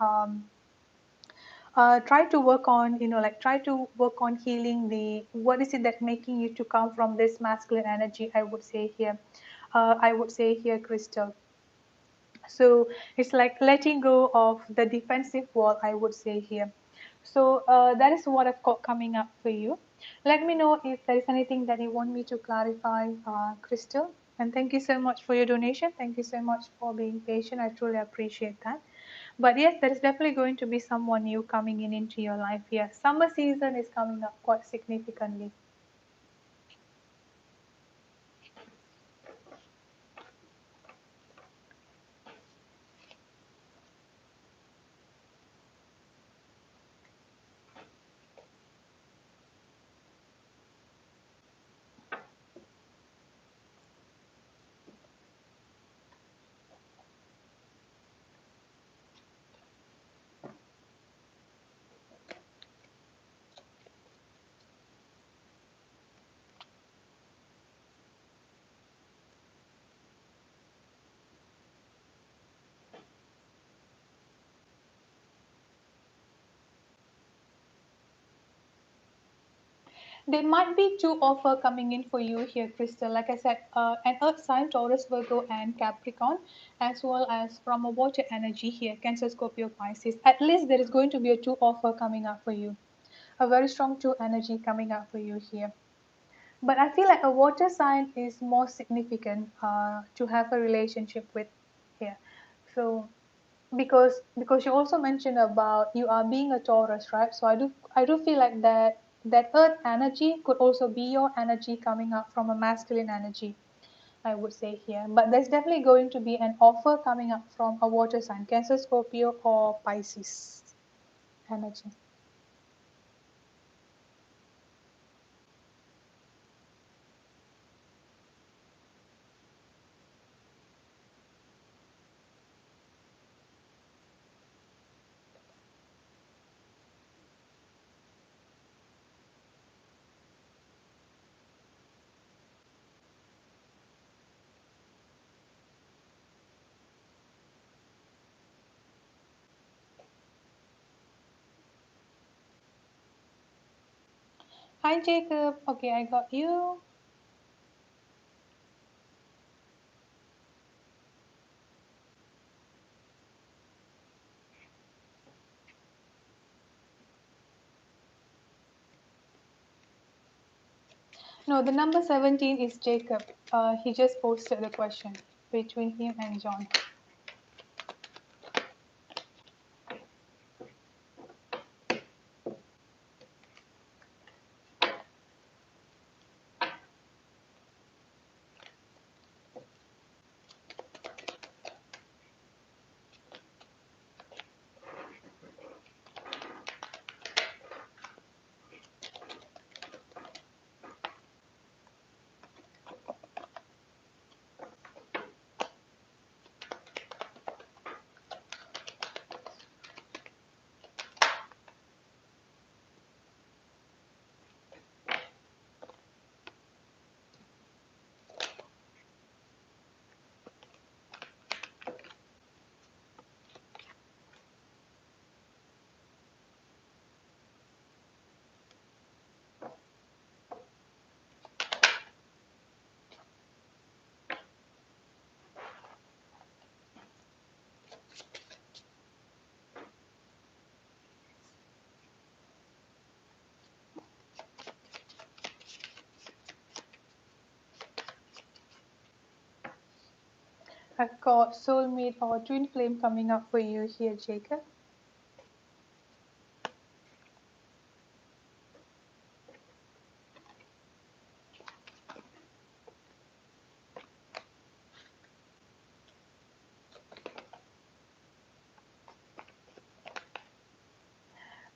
like try to work on healing the what is it that making you to come from this masculine energy, I would say here. I would say here, Crystal. So it's like letting go of the defensive wall, I would say here. So that is what I've got coming up for you. Let me know if there is anything that you want me to clarify, Crystal. And thank you so much for your donation. Thank you so much for being patient. I truly appreciate that. But yes, there is definitely going to be someone new coming in into your life. Yes, summer season is coming up quite significantly. There might be two offer coming in for you here, Crystal. Like I said, an Earth sign, Taurus, Virgo, and Capricorn, as well as from a water energy here, Cancer, Scorpio, Pisces. At least there is going to be a two offer coming up for you, a very strong two energy coming up for you here. But I feel like a water sign is more significant to have a relationship with here. So because you also mentioned about you are being a Taurus, right? So I do feel like that Earth energy could also be your energy coming up from a masculine energy, I would say here. But there's definitely going to be an offer coming up from a water sign, Cancer, Scorpio, or Pisces energy. Hi Jacob. Okay, I got you. No, the number 17 is Jacob. He just posted the question between him and John. I've got soulmate or twin flame coming up for you here, Jacob.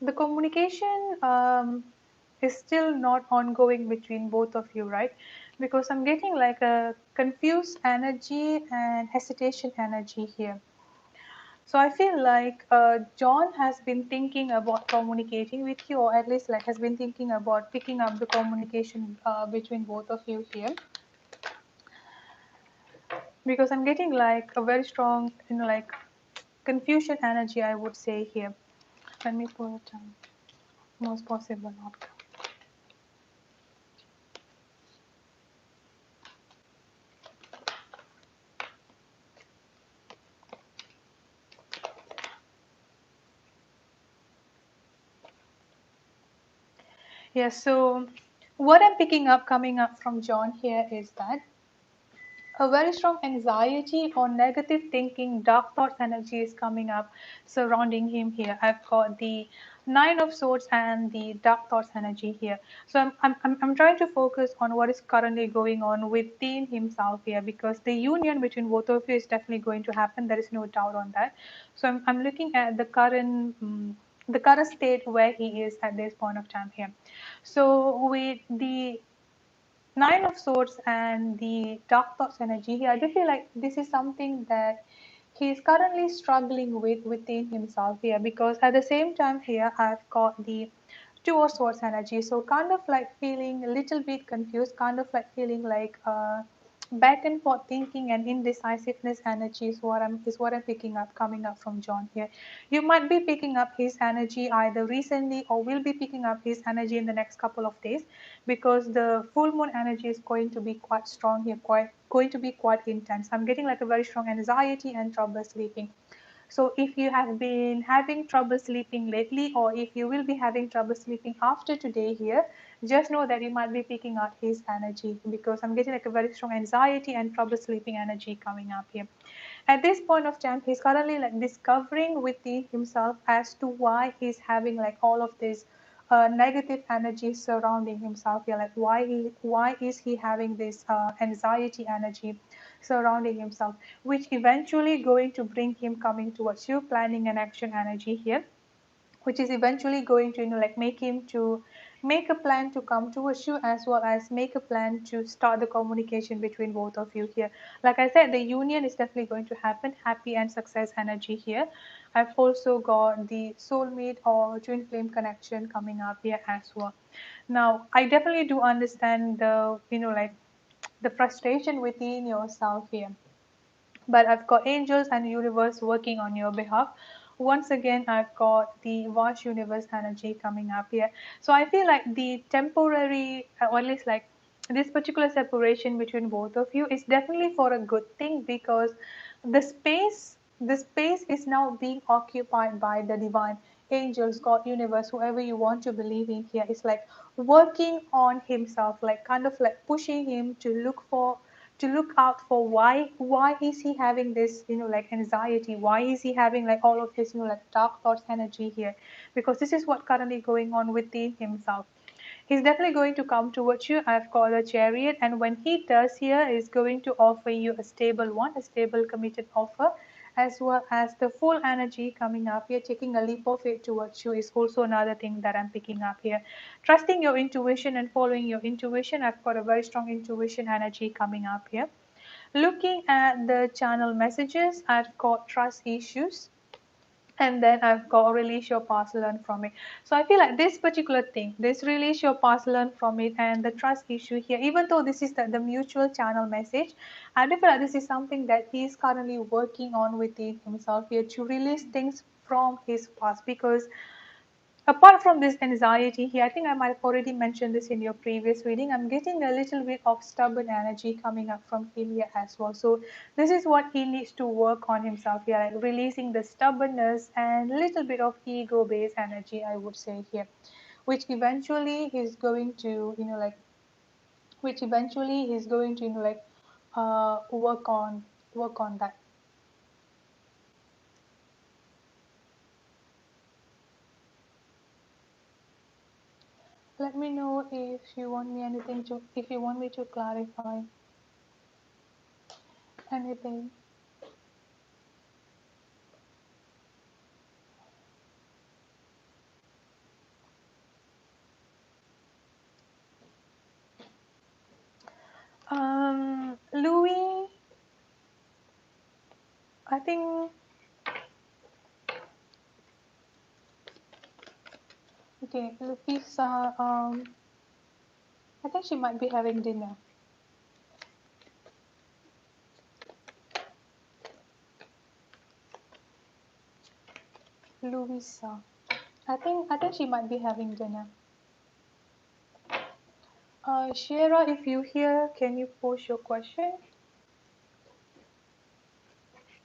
The communication is still not ongoing between both of you, right? Because I'm getting like a confused energy and hesitation energy here. So I feel like John has been thinking about communicating with you, or at least like has been thinking about picking up the communication between both of you here. Because I'm getting like a very strong, like confusion energy, I would say here. Let me put most possible outcome. Yes, so what I'm picking up coming up from John here is that a very strong anxiety or negative thinking, dark thoughts energy is coming up surrounding him here. I've got the Nine of Swords and the dark thoughts energy here. So I'm trying to focus on what is currently going on within himself here, because the union between both of you is definitely going to happen. There is no doubt on that. So I'm looking at the current state where he is at this point of time here. So with the Nine of Swords and the Dark Thoughts energy here, I do feel like this is something that he is currently struggling with within himself here, because at the same time here I've got the Two of Swords energy. So kind of like feeling a little bit confused, kind of like feeling like back and forth thinking and indecisiveness energy is what I'm picking up coming up from John here. You might be picking up his energy either recently or will be picking up his energy in the next couple of days, because the full moon energy is going to be quite strong here, quite going to be quite intense. I'm getting like a very strong anxiety and trouble sleeping. So if you have been having trouble sleeping lately, or if you will be having trouble sleeping after today here, just know that you might be picking out his energy, because I'm getting like a very strong anxiety and trouble sleeping energy coming up here. At this point of time, he's currently like discovering within himself as to why he's having like all of this negative energy surrounding himself here. Like why is he having this anxiety energy surrounding himself, which eventually going to bring him coming towards you, planning an action energy here, which is eventually going to like make him to make a plan to come towards you, as well as make a plan to start the communication between both of you here. Like I said, the union is definitely going to happen, happy and success energy here. I've also got the soulmate or twin flame connection coming up here as well. Now I definitely do understand the like the frustration within yourself here, but I've got angels and universe working on your behalf. Once again, I've got the vast universe energy coming up here. So I feel like the temporary, or at least like this particular separation between both of you is definitely for a good thing, because the space is now being occupied by the divine angels, God, universe, whoever you want to believe in here, is like working on himself, like kind of like pushing him to look out for why is he having this like anxiety, why is he having like all of this like dark thoughts energy here, because this is what currently going on within himself. He's definitely going to come towards you. I've called a chariot, and when he does here, is going to offer you a stable one, a stable committed offer, as well as the full energy coming up here. Taking a leap of faith towards you is also another thing that I'm picking up here. Trusting your intuition and following your intuition. I've got a very strong intuition energy coming up here. Looking at the channel messages, I've got trust issues, and then I've got release your past, learn from it. So I feel like this particular thing, this release your past, learn from it, and the trust issue here, even though this is the mutual channel message, I do feel like this is something that he's currently working on within himself here to release things from his past. Because apart from this anxiety here, I think I might have already mentioned this in your previous reading, I'm getting a little bit of stubborn energy coming up from him here as well. So this is what he needs to work on himself here, like releasing the stubbornness and a little bit of ego based energy, I would say here, which eventually is going to like work on that. Let me know if you want me to clarify anything. Louis, I think, okay, Luisa, I think she might be having dinner. Luisa, I think she might be having dinner. Shira, if you hear, can you post your question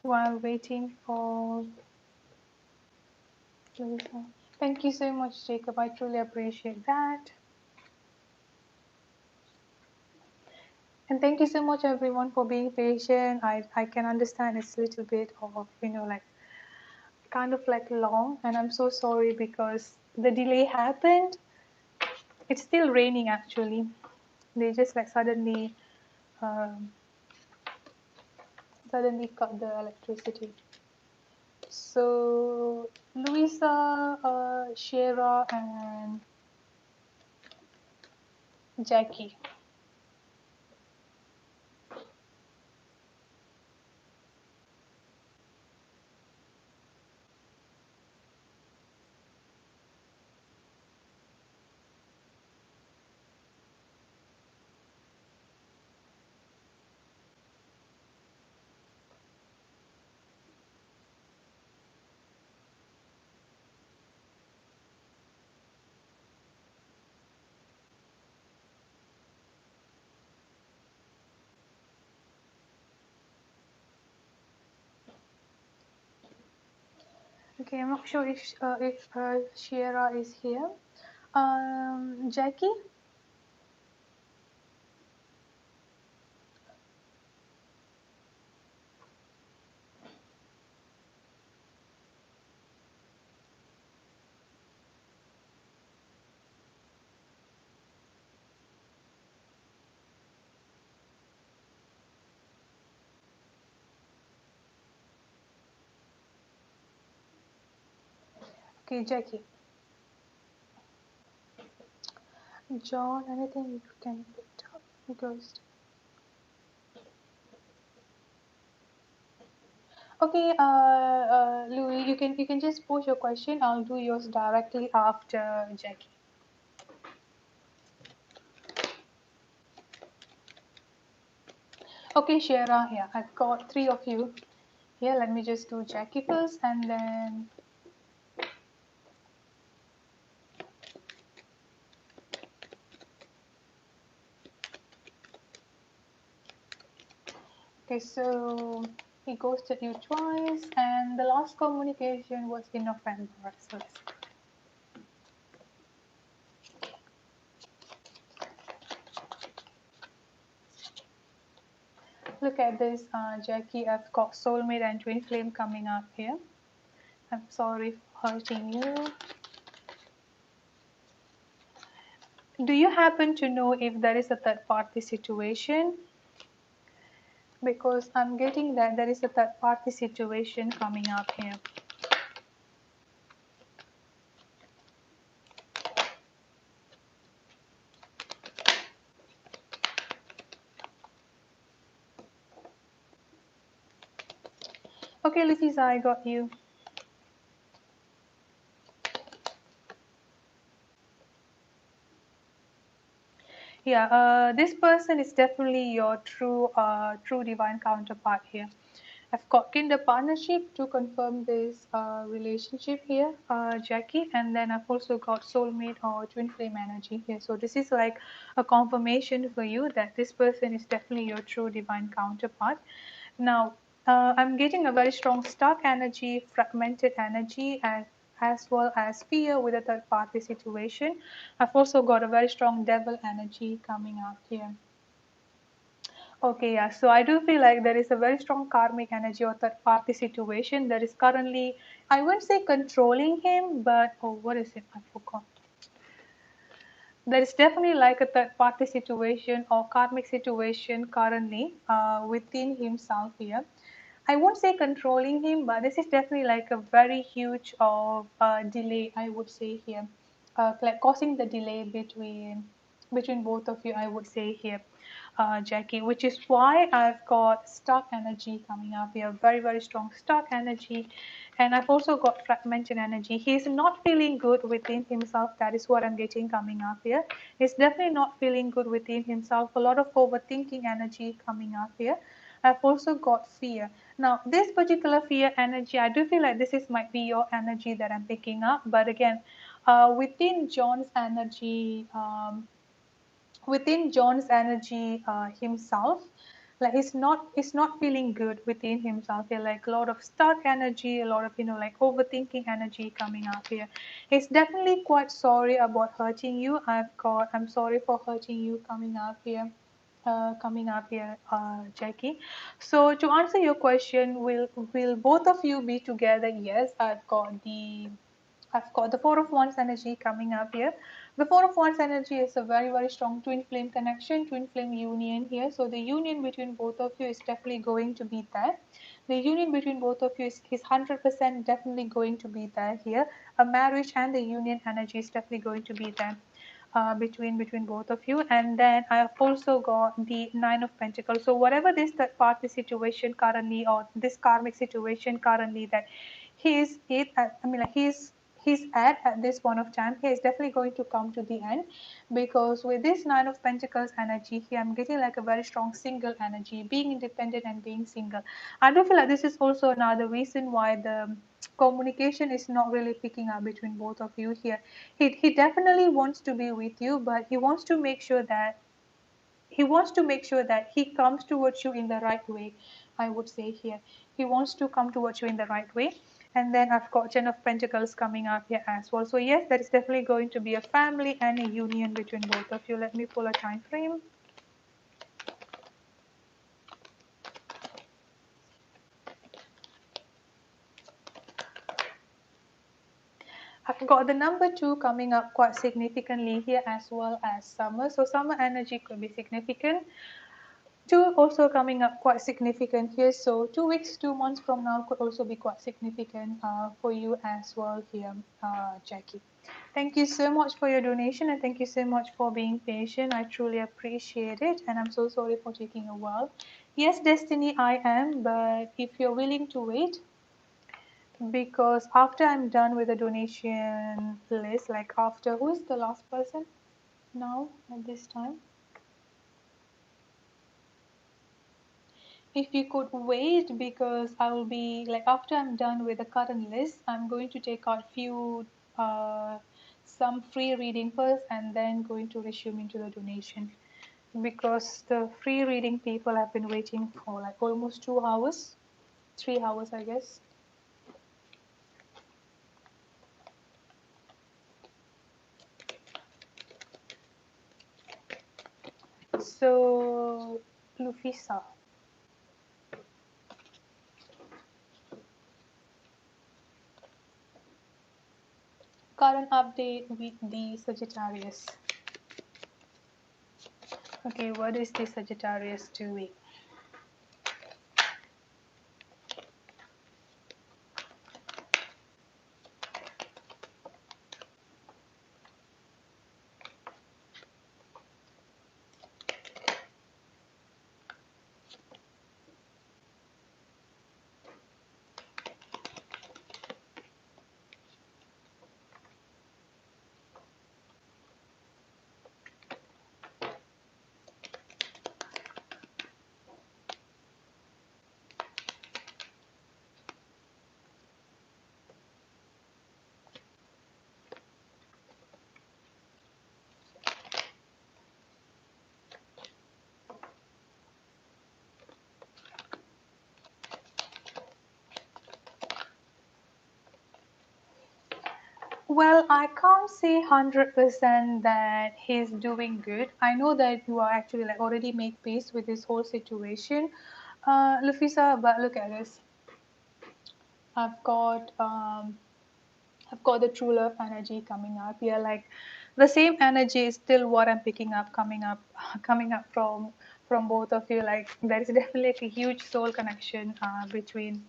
while waiting for Luisa? Thank you so much, Jacob. I truly appreciate that. And thank you so much, everyone, for being patient. I can understand it's a little bit of, like kind of like long, and I'm so sorry because the delay happened. It's still raining actually. They just like um, suddenly cut the electricity. So Luisa, Shera, and Jackie. Okay, I'm not sure if Shiera is here. Jackie. Okay, Jackie. John, anything you can pick up? Ghost. Okay, Louis, you can just post your question. I'll do yours directly after Jackie. Okay, Shara, yeah, I've got three of you. Here, let me just do Jackie first, and then okay. So he ghosted you twice, and the last communication was in November. So let's look at this, Jackie. I've got soulmate and twin flame coming up here. I'm sorry for hurting you. Do you happen to know if there is a third party situation? Because I'm getting that there is a third party situation coming up here. Okay, Luisa, I got you. Yeah, this person is definitely your true divine counterpart here. I've got Kinder partnership to confirm this relationship here, Jackie, and then I've also got soulmate or twin flame energy here. So this is like a confirmation for you that this person is definitely your true divine counterpart. Now, I'm getting a very strong stuck energy, fragmented energy, and as well as fear with a third party situation. I've also got a very strong devil energy coming out here. Okay, yeah. So I do feel like there is a very strong karmic energy or third party situation that is currently, I wouldn't say controlling him, but oh, what is it? I forgot. There is definitely like a third party situation or karmic situation currently within himself here. I won't say controlling him, but this is definitely like a very huge delay, I would say here, like causing the delay between both of you, I would say here, Jackie, which is why I've got stuck energy coming up here, very, very strong stuck energy. And I've also got fragmented energy. He's not feeling good within himself. That is what I'm getting coming up here. He's definitely not feeling good within himself. A lot of overthinking energy coming up here. I've also got fear. Now, this particular fear energy, I do feel like this is might be your energy that I'm picking up. But again, within John's energy, himself, like he's not feeling good within himself here, like a lot of stuck energy, a lot of like overthinking energy coming up here. He's definitely quite sorry about hurting you. I'm sorry for hurting you coming up here, Jackie. So to answer your question, will both of you be together? Yes, I've got the Four of Wands energy coming up here. The Four of Wands energy is a very, very strong twin flame connection, twin flame union here. So the union between both of you is definitely going to be there. The union between both of you is 100% definitely going to be there here. A marriage and the union energy is definitely going to be there. Between both of you, and then I've also got the Nine of Pentacles. So whatever this third party situation currently, or this karmic situation currently that he's at this point of time, he is definitely going to come to the end, because with this Nine of Pentacles energy here, I'm getting like a very strong single energy, being independent and being single. I do feel like this is also another reason why the communication is not really picking up between both of you here. He definitely wants to be with you, but he wants to make sure that he comes towards you in the right way. I would say here, he wants to come towards you in the right way. And then I've got Ten of Pentacles coming up here as well. So yes, there is definitely going to be a family and a union between both of you. Let me pull a time frame. I've got the number 2 coming up quite significantly here, as well as summer. So summer energy could be significant. 2 also coming up quite significant here. So 2 weeks, 2 months from now could also be quite significant for you as well here, Jackie. Thank you so much for your donation, and thank you so much for being patient. I truly appreciate it, and I'm so sorry for taking a while. Yes, Destiny, I am, but if you're willing to wait, because after I'm done with the donation list, like after, who is the last person now at this time? If you could wait, because I will be like, after I'm done with the current list, I'm going to take out few some free reading first, and then going to resume into the donation, because the free reading people have been waiting for like almost 2 hours, 3 hours, I guess. So, Luisa, current update with the Sagittarius. Okay, what is the Sagittarius doing? Well, I can't say 100% that he's doing good. I know that you are actually like already made peace with this whole situation, Lufisa. But look at this. I've got um, I've got the true love energy coming up here. Like the same energy is still what I'm picking up, coming up from both of you. Like there is definitely like a huge soul connection between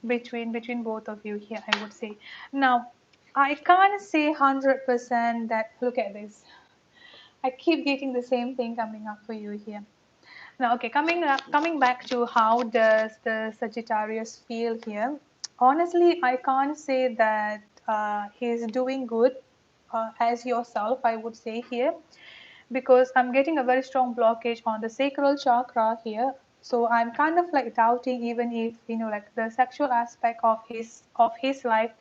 both of you here, I would say. Now, I can't say 100% that, look at this. I keep getting the same thing coming up for you here. Now, okay, coming back to how does the Sagittarius feel here. Honestly, I can't say that he's doing good as yourself, I would say here, because I'm getting a very strong blockage on the sacral chakra here. So I'm kind of like doubting, even if like the sexual aspect of his life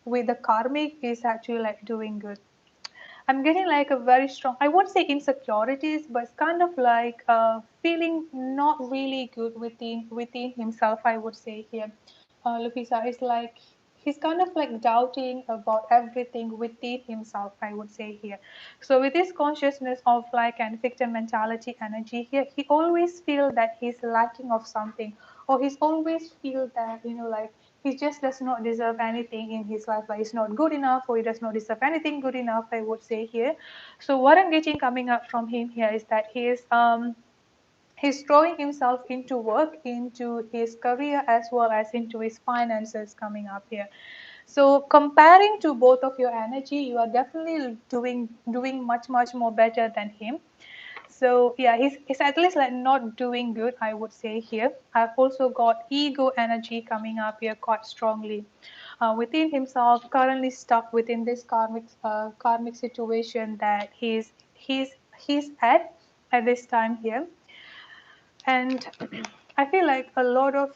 with the karmic is actually like doing good. I'm getting like a very strong, I won't say insecurities, but it's kind of like feeling not really good within himself, I would say here. Lupisa is like, he's kind of like doubting about everything within himself, I would say here. So with this consciousness of like and victim mentality energy here, he always feel that he's lacking of something, or he's always feel that like he just does not deserve anything in his life, like he's not good enough, or he does not deserve anything good enough, I would say here. So what I'm getting coming up from him here is that he's throwing himself into work, into his career, as well as into his finances coming up here. So comparing to both of your energy, you are definitely doing much more better than him. So yeah, he's at least like not doing good, I would say here. I've also got ego energy coming up here quite strongly within himself, currently stuck within this karmic situation that he's at this time here. And I feel like a lot of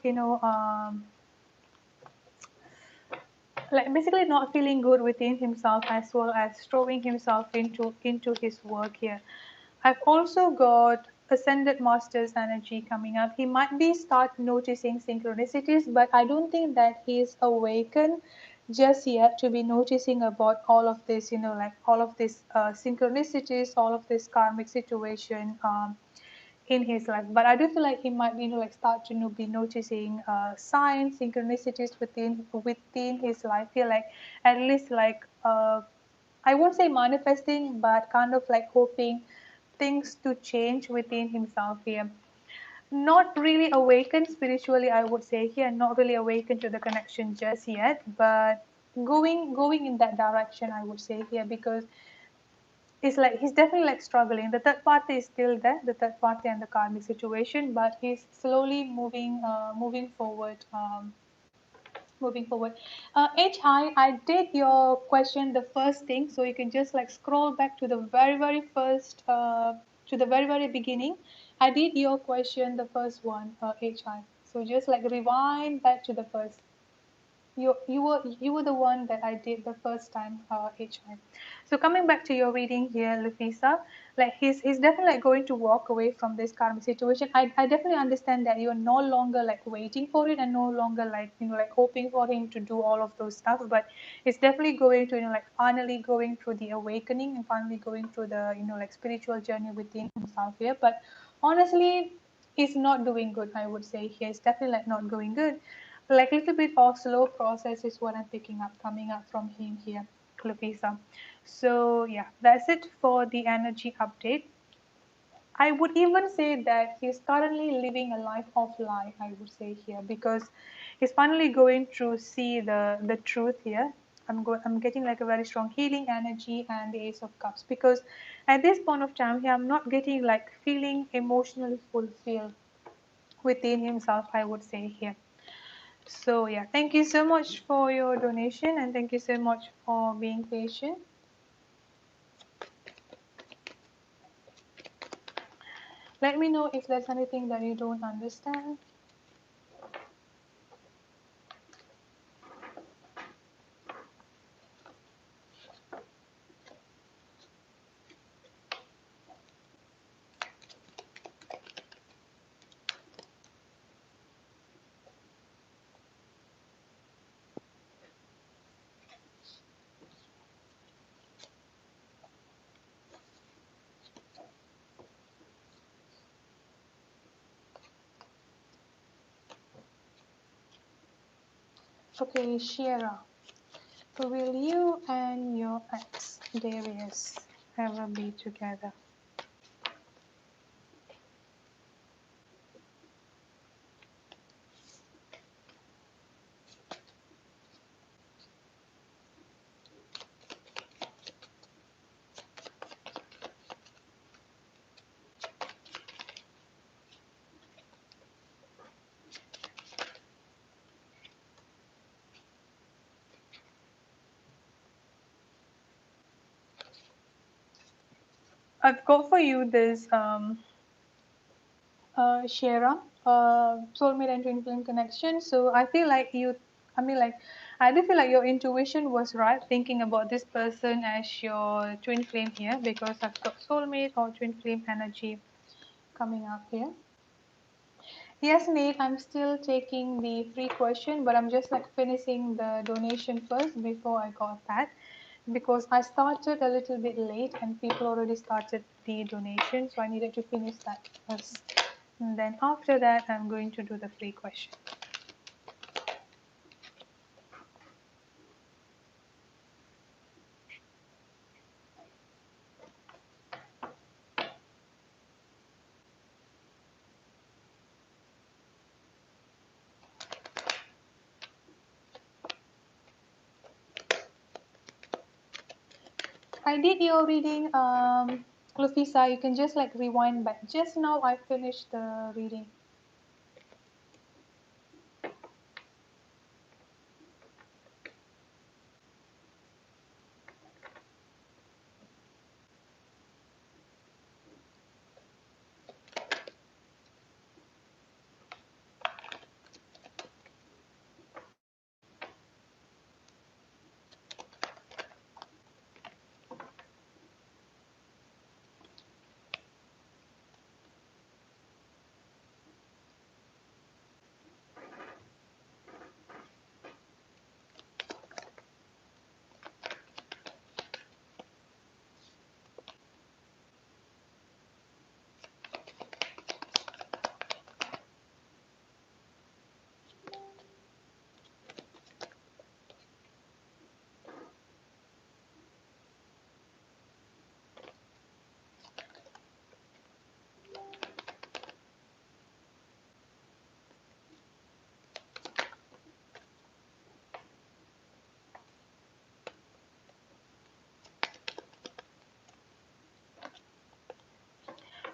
like basically not feeling good within himself, as well as throwing himself into his work here. I've also got ascended master's energy coming up. He might be start noticing synchronicities, but I don't think that he's awakened just yet to be noticing about all of this, like all of this synchronicities, all of this karmic situation in his life. But I do feel like he might, like start to be noticing signs, synchronicities within his life here, like at least like I won't say manifesting, but kind of like hoping things to change within himself here. Not really awakened spiritually, I would say here, not really awakened to the connection just yet, but going in that direction, I would say here, because it's like he's definitely like struggling. The third party is still there, the third party and the karmic situation, but he's slowly moving forward. Moving forward. I did your question the first thing, so you can just like scroll back to the very first, to the very beginning. I did your question, the first one, HI. So just like rewind back to the first. You were the one that I did the first time, HI. So coming back to your reading here, Lufisa, like he's definitely like going to walk away from this karmic situation. I definitely understand that you're no longer like waiting for it and no longer like like hoping for him to do all of those stuff, but it's definitely going to like finally going through the awakening and finally going through the like spiritual journey within himself here. But honestly, he's not doing good. I would say here, it's definitely like not going good, like a little bit of slow process is what I'm picking up coming up from him here, Lupisa. So yeah, that's it for the energy update. I would even say that he's currently living a life of lie, I would say here, because he's finally going to see the truth here. I'm getting like a very strong healing energy and the Ace of Cups, because at this point of time here I'm not getting like feeling emotionally fulfilled within himself, I would say here. So yeah, thank you so much for your donation and thank you so much for being patient. Let me know if there's anything that you don't understand. Okay, Shira, will you and your ex, Darius, ever be together? I've got for you this Shira, soulmate and twin flame connection. So I feel like I mean, like, I do feel like your intuition was right thinking about this person as your twin flame here, because I've got soulmate or twin flame energy coming up here. Yes, Nate, I'm still taking the free question, but I'm just like finishing the donation first before I got that, because I started a little bit late and people already started the donation, so I needed to finish that first. And then after that, I'm going to do the free question. I did your reading, Lufisa. You can just like rewind back. Just now, I finished the reading.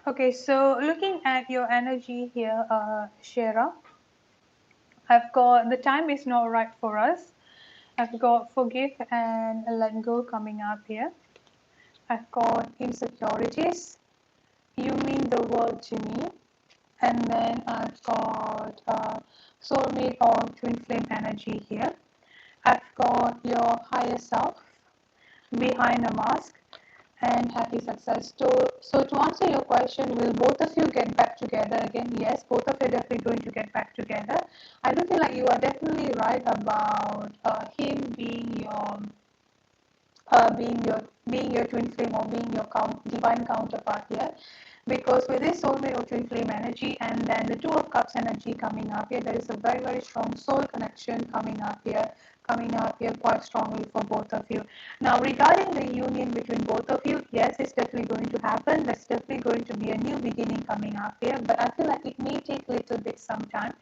Okay, so looking at your energy here, Shara, I've got the time is not right for us. I've got forgive and let go coming up here. I've got insecurities. You mean the world to me. And then I've got soulmate or twin flame energy here. I've got your higher self behind a mask and happy success. So to answer your question, will both of you get back together again? Yes, both of you are definitely going to get back together. I do feel like you are definitely right about him being your twin flame or being your divine counterpart here, because with this soulmate or twin flame energy and then the two of cups energy coming up here, there is a very very strong soul connection coming up here quite strongly for both of you. Now regarding the union between both of you, yes, it's definitely going to happen. There's definitely going to be a new beginning coming up here, but I feel like it may take a little bit some time,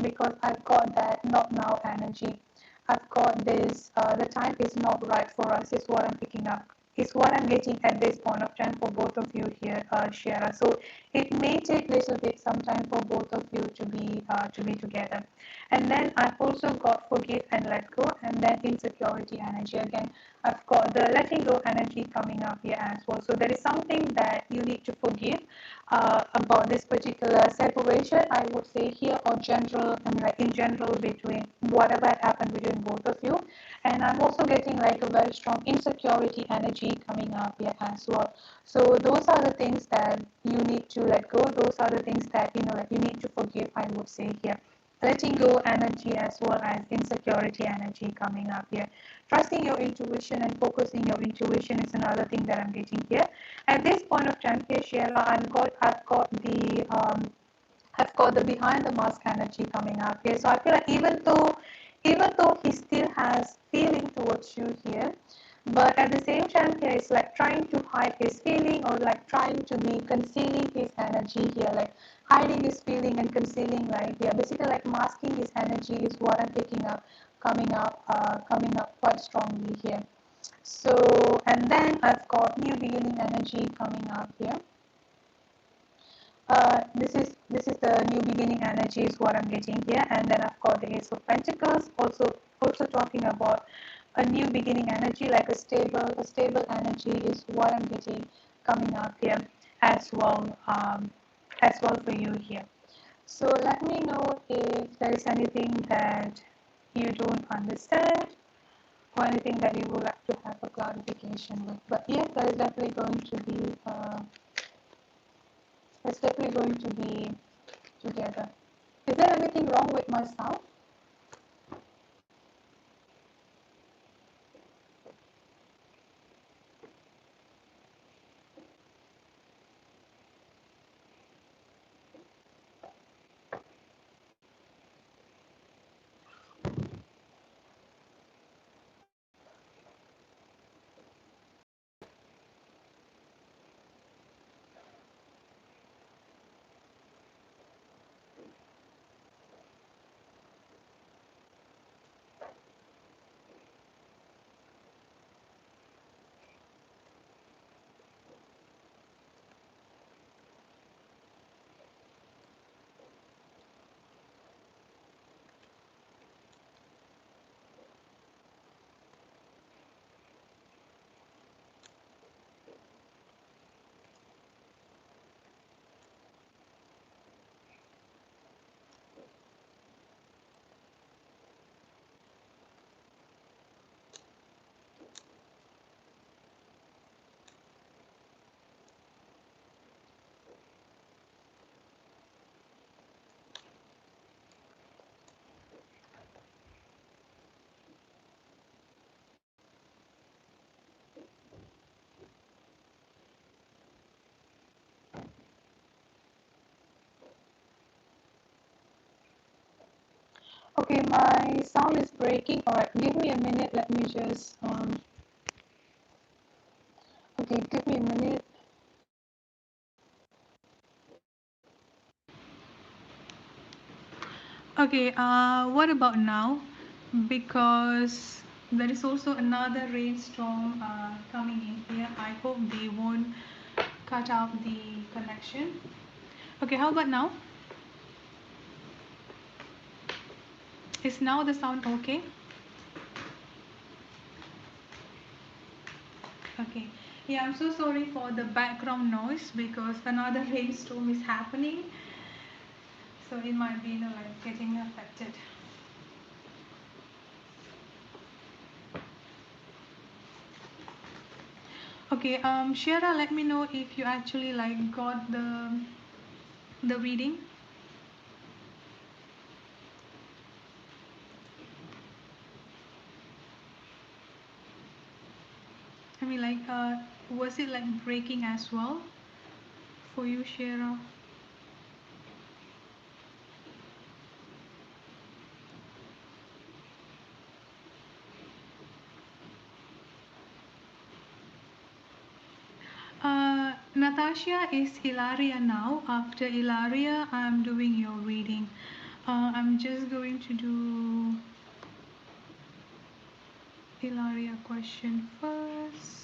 because I've got that not now energy. I've got this, the time is not right for us, is what I'm picking up. Is what I'm getting at this point of time for both of you here, Shara. So it may take a little bit some time for both of you to be together. And then I've also got forgive and let go, and then insecurity energy again. I've got the letting go energy coming up here as well. So there is something that you need to forgive about this particular separation, I would say here, or general, I mean, like in general, between whatever had happened between both of you. And I'm also getting like a very strong insecurity energy coming up here as well. So those are the things that you need to let go. Those are the things that like you need to forgive, I would say here. Letting go energy as well as insecurity energy coming up here. Trusting your intuition and focusing your intuition is another thing that I'm getting here. At this point of time here, Sheila, I've got the behind the mask energy coming up here. So I feel like even though he still has feeling towards you here, but at the same time here it's like trying to hide his feeling, or like trying to be concealing his energy here, like hiding his feeling and concealing right here. Basically like masking his energy is what I'm picking up, coming up quite strongly here. So and then I've got new beginning energy coming up here. This is the new beginning energy is what I'm getting here, and then I've got the Ace of Pentacles, also talking about a new beginning energy, like a stable energy is what I'm getting coming up here as well for you here. So let me know if there is anything that you don't understand, or anything that you would like to have a clarification with. But yes, there is definitely going to be. It's definitely going to be together. Is there anything wrong with my sound? Okay, my sound is breaking. All right, give me a minute. Let me just. Okay, give me a minute. Okay, what about now? Because there is also another rainstorm coming in here. I hope they won't cut out the connection. Okay, how about now? Is now the sound okay? Okay. Yeah, I'm so sorry for the background noise because another rainstorm is happening. So it might be, like getting affected. Okay, Shira, let me know if you actually like got the reading. I mean, like, was it like breaking as well for you, Shira? Natasha is Ilaria now. After Ilaria, I'm doing your reading. I'm just going to do Ilaria question first.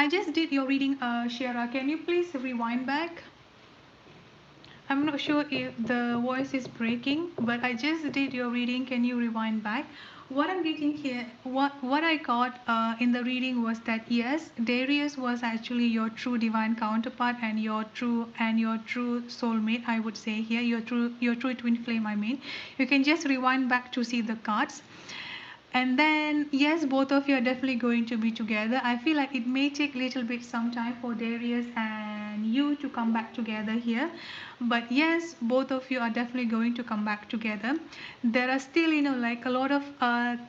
I just did your reading, Shira. Can you please rewind back? I'm not sure if the voice is breaking, but I just did your reading. Can you rewind back? What I'm getting here, what I got in the reading was that yes, Darius was actually your true divine counterpart and your true soulmate. I would say here your true twin flame. I mean, you can just rewind back to see the cards. And then, yes, both of you are definitely going to be together. I feel like it may take a little bit some time for Darius and you to come back together here. But yes, both of you are definitely going to come back together. There are still, like a lot of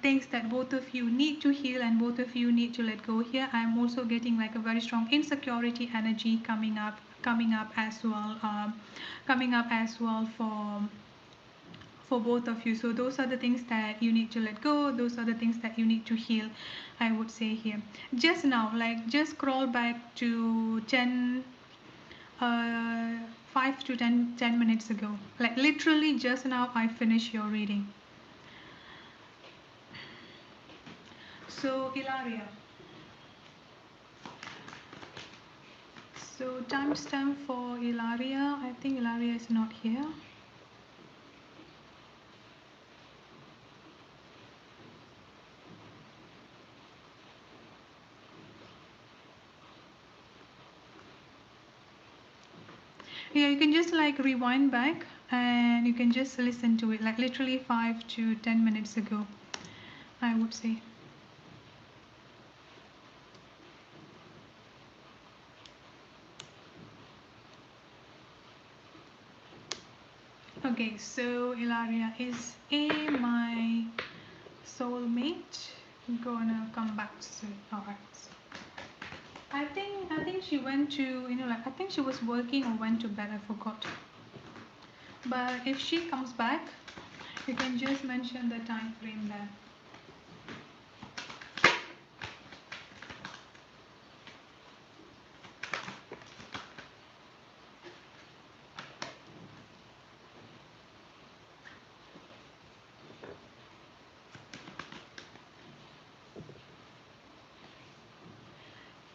things that both of you need to heal and both of you need to let go here. I'm also getting like a very strong insecurity energy coming up as well, for both of you. So those are the things that you need to let go. Those are the things that you need to heal, I would say here. Just now, like just scroll back to 10, 5 to 10 minutes ago. Like literally just now I finished your reading. So Ilaria. So timestamp for Ilaria. I think Ilaria is not here. Yeah, you can just like rewind back and you can just listen to it like literally 5 to 10 minutes ago, I would say. Okay, so Ilaria, is A my soulmate? Gonna come back soon. Alright. I think she went to, like I think she was working or went to bed, I forgot. But if she comes back, you can just mention the time frame there.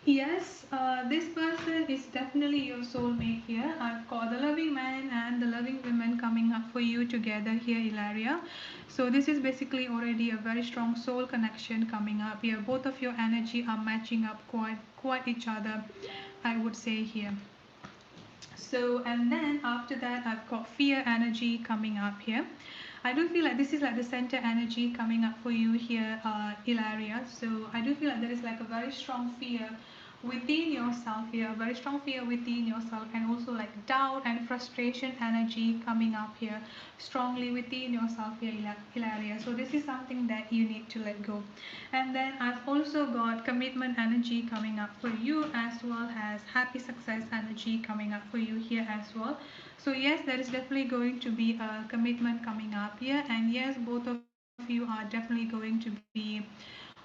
Yes, this person is definitely your soulmate here. I've got the loving man and the loving woman coming up for you together here, Ilaria. So this is basically already a very strong soul connection coming up here. Both of your energy are matching up quite each other, I would say here. So and then after that, I've got fear energy coming up here. I do feel like this is like the center energy coming up for you here, Ilaria. So I do feel like there is like a very strong fear within yourself here, a very strong fear within yourself, and also like doubt and frustration energy coming up here strongly within yourself here, Hilaria. So this is something that you need to let go. And then I've also got commitment energy coming up for you, as well as happy success energy coming up for you here as well. So yes, there is definitely going to be a commitment coming up here, and yes, both of you are definitely going to be,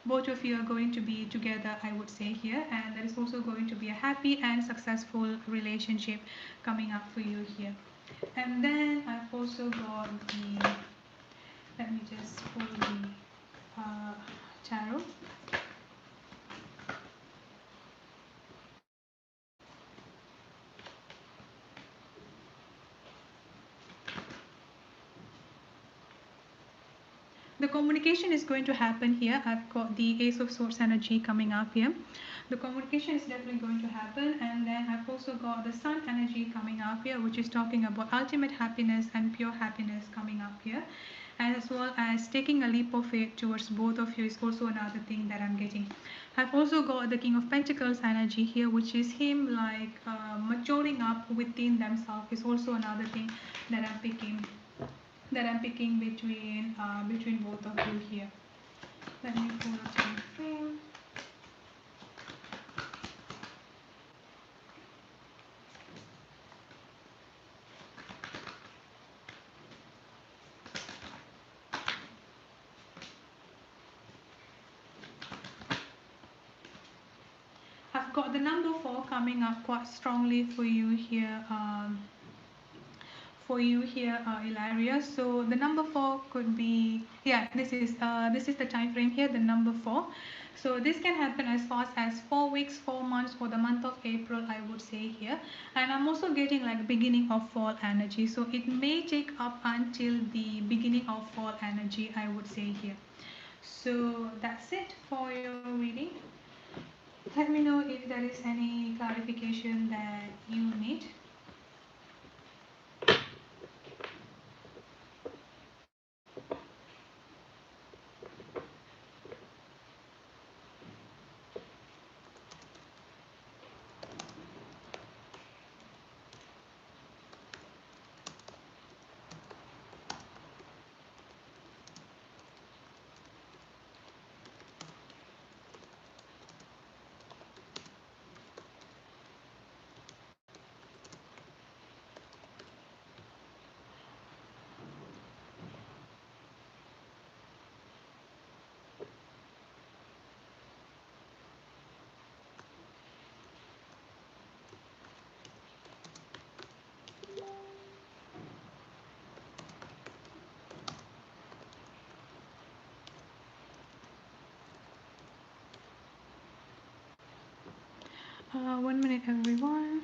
both of you are going to be together, I would say here, and there is also going to be a happy and successful relationship coming up for you here. And then I've also got the, let me just pull the tarot. The communication is going to happen here. I've got the Ace of Swords energy coming up here. The communication is definitely going to happen. And then I've also got the Sun energy coming up here, which is talking about ultimate happiness and pure happiness coming up here. And as well as taking a leap of faith towards both of you is also another thing that I'm getting. I've also got the King of Pentacles energy here, which is him like maturing up within themselves is also another thing that I'm picking, between both of you here. Let me pull a time frame. I've got the number 4 coming up quite strongly for you here. Ilaria. So the number 4 could be, yeah, this is the time frame here, the number 4. So this can happen as fast as 4 weeks, 4 months, or the month of April, I would say here. And I'm also getting like beginning of fall energy. So it may take up until the beginning of fall energy, I would say here. So that's it for your reading. Let me know if there is any clarification that you need. 1 minute, everyone.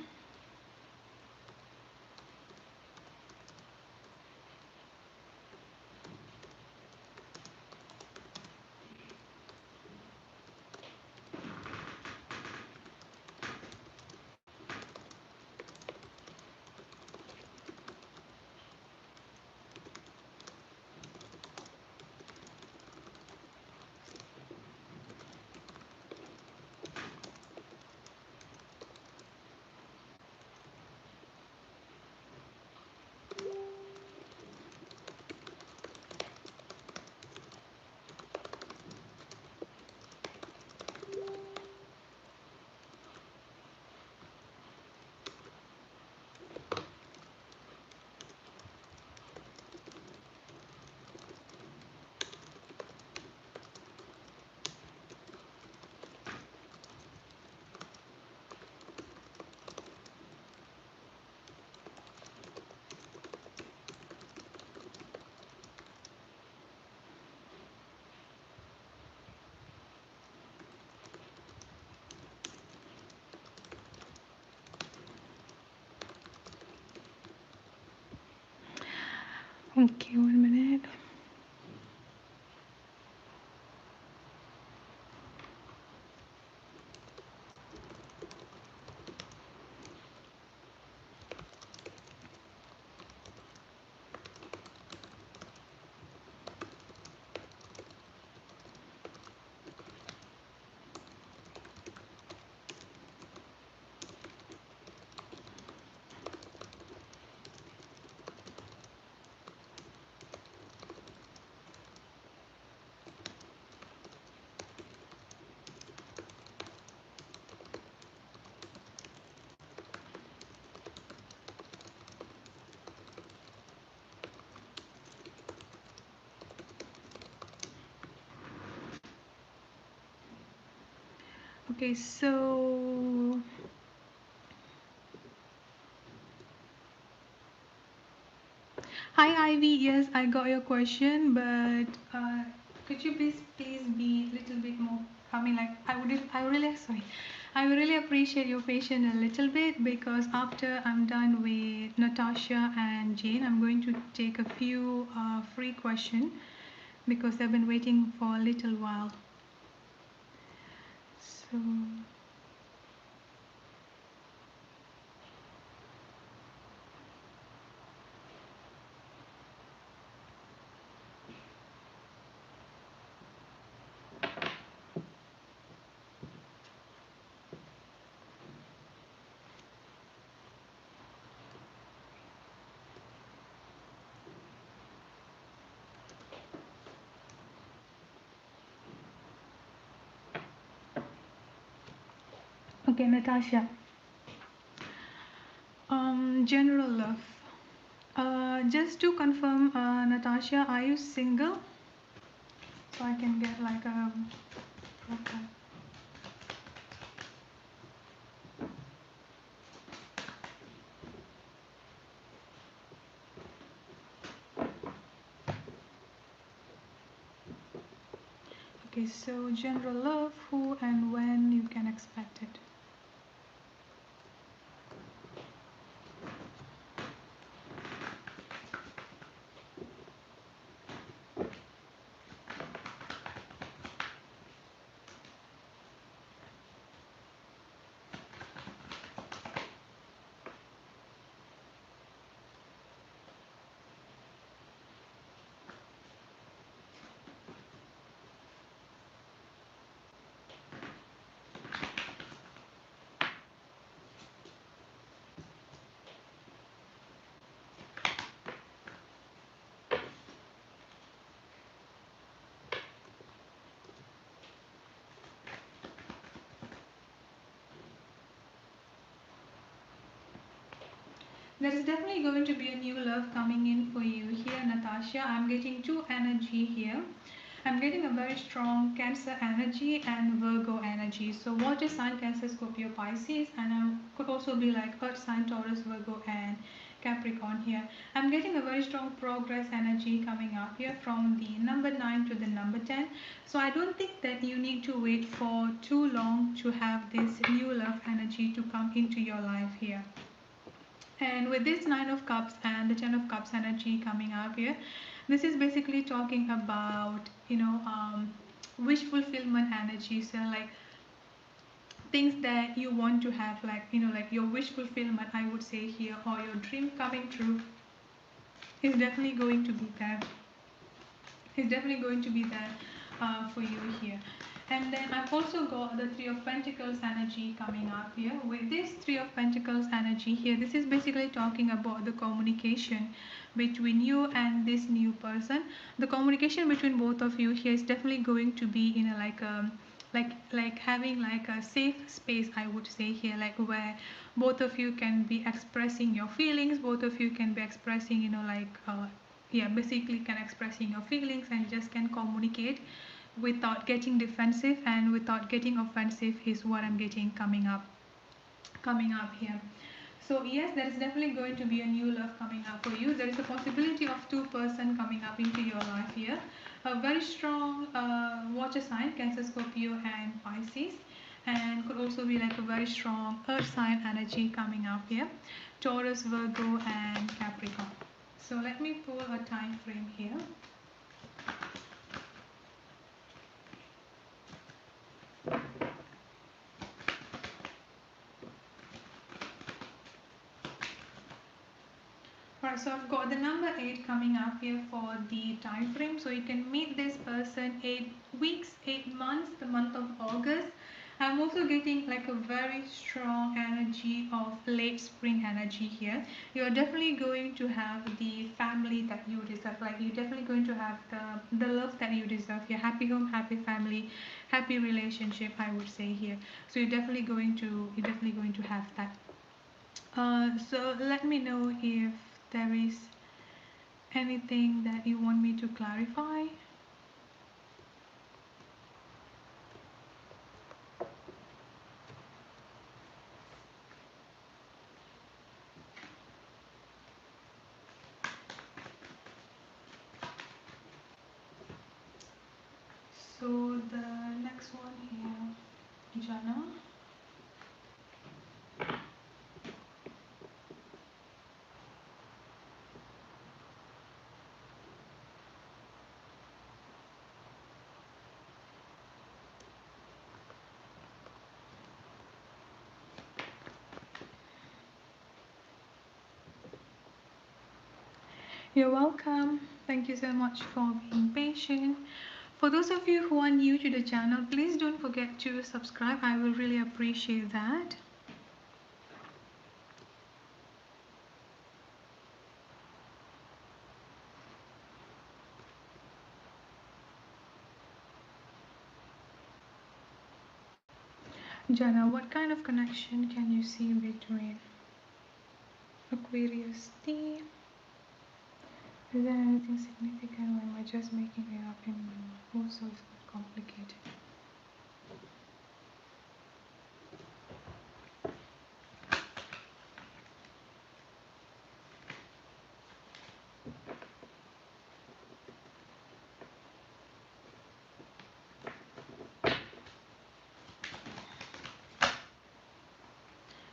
Okay, 1 minute. Okay, so hi Ivy, yes, I got your question, but could you please be a little bit more? I mean, like I would really appreciate your patience a little bit because after I'm done with Natasha and Jane, I'm going to take a few free questions because they've been waiting for a little while. So. Okay, Natasha. General love. Just to confirm, Natasha, are you single? So I can get like a profile. Okay, so general love, who and when you can expect it. There is definitely going to be a new love coming in for you here, Natasha. I'm getting two energy here. I'm getting a very strong Cancer energy and Virgo energy. So water sign, Cancer, Scorpio, Pisces, and could also be like Earth sign, Taurus, Virgo, and Capricorn here. I'm getting a very strong progress energy coming up here from the number 9 to the number 10. So I don't think that you need to wait for too long to have this new love energy to come into your life here. And with this Nine of Cups and the Ten of Cups energy coming up here, this is basically talking about, wish fulfillment energy. So like things that you want to have, like, like your wish fulfillment, I would say here, or your dream coming true is definitely going to be there. Is definitely going to be there for you here. And then I've also got the Three of Pentacles energy coming up here. With this Three of Pentacles energy here, this is basically talking about the communication between you and this new person. The communication between both of you here is definitely going to be in a like having like a safe space, I would say here, like where both of you can be expressing your feelings, both of you can be expressing, yeah, basically can expressing your feelings and just can communicate without getting defensive and without getting offensive is what I'm getting coming up here. So yes, there is definitely going to be a new love coming up for you. There is a possibility of two-person coming up into your life here. A very strong water sign, Cancer, Scorpio, and Pisces, and could also be like a very strong earth sign energy coming up here, Taurus, Virgo, and Capricorn. So let me pull a time frame here. Alright, so I've got the number 8 coming up here for the time frame. So you can meet this person 8 weeks, 8 months, the month of August. I'm also getting like a very strong energy of late spring energy here. You're definitely going to have the family that you deserve. Like you're definitely going to have the love that you deserve. Your happy home, happy family, happy relationship, I would say here. So you're definitely going to have that. So let me know if there is anything that you want me to clarify. So the next one here, Jana. You're welcome. Thank you so much for being patient. For those of you who are new to the channel, please don't forget to subscribe. I will really appreciate that. Jana, what kind of connection can you see between Aquarius T? Is there anything significant or am I just making it up in my mind? Also, it's not complicated.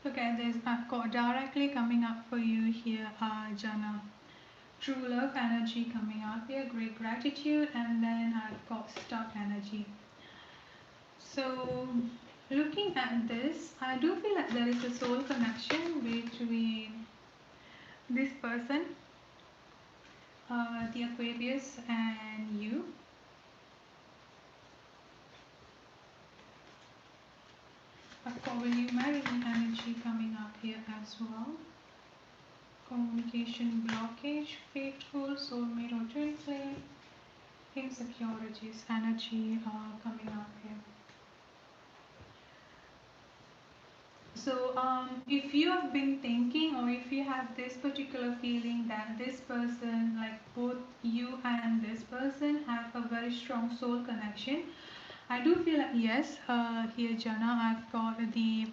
Okay, I've got directly coming up for you here, Jana. True love energy coming up here, great gratitude, and then I've got stuck energy. So, looking at this, I do feel like there is a soul connection between this person, the Aquarius, and you. I've got will you marry me energy coming up here as well. Communication blockage, faithful, soulmate or twin flame, insecurities, energy coming up here. So if you have been thinking or if you have this particular feeling that this person, like both you and this person have a very strong soul connection, I do feel like yes, here Jana, I've got the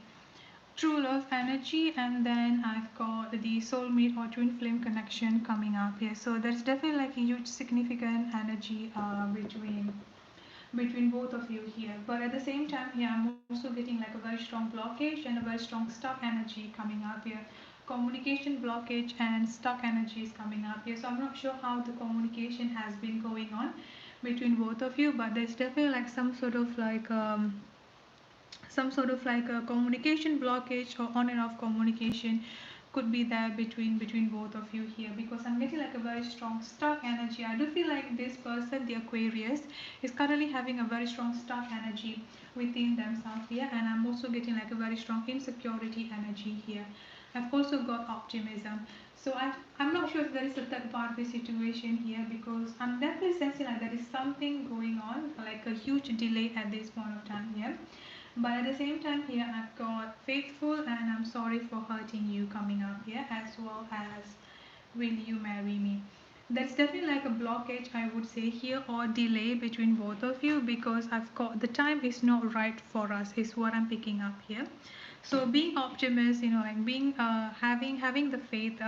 true love energy and then I've got the soulmate or twin flame connection coming up here. So there's definitely like a huge significant energy between both of you here, but at the same time here I'm also getting like a very strong blockage and a very strong stuck energy coming up here. Communication blockage and stuck energy is coming up here, so I'm not sure how the communication has been going on between both of you, but there's definitely like some sort of like a communication blockage or on and off communication could be there between both of you here, because I'm getting like a very strong stuck energy. I do feel like this person, the Aquarius, is currently having a very strong stuck energy within themselves here, and I'm also getting like a very strong insecurity energy here. I've also got optimism. So I'm not sure if there is a third party situation here, because I'm definitely sensing like there is something going on, like a huge delay at this point of time here. But at the same time here I've got faithful and I'm sorry for hurting you coming up here, as well as will you marry me. That's definitely like a blockage I would say here, or delay between both of you, because I've got the time is not right for us is what I'm picking up here. So being optimist, like being having the faith,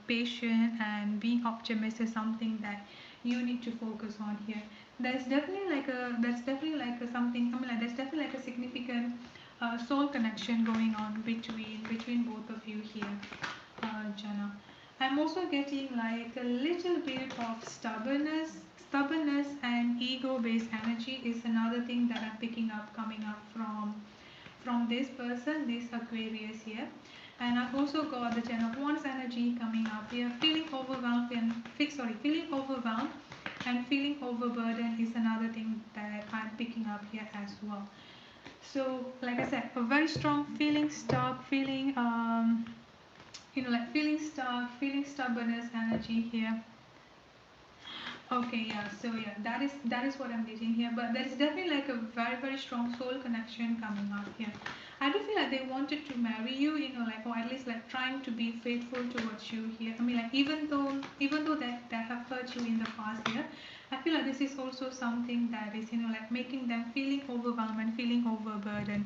patient and being optimist is something that you need to focus on here. That's definitely like a something, I mean like there's definitely like a significant soul connection going on between both of you here, Jana. I'm also getting like a little bit of stubbornness and ego-based energy is another thing that I'm picking up coming up from this person, this Aquarius here. And I've also got the Ten of Wands energy coming up here. Feeling overwhelmed and feeling overburdened is another thing that I'm picking up here as well. So, like I said, a very strong feeling stuck, feeling stubbornness energy here. Okay, yeah. So yeah, that is what I'm getting here. But there is definitely like a very strong soul connection coming up here. I do feel like they wanted to marry you, like, or at least like trying to be faithful towards you here. I mean, like even though that have hurt you in the past here, I feel like this is also something that is like making them feeling overwhelmed and feeling overburdened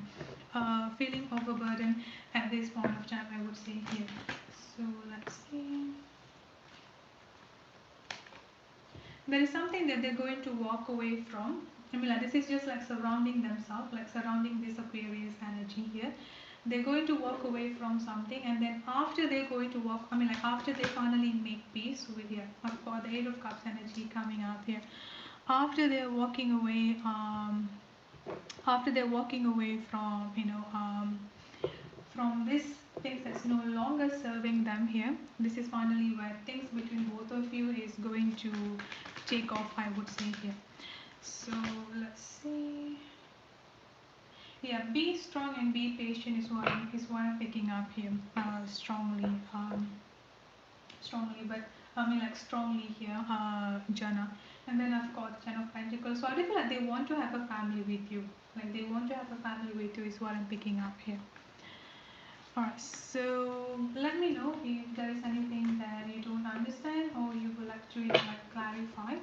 at this point of time, I would say here. So let's see. There is something that they're going to walk away from I mean, like, this is just like surrounding themselves, like surrounding this Aquarius energy here. They're going to walk away from something, and then after they're going to walk, I mean, like after they finally make peace with here, I've got the Eight of Cups energy coming out here. After they're walking away, after they're walking away from, from this things that's no longer serving them here, this is finally where things between both of you is going to take off, I would say here. So let's see. Yeah, be strong and be patient is what I'm picking up here strongly, strongly, but I mean like strongly here, Jana. And then I've got Ten of Pentacles. So I do feel like they want to have a family with you. Like they want to have a family with you is what I'm picking up here. Alright, so let me know if there is anything that you don't understand or you would like to like clarify.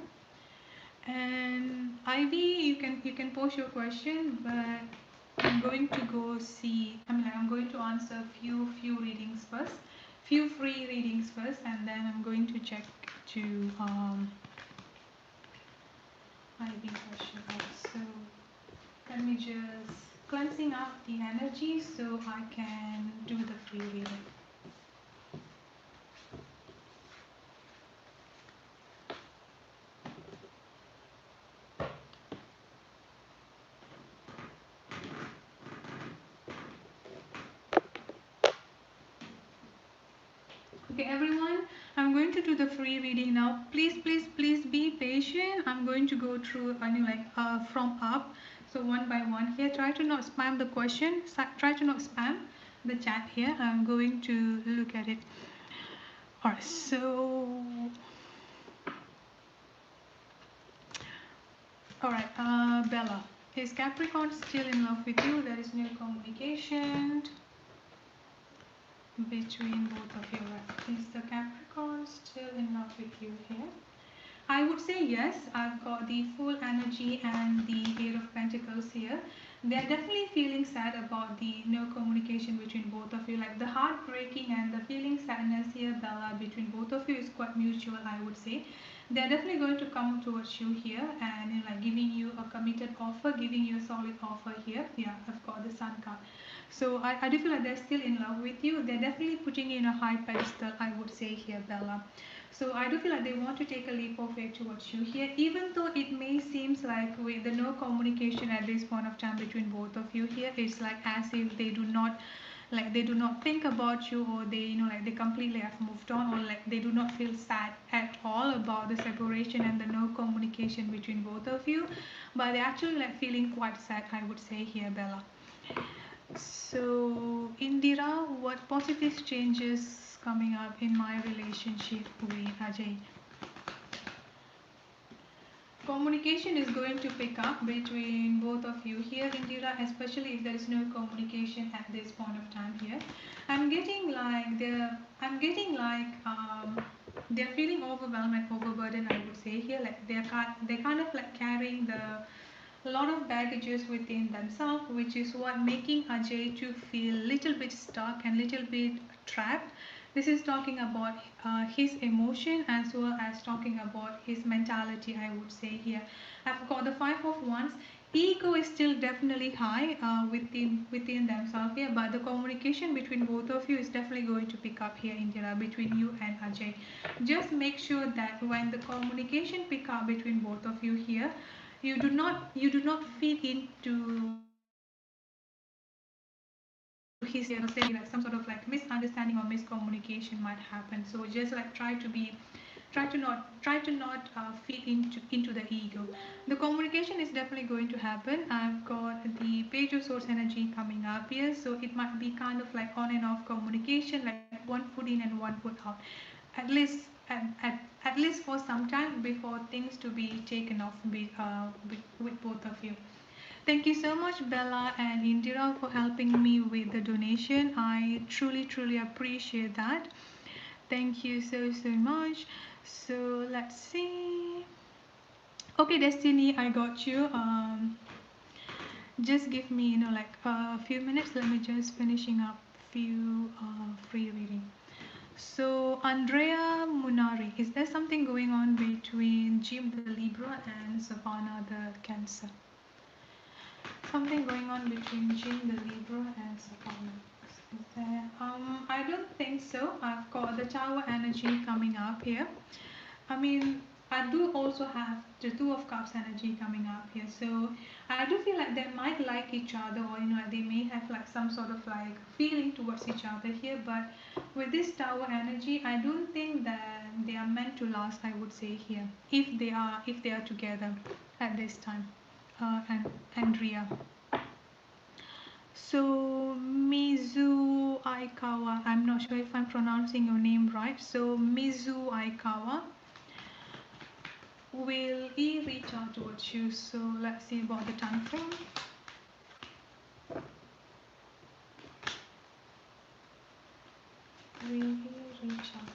And Ivy, you can post your question, but I'm going to go see. I mean, like, I'm going to answer few readings first, few free readings first, and then I'm going to check to Ivy question. So let me just cleansing out the energy so I can do the free reading. Okay, everyone, I'm going to do the free reading now. Please be patient. I'm going to go through from up, so one by one here. Try to not spam the question. Try to not spam the chat here. I'm going to look at it. Alright, so alright, Bella. Is Capricorn still in love with you? There is no communication between both of you. Right? Is the Capricorn still in love with you here? I would say yes. I've got the full energy and the Eight of Pentacles here. They're definitely feeling sad about the no communication between both of you. Like the heartbreaking and the feeling sadness here, Bella, between both of you is quite mutual, I would say. They're definitely going to come towards you here and like giving you a committed offer, giving you a solid offer here. Yeah, I've got the Sun card. So I do feel like they're still in love with you. They're definitely putting you in a high pedestal, I would say here, Bella. So I do feel like they want to take a leap of faith towards you here, even though it may seems like with the no communication at this point of time between both of you here, it's like as if they do not think about you, or they like they completely have moved on, or like they do not feel sad at all about the separation and the no communication between both of you, but they're actually like feeling quite sad, I would say here, Bella. So Indira, what positive changes coming up in my relationship with Ajay? Communication is going to pick up between both of you here, Indira, especially if there is no communication at this point of time here. I'm getting like they're feeling overwhelmed and overburdened, I would say here. Like they're kind of like carrying a lot of baggages within themselves, which is what making Ajay to feel little bit stuck and little bit trapped. This is talking about his emotion as well as talking about his mentality, I would say here. I've got the Five of Wands. Ego is still definitely high within themselves here, but the communication between both of you is definitely going to pick up here, Indira, between you and Ajay. Just make sure that when the communication pick up between both of you here, you do not feed into his saying like some sort of like misunderstanding or miscommunication might happen. So just like try to not feed into the ego. The communication is definitely going to happen. I've got the Page of Swords energy coming up here, so it might be kind of like on and off communication, like one foot in and one foot out, at least at least for some time before things to be taken off with both of you. Thank you so much, Bella and Indira, for helping me with the donation. I truly appreciate that. Thank you so much. So let's see. Okay, Destiny, I got you. Just give me like a few minutes. Let me just finishing up few free reading. So Andrea Munari, is there something going on between Jim the Libra and Savannah the Cancer. Something going on between Jim the Libra and Savannah. Is there? I don't think so. I've got the Tower energy coming up here. I mean, I do also have the Two of Cups energy coming up here. So I do feel like they might like each other, or they may have like some sort of like feeling towards each other here. But with this Tower energy, I don't think that they are meant to last, I would say here, if they are together at this time. And Andrea. So Mizu Aikawa, I'm not sure if I'm pronouncing your name right. So Mizu Aikawa, will he reach out towards you? So let's see about the time frame. Will he reach out?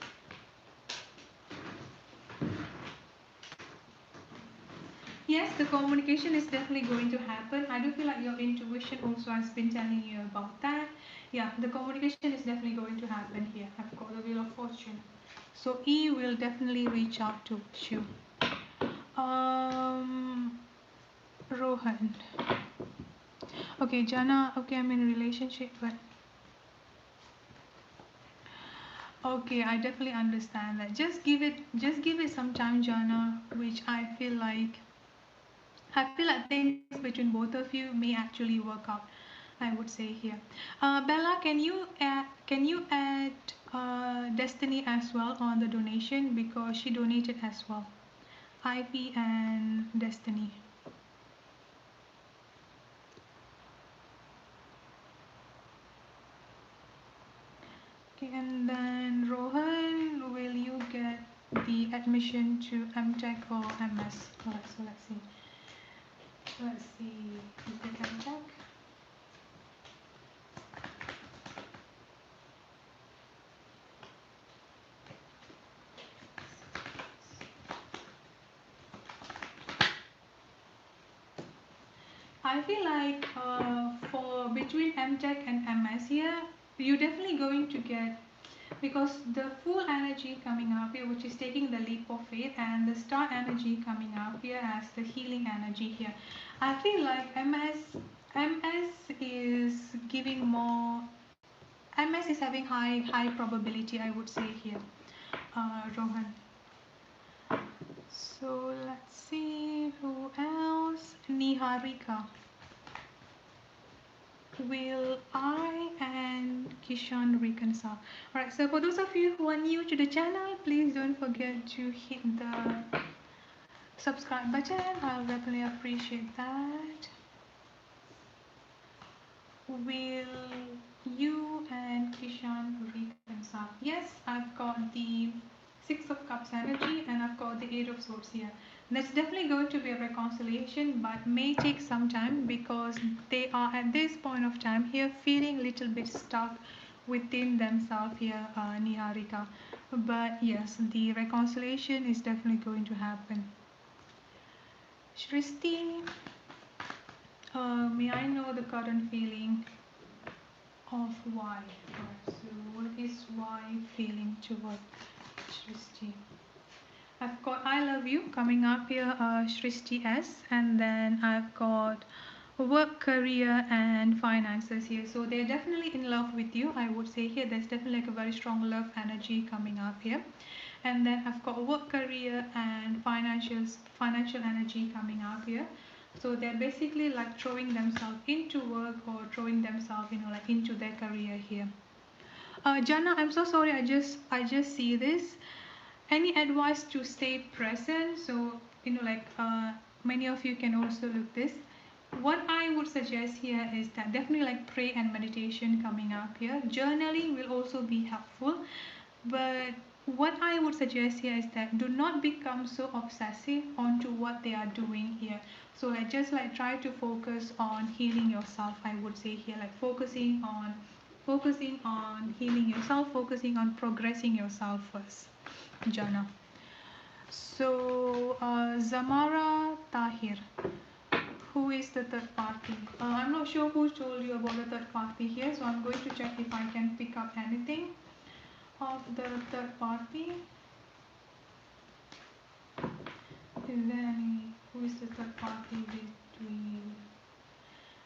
Yes, the communication is definitely going to happen. I do feel like your intuition also has been telling you about that. Yeah, the communication is definitely going to happen here. I've got the Wheel of Fortune. So he will definitely reach out to you. Rohan. Okay, Jana. Okay, I'm in a relationship, but okay, I definitely understand that. Just give it some time, Jana. Which I feel like things between both of you may actually work out. I would say here. Bella, can you add Destiny as well on the donation because she donated as well. Ivy and Destiny. Okay, and then Rohan, will you get the admission to MTech or MS? Alright, so let's see. Let's see. Is it MTech? I feel like for between MTech and MS here, you're definitely going to get, because the full energy coming up here, which is taking the leap of faith, and the star energy coming up here as the healing energy here. I feel like MS is giving more. MS is having high probability, I would say here, Rohan. So let's see who else. Niharika. Will I and Kishan reconcile? Alright, so for those of you who are new to the channel, please don't forget to hit the subscribe button. I'll definitely appreciate that. Will you and Kishan reconcile? Yes, I've got the Six of Cups energy and I've got the Eight of Swords here. That's definitely going to be a reconciliation, but may take some time because they are at this point of time here feeling a little bit stuck within themselves here, Niharika. But yes, the reconciliation is definitely going to happen. Shristi, may I know the current feeling of why? So what is why feeling toward Shristi? I've got I love you coming up here, Shristi S, and then I've got work, career, and finances here. So they're definitely in love with you. I would say here there's definitely like a very strong love energy coming up here. And then I've got work, career, and financial energy coming up here. So they're basically like throwing themselves into work or throwing themselves, like into their career here. Jana, I'm so sorry. I just see this. Any advice to stay present? So many of you can also look this. What I would suggest here is that definitely like pray and meditation coming up here. Journaling will also be helpful, but what I would suggest here is that do not become so obsessive onto what they are doing here. So like just like try to focus on healing yourself. I would say here like focusing on healing yourself, focusing on progressing yourself first, Jana. So Zamara Tahir, who is the third party? I'm not sure who told you about the third party here, so I'm going to check if I can pick up anything of the third party. Is there any, who is the third party between?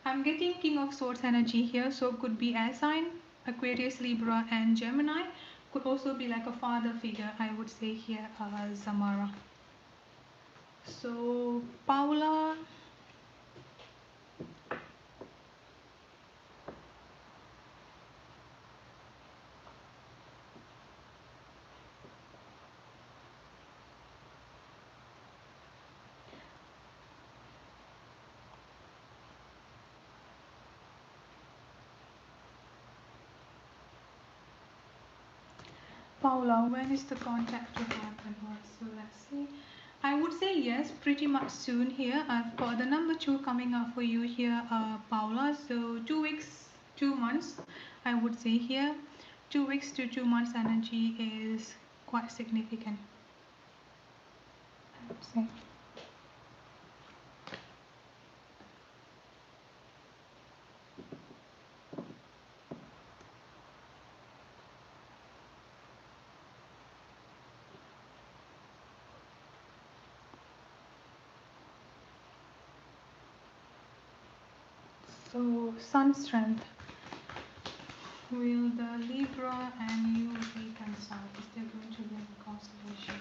I'm getting King of Swords energy here, so it could be air sign, Aquarius, Libra, and Gemini. Could also be like a father figure, I would say here, Zamara. So, Paula. Paula, when is the contact to happen? So let's see. I would say yes, pretty much soon here. I've got the number 2 coming up for you here, Paula. So 2 weeks, 2 months, I would say here. 2 weeks to 2 months energy is quite significant, I would say. So, sun strength. Will the Libra and you reconcile? Is there going to be a reconciliation?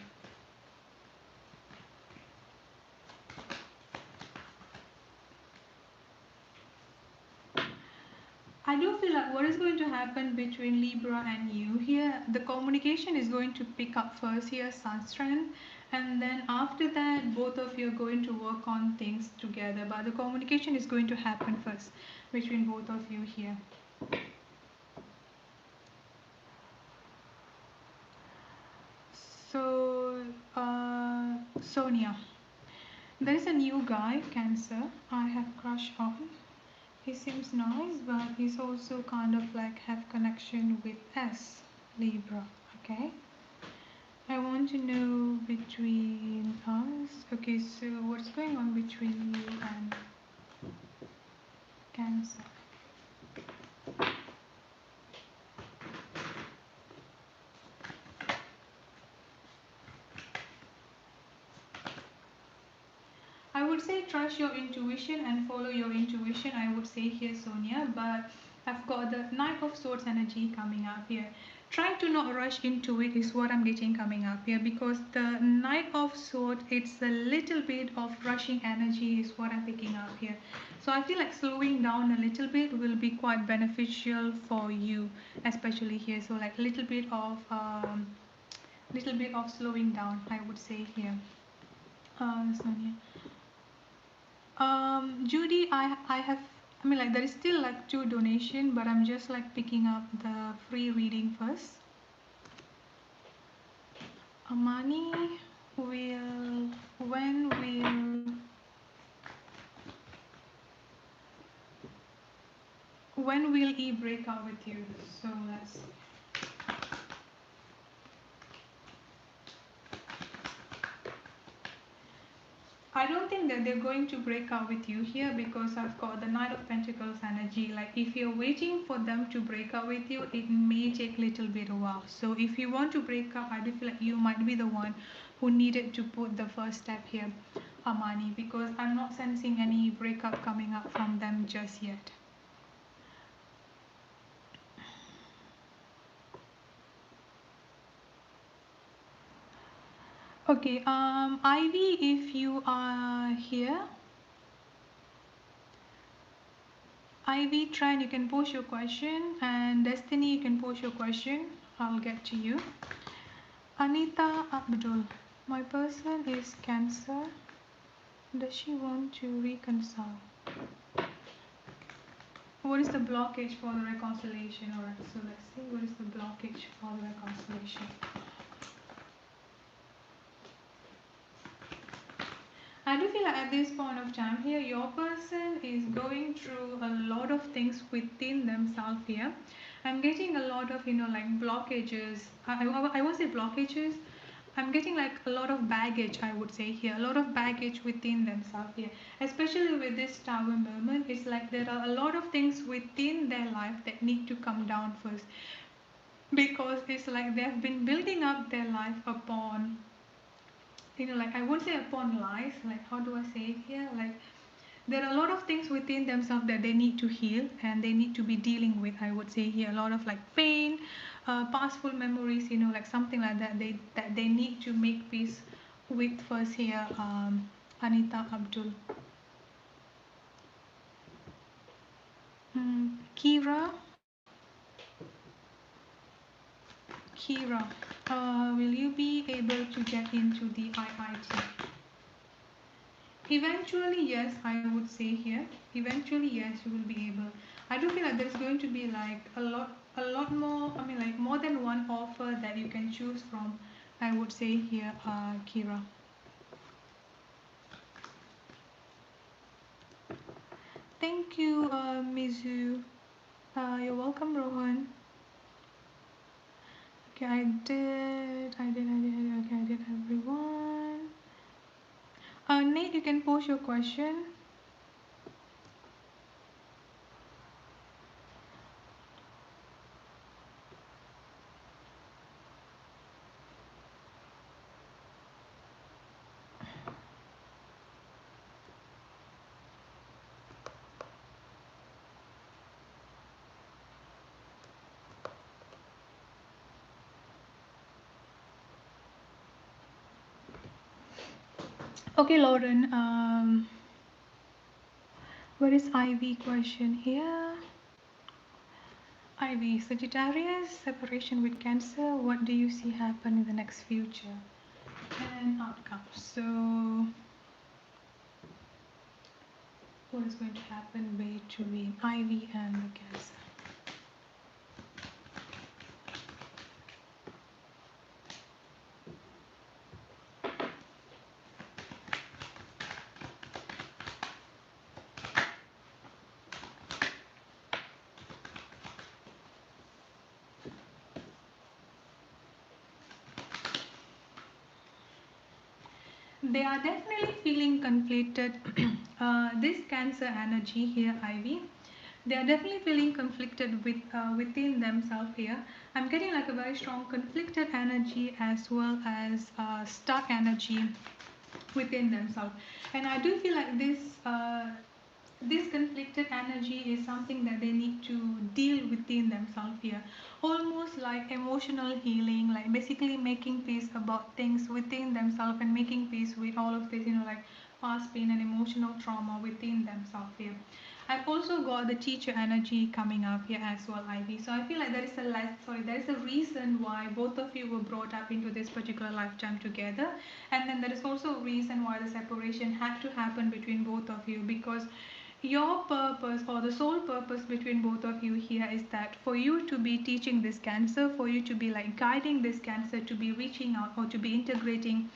I do feel like what is going to happen between Libra and you here, the communication is going to pick up first here, sun strength, and then after that, both of you are going to work on things together. But the communication is going to happen first between both of you here. So, Sonia, there is a new guy, Cancer, I have crush on. He seems nice, but he's also kind of like have connection with S, Libra, okay? I want to know between us. Okay, so what's going on between you and Cancer? I would say trust your intuition and follow your intuition. I would say here, Sonia, but I've got the Knight of Swords energy coming up here. Try to not rush into it is what I'm getting coming up here, because the Knight of Swords, it's a little bit of rushing energy is what I'm picking up here. So I feel like slowing down a little bit will be quite beneficial for you, especially here. So like little bit of slowing down, I would say here, Sonia. Judy, I mean, like, there is still like 2 donation, but I'm just like picking up the free reading first. Amani will, when will he break up with you? So let's see. I don't think that they're going to break up with you here, because I've got the Knight of Pentacles energy. Like if you're waiting for them to break up with you, it may take a little bit of a while. So if you want to break up, I do feel like you might be the one who needed to put the first step here, Amani, because I'm not sensing any breakup coming up from them just yet. Okay, Ivy, if you are here, Ivy, try and you can post your question, and Destiny, you can post your question. I'll get to you. Anita Abdul, my person is Cancer. Does she want to reconcile? What is the blockage for the reconciliation? Alright, so let's see what is the blockage for the reconciliation. I do feel like at this point of time here, your person is going through a lot of things within themselves here. I'm getting a lot of, like blockages. I won't say blockages. I'm getting like a lot of baggage, I would say here. A lot of baggage within themselves here. Especially with this Tower Mermaid, it's like there are a lot of things within their life that need to come down first. Because it's like they have been building up their life upon, like I won't say upon lies, like how do I say it here, like there are a lot of things within themselves that they need to heal and they need to be dealing with. I would say here a lot of like pain, pastful memories, like something like that they need to make peace with first here. Anita Abdul. Kira. Kira, will you be able to get into the IIT? Eventually, yes, I would say here. Eventually, yes, you will be able. I do feel like there's going to be like a lot more. I mean, like more than one offer that you can choose from. I would say here, Kira. Thank you, Mizu. You're welcome, Rohan. Okay, okay, I did everyone. Nate, you can post your question. Okay, Lauren. What is Ivy question here? Ivy, Sagittarius, separation with Cancer. What do you see happen in the next future? And outcome. So, what is going to happen between Ivy and the Cancer? They are definitely feeling conflicted. This Cancer energy here, Ivy, they are definitely feeling conflicted within themselves here. I'm getting like a very strong conflicted energy as well as stuck energy within themselves, and I do feel like this conflicted energy is something that they need to deal within themselves here, almost like emotional healing, like basically making peace about things within themselves and making peace with all of this, like past pain and emotional trauma within themselves here. I've also got the teacher energy coming up here as well, Ivy. So I feel like there is a reason why both of you were brought up into this particular lifetime together, and then there is also a reason why the separation had to happen between both of you, because your purpose or the sole purpose between both of you here is that for you to be teaching this Cancer, for you to be like guiding this Cancer to be reaching out or to be integrating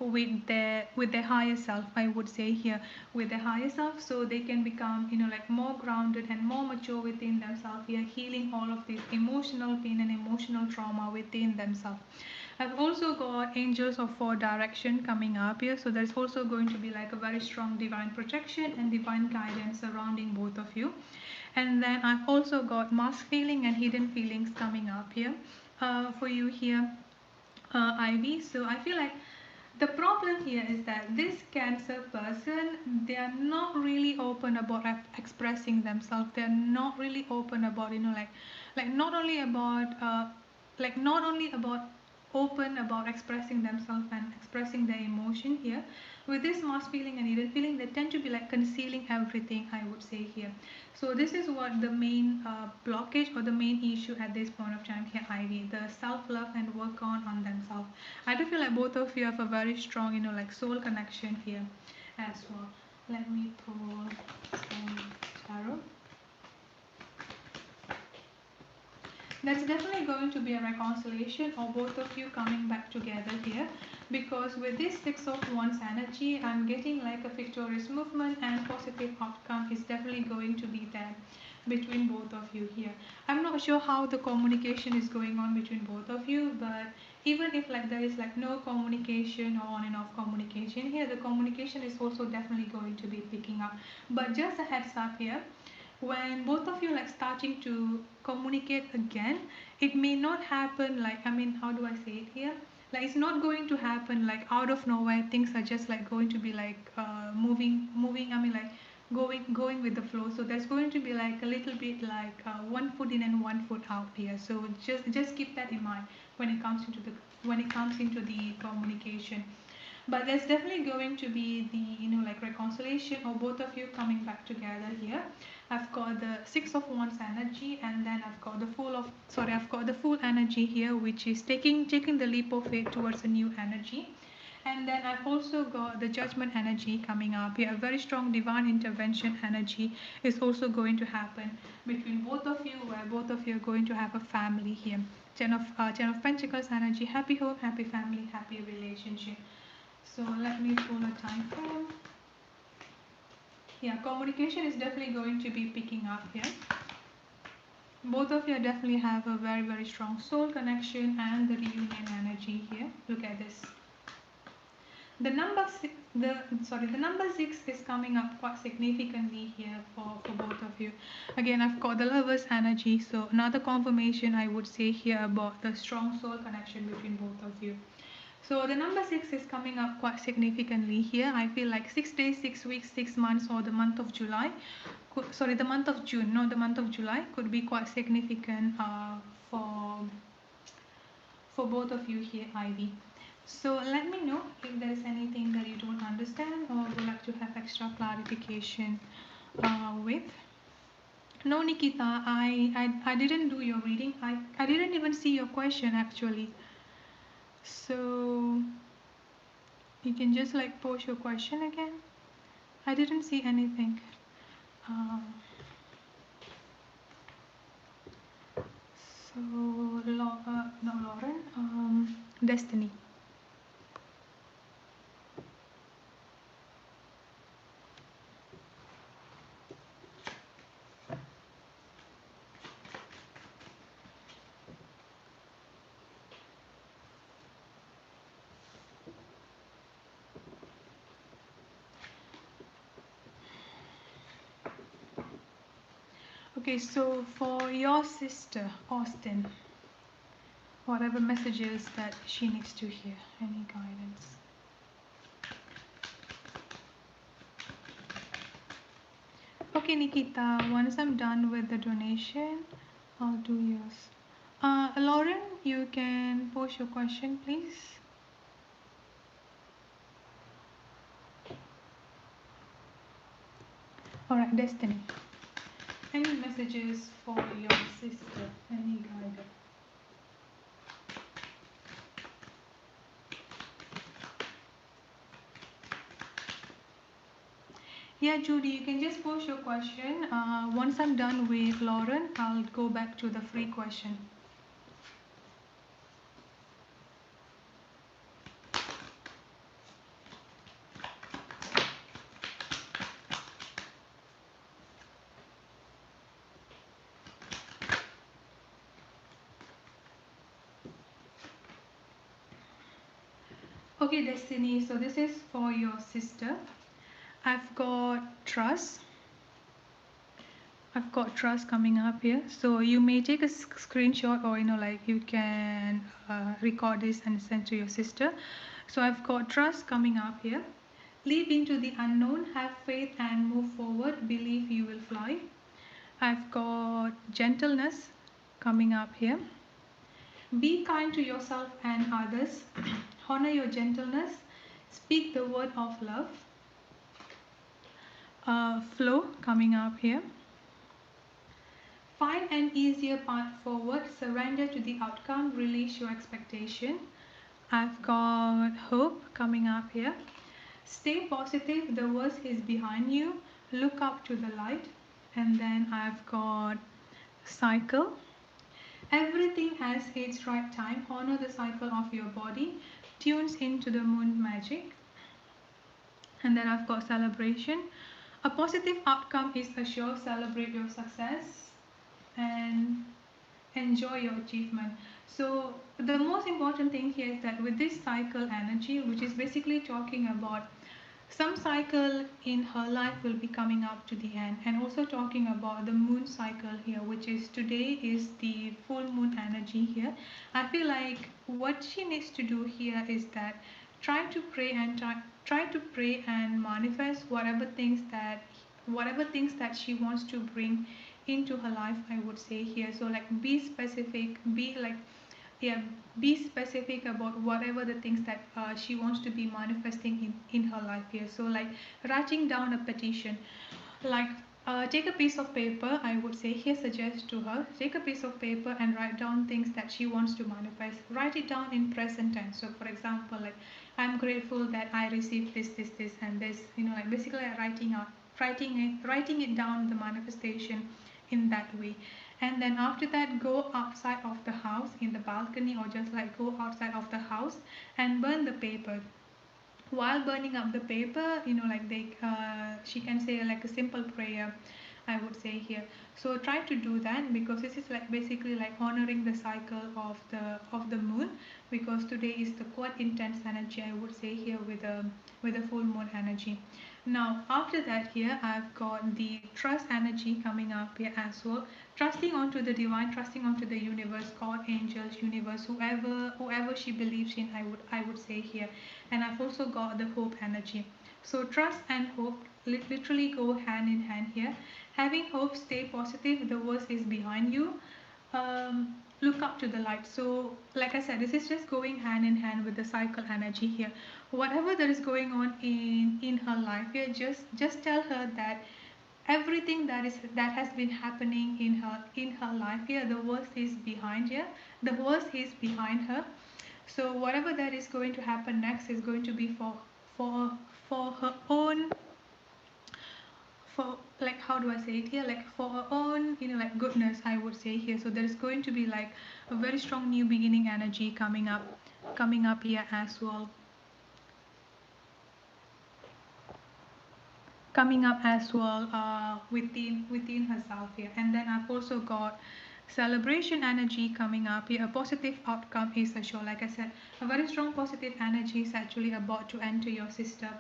with their higher self, I would say here, with their higher self, so they can become like more grounded and more mature within themselves here, healing all of this emotional pain and emotional trauma within themselves. I've also got angels of four direction coming up here, so there's also going to be like a very strong divine protection and divine guidance surrounding both of you. And then I've also got mask feeling and hidden feelings coming up here for you here, Ivy. So I feel like the problem here is that this Cancer person, they are not really open about expressing themselves. They're not really open about like not only about not only about open about expressing themselves and expressing their emotion here. With this mass feeling and hidden feeling, they tend to be like concealing everything, I would say here. So this is what the main blockage or the main issue at this point of time here, Ivy, the self-love and work on themselves. I do feel like both of you have a very strong like soul connection here as well. Let me pull some tarot. That's definitely going to be a reconciliation or both of you coming back together here, because with this Six of Wands energy, I'm getting like a victorious movement and positive outcome is definitely going to be there between both of you here. I'm not sure how the communication is going on between both of you, but even if like there is like no communication or on and off communication here, the communication is also definitely going to be picking up. But just a heads up here, when both of you like starting to communicate again, it may not happen like, I mean, how do I say it here, Like it's not going to happen like out of nowhere. Things are just like going to be like moving. I mean like going with the flow. So there's going to be like a little bit like one foot in and one foot out here. So just keep that in mind when it comes into the communication. But there's definitely going to be the like reconciliation or both of you coming back together here. I've got the Six of Wands energy, and then I've got the full energy here, which is taking the leap of faith towards a new energy. And then I've also got the Judgment energy coming up here. A very strong divine intervention energy is also going to happen between both of you, where both of you are going to have a family here. Ten of Pentacles energy, happy home, happy family, happy relationship. So let me pull a time frame. Yeah, communication is definitely going to be picking up here. Both of you definitely have a very, very strong soul connection and the reunion energy here. Look at this. The number six is coming up quite significantly here for both of you. Again, I've got the Lovers energy, so another confirmation I would say here about the strong soul connection between both of you. So the number six is coming up quite significantly here. I feel like 6 days, 6 weeks, 6 months, or the month of July. The month of June, not the month of July, could be quite significant for both of you here, Ivy. So let me know if there is anything that you don't understand or would like to have extra clarification with. No, Nikita, I didn't do your reading. I didn't even see your question actually. So you can just like post your question again. I didn't see anything. So, no, Lauren, Destiny. Okay, so for your sister, Austin, whatever messages that she needs to hear, any guidance? Okay, Nikita, once I'm done with the donation, I'll do yours. Lauren, you can post your question, please. Alright, Destiny. Any messages for your sister? Any guidance? Yeah, Judy, you can just post your question. Once I'm done with Lauren, I'll go back to the free question. Okay, Destiny, so this is for your sister. I've got trust. I've got trust coming up here. So you may take a screenshot, or like you can record this and send to your sister. So I've got trust coming up here. Leap into the unknown, have faith and move forward, believe you will fly. I've got gentleness coming up here. Be kind to yourself and others. Honor your gentleness. Speak the word of love. Flow coming up here. Find an easier path forward. Surrender to the outcome. Release your expectation. I've got hope coming up here. Stay positive. The worst is behind you. Look up to the light. And then I've got cycle. Everything has its right time. Honor the cycle of your body. Tunes into the moon magic. And then I've got celebration. A positive outcome is assured. Celebrate your success and enjoy your achievement. So the most important thing here is that with this cycle energy, which is basically talking about some cycle in her life will be coming up to the end. And also talking about the moon cycle here, which is today is the full moon energy here. I feel like what she needs to do here is that try to pray and try to pray and manifest whatever things that she wants to bring into her life, I would say here. So like be specific, be like, yeah, be specific about whatever the things that she wants to be manifesting in her life here. So like writing down a petition, like take a piece of paper, I would say here, suggest to her, take a piece of paper and write down things that she wants to manifest. Write it down in present tense. So for example, like, I'm grateful that I received this and this, like basically writing it down, the manifestation in that way. And then after that, go outside of the house in the balcony, or just like go outside of the house and burn the paper. While burning up the paper, like she can say like a simple prayer, I would say here. So try to do that, because this is like basically like honoring the cycle of the moon, because today is the quite intense energy, I would say here, with the full moon energy. Now after that, here I've got the trust energy coming up here as well. Trusting onto the divine, trusting onto the universe, God, angels, universe, whoever she believes in, I would say here. And I've also got the hope energy. So trust and hope literally go hand in hand here. Having hope, stay positive, the worst is behind you. Look up to the light. So like I said, this is just going hand in hand with the cycle energy here. Whatever that is going on in her life here, just tell her that everything that has been happening in her life here, the worst is behind here, the worst is behind her. So whatever that is going to happen next is going to be for for her own, for like, how do I say it here, like for her own, like goodness, I would say here. So there is going to be like a very strong new beginning energy coming up here as well, within herself here. And then I've also got celebration energy coming up here. A positive outcome is assured. Like I said, a very strong positive energy is actually about to enter your sister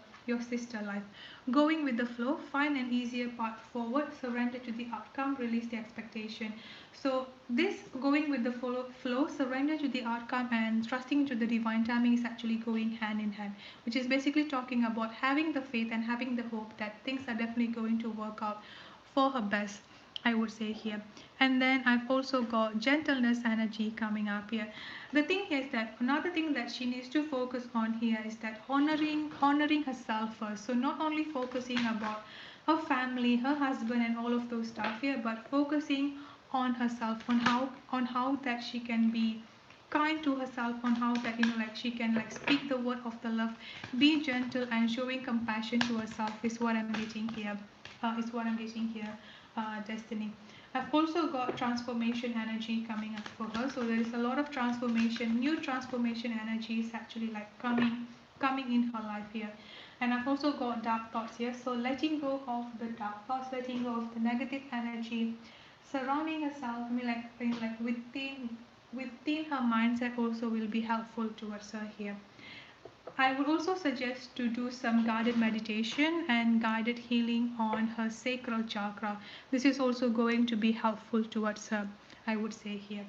life. Going with the flow, find an easier path forward, surrender to the outcome, release the expectation. So this going with the flow, surrender to the outcome, and trusting to the divine timing is actually going hand in hand, which is basically talking about having the faith and having the hope that things are definitely going to work out for her best, I would say here. And then I've also got gentleness energy coming up here. The thing here is that another thing that she needs to focus on here is that honoring herself first. So not only focusing about her family, her husband, and all of those stuff here, but focusing on herself, on how that she can be kind to herself, on how that, like she can like speak the word of the love, be gentle and showing compassion to herself, is what I'm getting here. Destiny. I've also got transformation energy coming up for her. So there is a lot of transformation, new transformation energy is actually like coming in her life here. And I've also got dark thoughts here. So letting go of the dark thoughts, letting go of the negative energy, surrounding herself, like within her mindset also will be helpful towards her here. I would also suggest to do some guided meditation and guided healing on her sacral chakra. This is also going to be helpful towards her, I would say here.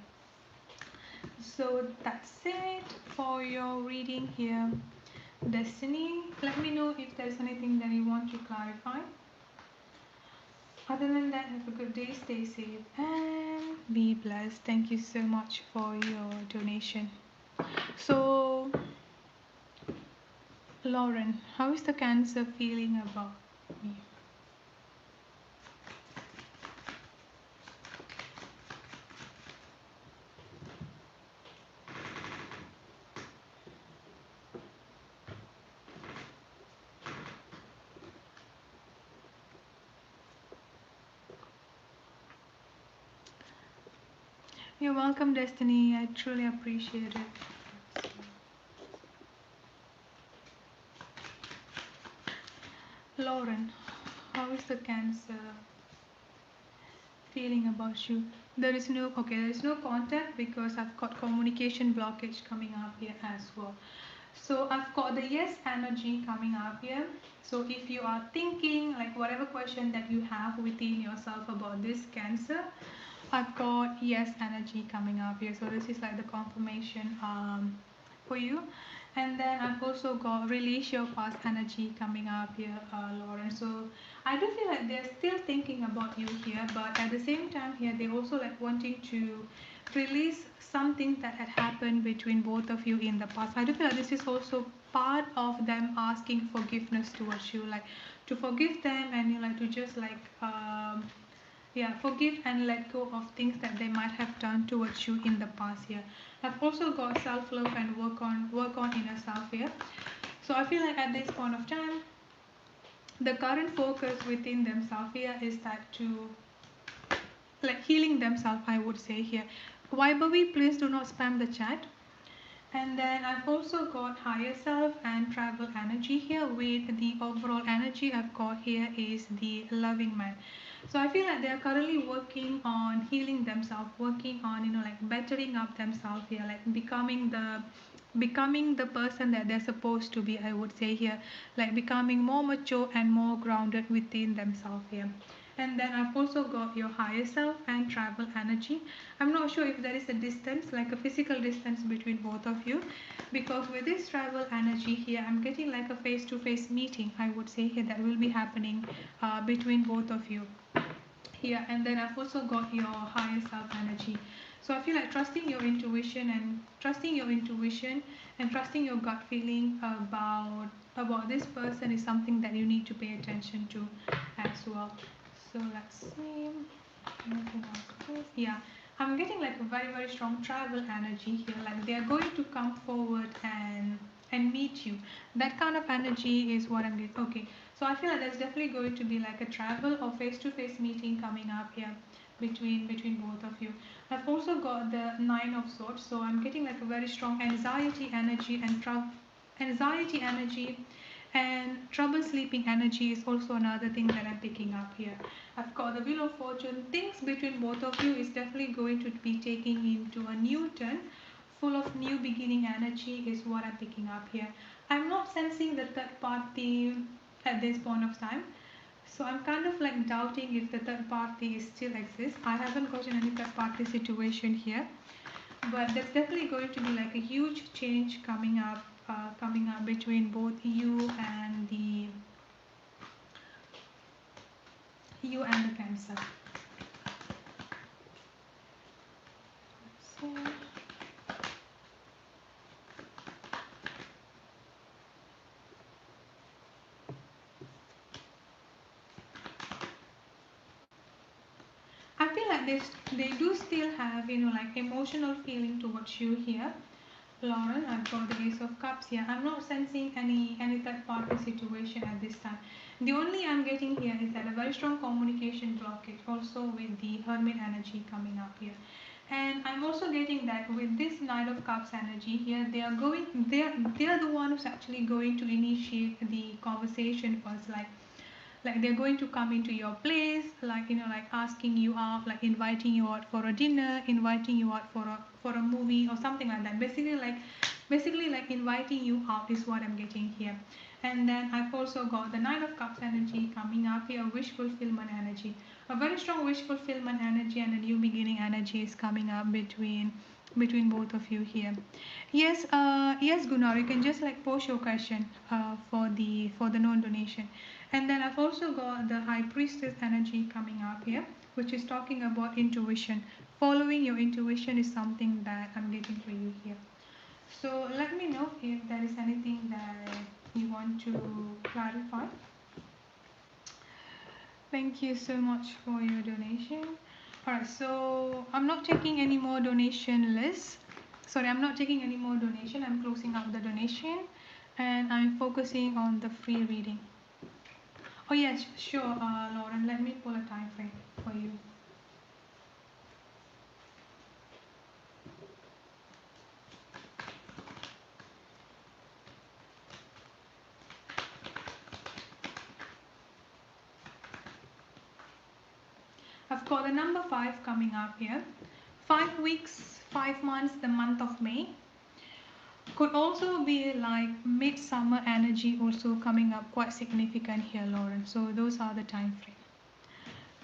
So that's it for your reading here, Destiny. Let me know if there's anything that you want to clarify. Other than that, have a good day, stay safe, and be blessed. Thank you so much for your donation. So, Lauren, how is the Cancer feeling about me? You're welcome, Destiny. I truly appreciate it. Lauren, how is the Cancer feeling about you? There is no contact because I've got communication blockage coming up here as well. So I've got the yes energy coming up here. So if you are thinking like whatever question that you have within yourself about this Cancer, I've got yes energy coming up here. So this is like the confirmation for you. And then I've also got release your past energy coming up here, Lauren. So I do feel like they're still thinking about you here, but at the same time here they're also like wanting to release something that had happened between both of you in the past. I do feel like this is also part of them asking forgiveness towards you, like to forgive them and you like to just like yeah, forgive and let go of things that they might have done towards you in the past here. I've also got self-love and work on inner self here. So I feel like at this point of time, the current focus within themselves here is that to like healing themselves, I would say here. Waibawi, please do not spam the chat. And then I've also got higher self and travel energy here. With the overall energy I've got here is the loving man. So I feel like they are currently working on healing themselves, working on like bettering up themselves here, like becoming the person that they're supposed to be, I would say here, like becoming more mature and more grounded within themselves here. And then I've also got your higher self and travel energy. I'm not sure if there is a distance, like a physical distance between both of you, because with this travel energy here I'm getting like a face-to-face meeting, I would say here, that will be happening between both of you here. And then I've also got your higher self energy. So I feel like trusting your gut feeling about this person is something that you need to pay attention to as well. So let's see. Anything else? Yeah, I'm getting like a very very strong travel energy here. Like they are going to come forward and meet you. That kind of energy is what I'm getting. Okay, so I feel like there's definitely going to be like a travel or face-to-face meeting coming up here between both of you. I've also got the Nine of Swords, so I'm getting like a very strong anxiety energy, and trouble sleeping energy is also another thing that I'm picking up here. I've got the Wheel of Fortune. Things between both of you is definitely going to be taking into a new turn, full of new beginning energy is what I'm picking up here. I'm not sensing the third party at this point of time. So I'm kind of like doubting if the third party still exists. I haven't gotten any third party situation here, but there's definitely going to be like a huge change coming up between both you and the Cancer. So I feel like they do still have like emotional feeling towards you here, Lauren. I've got the Ace of Cups here. I'm not sensing any third party situation at this time. The only I'm getting here is that a very strong communication blockage, also with the Hermit energy coming up here. And I'm also getting that with this Knight of Cups energy here, they are the one who's actually going to initiate the conversation first, like they're going to come into your place, like like asking you out, like inviting you out for a dinner, inviting you out for a movie or something like that. Basically like inviting you out is what I'm getting here. And then I've also got the Nine of Cups energy coming up here, wish fulfillment energy. A very strong wish fulfillment energy and a new beginning energy is coming up between both of you here. Yes, Gunnar, you can just like post your question for the known donation. And then I've also got the High Priestess energy coming up here, which is talking about intuition. Following your intuition is something that I'm getting for you here. So let me know if there is anything that you want to clarify. Thank you so much for your donation. Alright, so I'm not taking any more donation lists. Sorry, I'm not taking any more donation. I'm closing out the donation and I'm focusing on the free reading. Oh yes, sure, Lauren. Let me pull a time frame for you. I've got the number 5 coming up here. 5 weeks, 5 months, the month of May. Could also be like midsummer energy also coming up quite significant here, Lauren. So those are the time frame.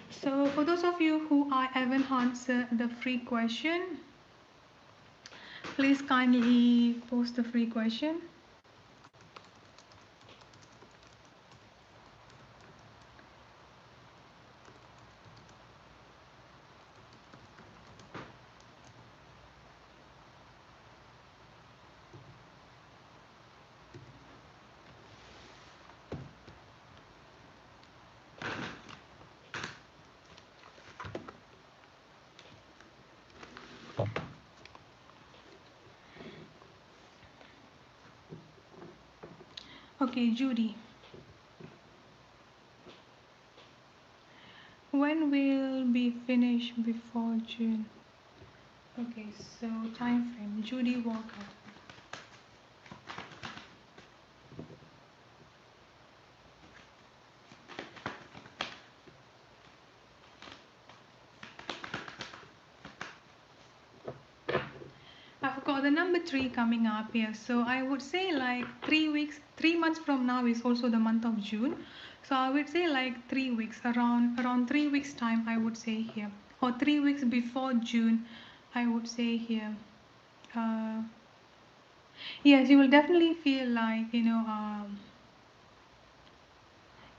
So for those of you who I haven't answered the free question, please kindly post the free question. Okay, Judy. When will be finished before June? Okay, so time frame. Judy Walker. I've got the number 3 coming up here. So I would say like 3 weeks, 3 months from now is also the month of June. So I would say like 3 weeks, around 3 weeks time, I would say here, or 3 weeks before June, I would say here. Uh, yes, you will definitely feel like,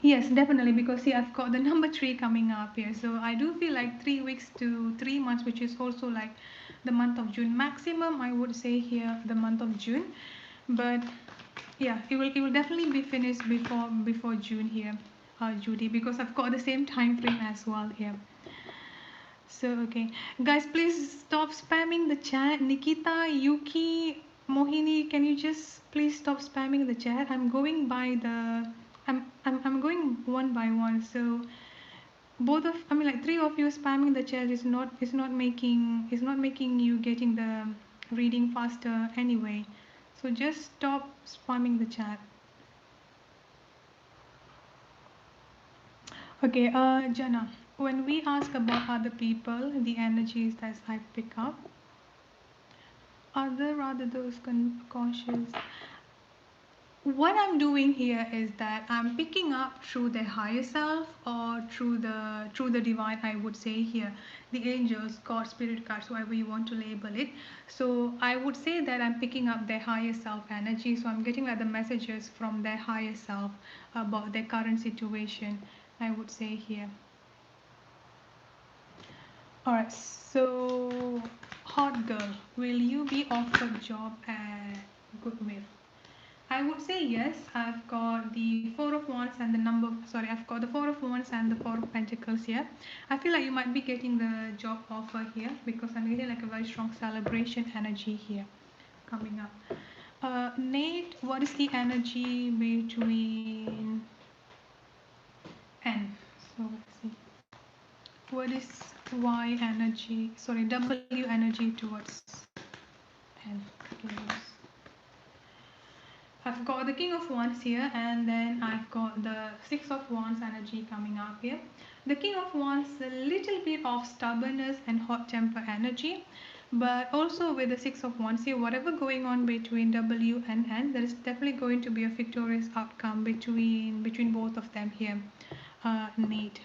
yes, definitely, because see, I've got the number 3 coming up here. So I do feel like 3 weeks to 3 months, which is also like the month of June. Maximum, I would say here, the month of June. But yeah, it will definitely be finished before June here, Judy, because I've got the same time frame as well here. So okay, guys, please stop spamming the chat. Nikita, Yuki, Mohini, can you just please stop spamming the chat? I'm going by the, I'm going one by one. So I mean like three of you spamming the chat is not making you getting the reading faster anyway. So just stop spamming the chat. Okay, Jana, when we ask about other people, the energies that I pick up, other rather those conscious. What I'm doing here is that I'm picking up through the higher self or through the divine, I would say here, the angels, God, spirit cards, however you want to label it. So I would say that I'm picking up their higher self energy. So I'm getting like the messages from their higher self about their current situation, I would say here. Alright, so hot girl, will you be offered job at Goodwill? I would say yes. I've got the Four of Wands and I've got the Four of Wands and the Four of Pentacles here. I feel like you might be getting the job offer here because I'm getting like a very strong celebration energy here coming up. Nate, what is the energy between N? So let's see. What is Y energy? Sorry, W energy towards N. I've got the King of Wands here, and then I've got the Six of Wands energy coming up here. The King of Wands, a little bit of stubbornness and hot temper energy, but also with the Six of Wands here, whatever going on between W and N, there is definitely going to be a victorious outcome between both of them here. Nate.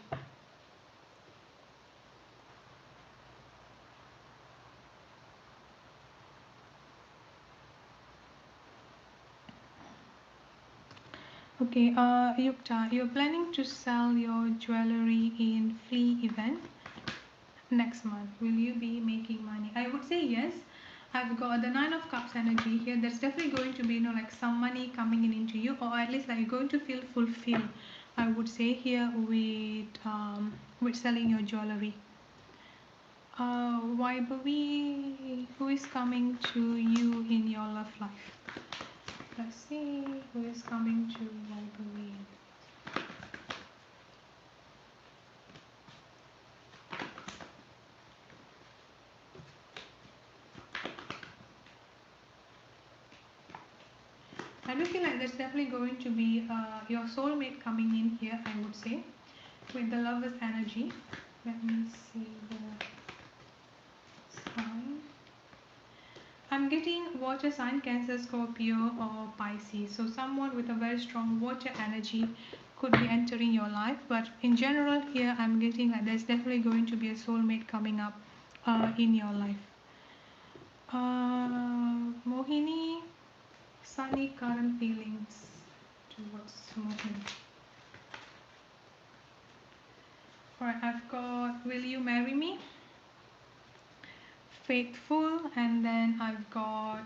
Okay, Yukta, you're planning to sell your jewelry in flea event next month. Will you be making money? I would say yes. I've got the Nine of Cups energy here. There's definitely going to be like some money coming in into you, or at least like you're going to feel fulfilled, I would say here with selling your jewelry. Waibawi, who is coming to you in your love life? Let's see who is coming to Waibawi. I do feel like there's definitely going to be your soulmate coming in here, I would say, with the lover's energy. Let me see the sign. I'm getting water sign, Cancer, Scorpio or Pisces. So someone with a very strong water energy could be entering your life. But in general here I'm getting like there's definitely going to be a soulmate coming up in your life. Mohini, sunny current feelings towards Mohini. Alright, I've got will you marry me? Faithful, and then I've got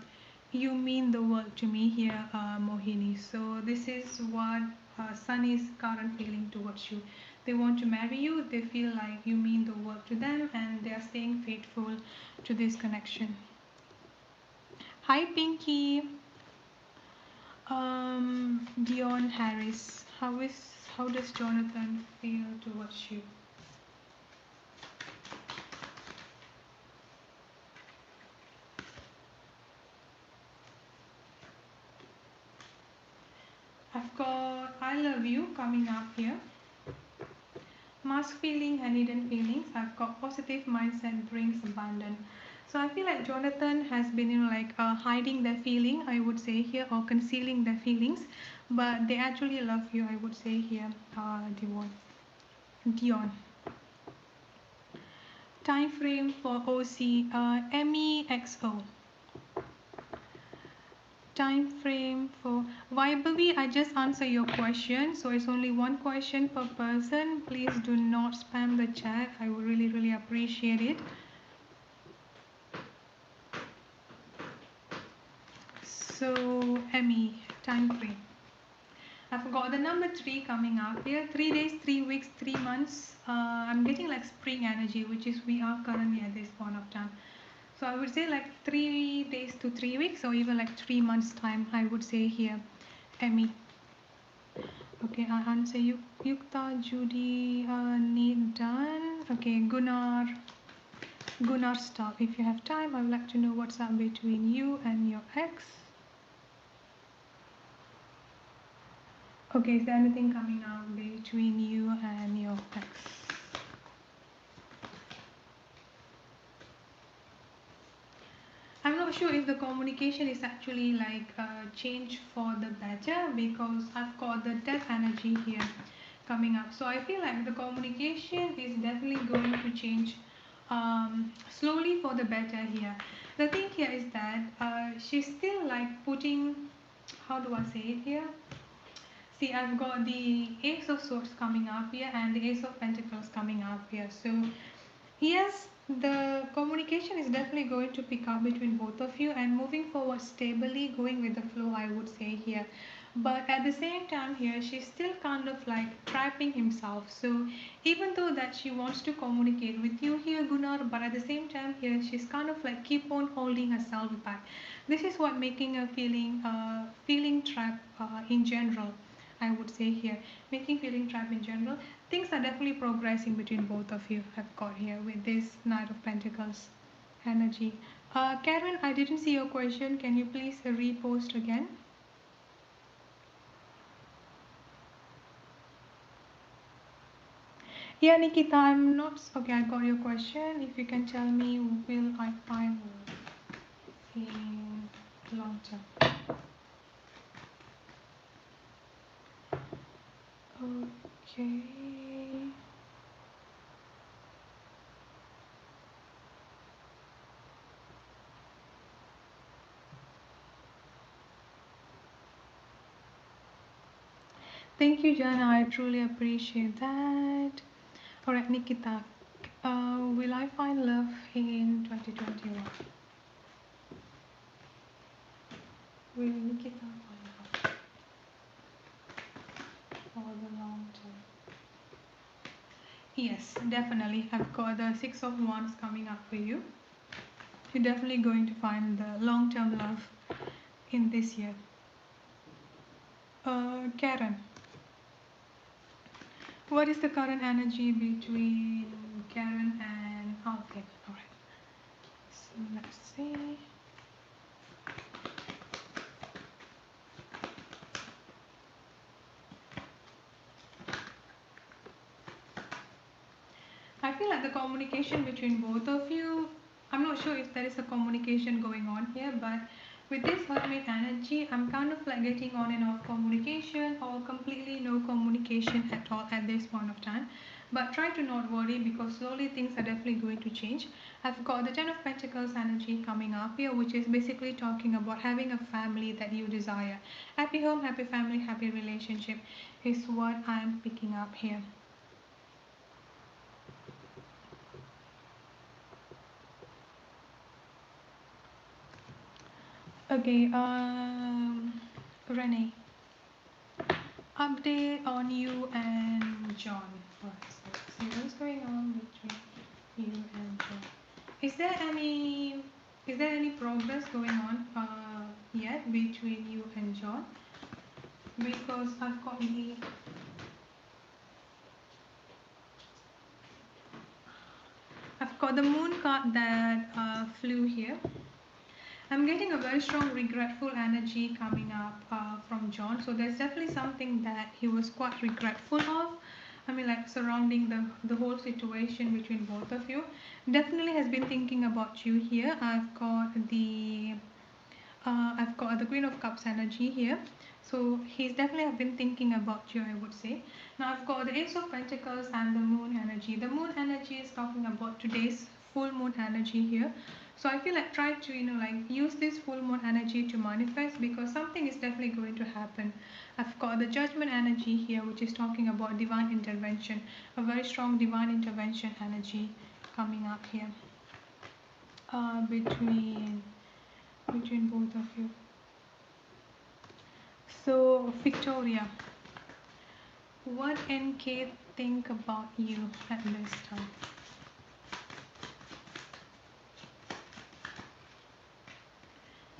you mean the world to me here, Mohini. So this is what Sunny's current feeling towards you. They want to marry you, they feel like you mean the world to them, and they are staying faithful to this connection. Hi Pinky. Dion Harris, how does Jonathan feel towards you? I've got I love you coming up here. Mask feeling and hidden feelings. I've got positive mindset brings abundance. So I feel like Jonathan has been, hiding their feeling, I would say here, or concealing their feelings, but they actually love you, I would say here, Dion. Time frame for OC, MEXO. Time frame for Vibhavi, I just answer your question, so it's only one question per person. Please do not spam the chat, I would really appreciate it. So Emmy, time frame, I've got the number 3 coming up here. 3 days, 3 weeks, 3 months. I'm getting like spring energy, which is we are currently at this point of time. So I would say like 3 days to 3 weeks, or even like 3 months time, I would say here, Emmy. Okay, I answer you. Yukta, Judy, need done. Okay, Gunnar, stop. If you have time, I would like to know what's up between you and your ex. Okay, is there anything coming out between you and your ex? I'm not sure if the communication is actually like changed for the better, because I've got the death energy here coming up. So I feel like the communication is definitely going to change slowly for the better here. The thing here is that she's still like putting, how do I say it here? See, I've got the Ace of Swords coming up here and the Ace of Pentacles coming up here. So, yes, the communication is definitely going to pick up between both of you and moving forward stably, going with the flow, I would say here. But at the same time here, she's still kind of like trapping himself. So, even though that she wants to communicate with you here, Gunnar, but at the same time here, she's kind of like keep on holding herself back. This is what making her feeling trapped in general, I would say here, making feeling trapped in general. Things are definitely progressing between both of you. I've got here with this Knight of Pentacles energy. Karen, I didn't see your question. Can you please repost again? Yeah, Nikita, I'm not okay. I got your question. If you can tell me, will I find in long term? Okay. Thank you, Jana. I truly appreciate that. All right, Nikita. Will I find love in 2021? Will Nikita find love for the long term? Yes, definitely. I've got the Six of Wands coming up for you. You're definitely going to find the long-term love in this year. Karen, what is the current energy between Karen and okay, all right. So let's see. I feel like the communication between both of you, I'm not sure if there is a communication going on here, but with this hermit energy, I'm kind of like getting on and off communication or completely no communication at all at this point of time. But try to not worry, because slowly things are definitely going to change. I've got the Ten of Pentacles energy coming up here, which is basically talking about having a family that you desire. Happy home, happy family, happy relationship is what I'm picking up here. Okay, Renee, update on you and John. Alright, so see what's going on between you and John. Is there any progress going on yet between you and John? Because I've got the moon card that flew here. I'm getting a very strong regretful energy coming up from John. So there's definitely something that he was quite regretful of. I mean, like surrounding the whole situation between both of you. Definitely has been thinking about you here. I've got the Queen of Cups energy here. So he's definitely have been thinking about you, I would say. Now I've got the Ace of Pentacles and the Moon energy. The Moon energy is talking about today's full moon energy here. So I feel like try to like use this full moon energy to manifest, because something is definitely going to happen. I've got the Judgment energy here, which is talking about divine intervention, a very strong divine intervention energy coming up here between both of you. So Victoria, what NK think about you at this time?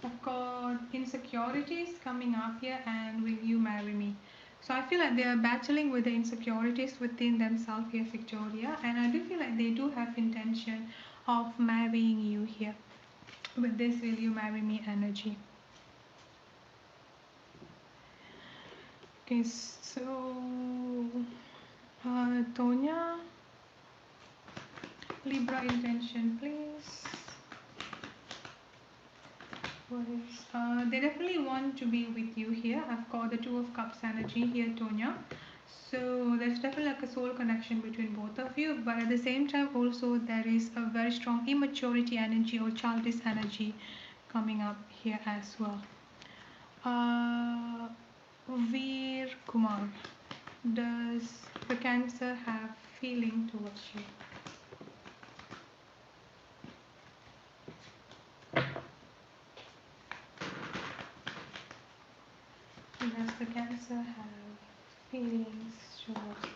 I've got insecurities coming up here, and will you marry me? So I feel like they are battling with the insecurities within themselves here, Victoria, and I do feel like they do have intention of marrying you here with this will you marry me energy. Okay, so Tonya, Libra intention, please. They definitely want to be with you here. I've got the Two of Cups energy here, Tonya. So there's definitely like a soul connection between both of you, but at the same time also there is a very strong immaturity energy or childish energy coming up here as well. Veer Kumar, does the Cancer have feeling towards you? Does the Cancer have feelings towards you?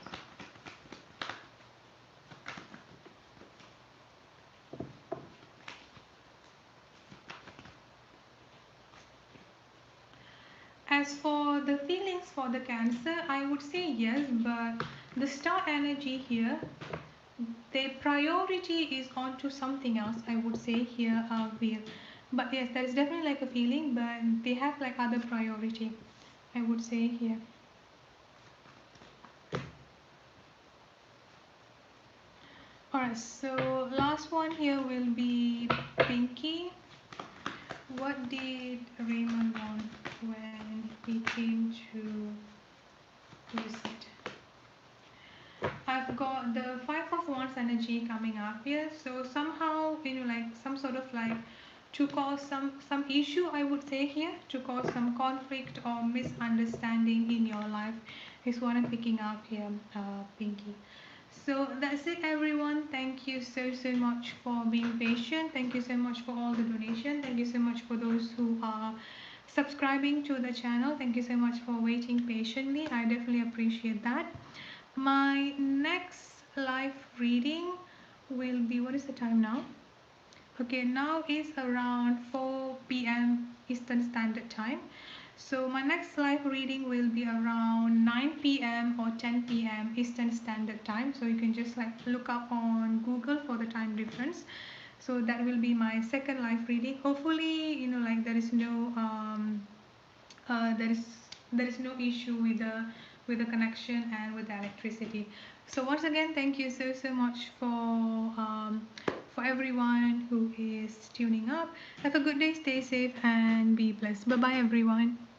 As for the feelings for the Cancer, I would say yes, but the star energy here, their priority is onto something else, I would say here, Veer. But yes, there is definitely like a feeling, but they have like other priority, I would say here. Alright, so last one here will be Pinky. What did Raymond want when he came to visit? I've got the Five of Wands energy coming up here. So somehow, like some sort of like to cause some issue, I would say here, to cause some conflict or misunderstanding in your life is what I'm picking up here, Pinky. So that's it, everyone. Thank you so much for being patient. Thank you so much for all the donation. Thank you so much for those who are subscribing to the channel. Thank you so much for waiting patiently. I definitely appreciate that. My next live reading will be, what is the time now? Okay, now is around 4 p.m. Eastern Standard Time. So my next live reading will be around 9 p.m. or 10 p.m. Eastern Standard Time. So you can just like look up on Google for the time difference. So that will be my second live reading. Hopefully, like there is no there is no issue with the connection and with the electricity. So once again, thank you so much for for everyone who is tuning up, have a good day, stay safe, and be blessed. Bye bye, everyone.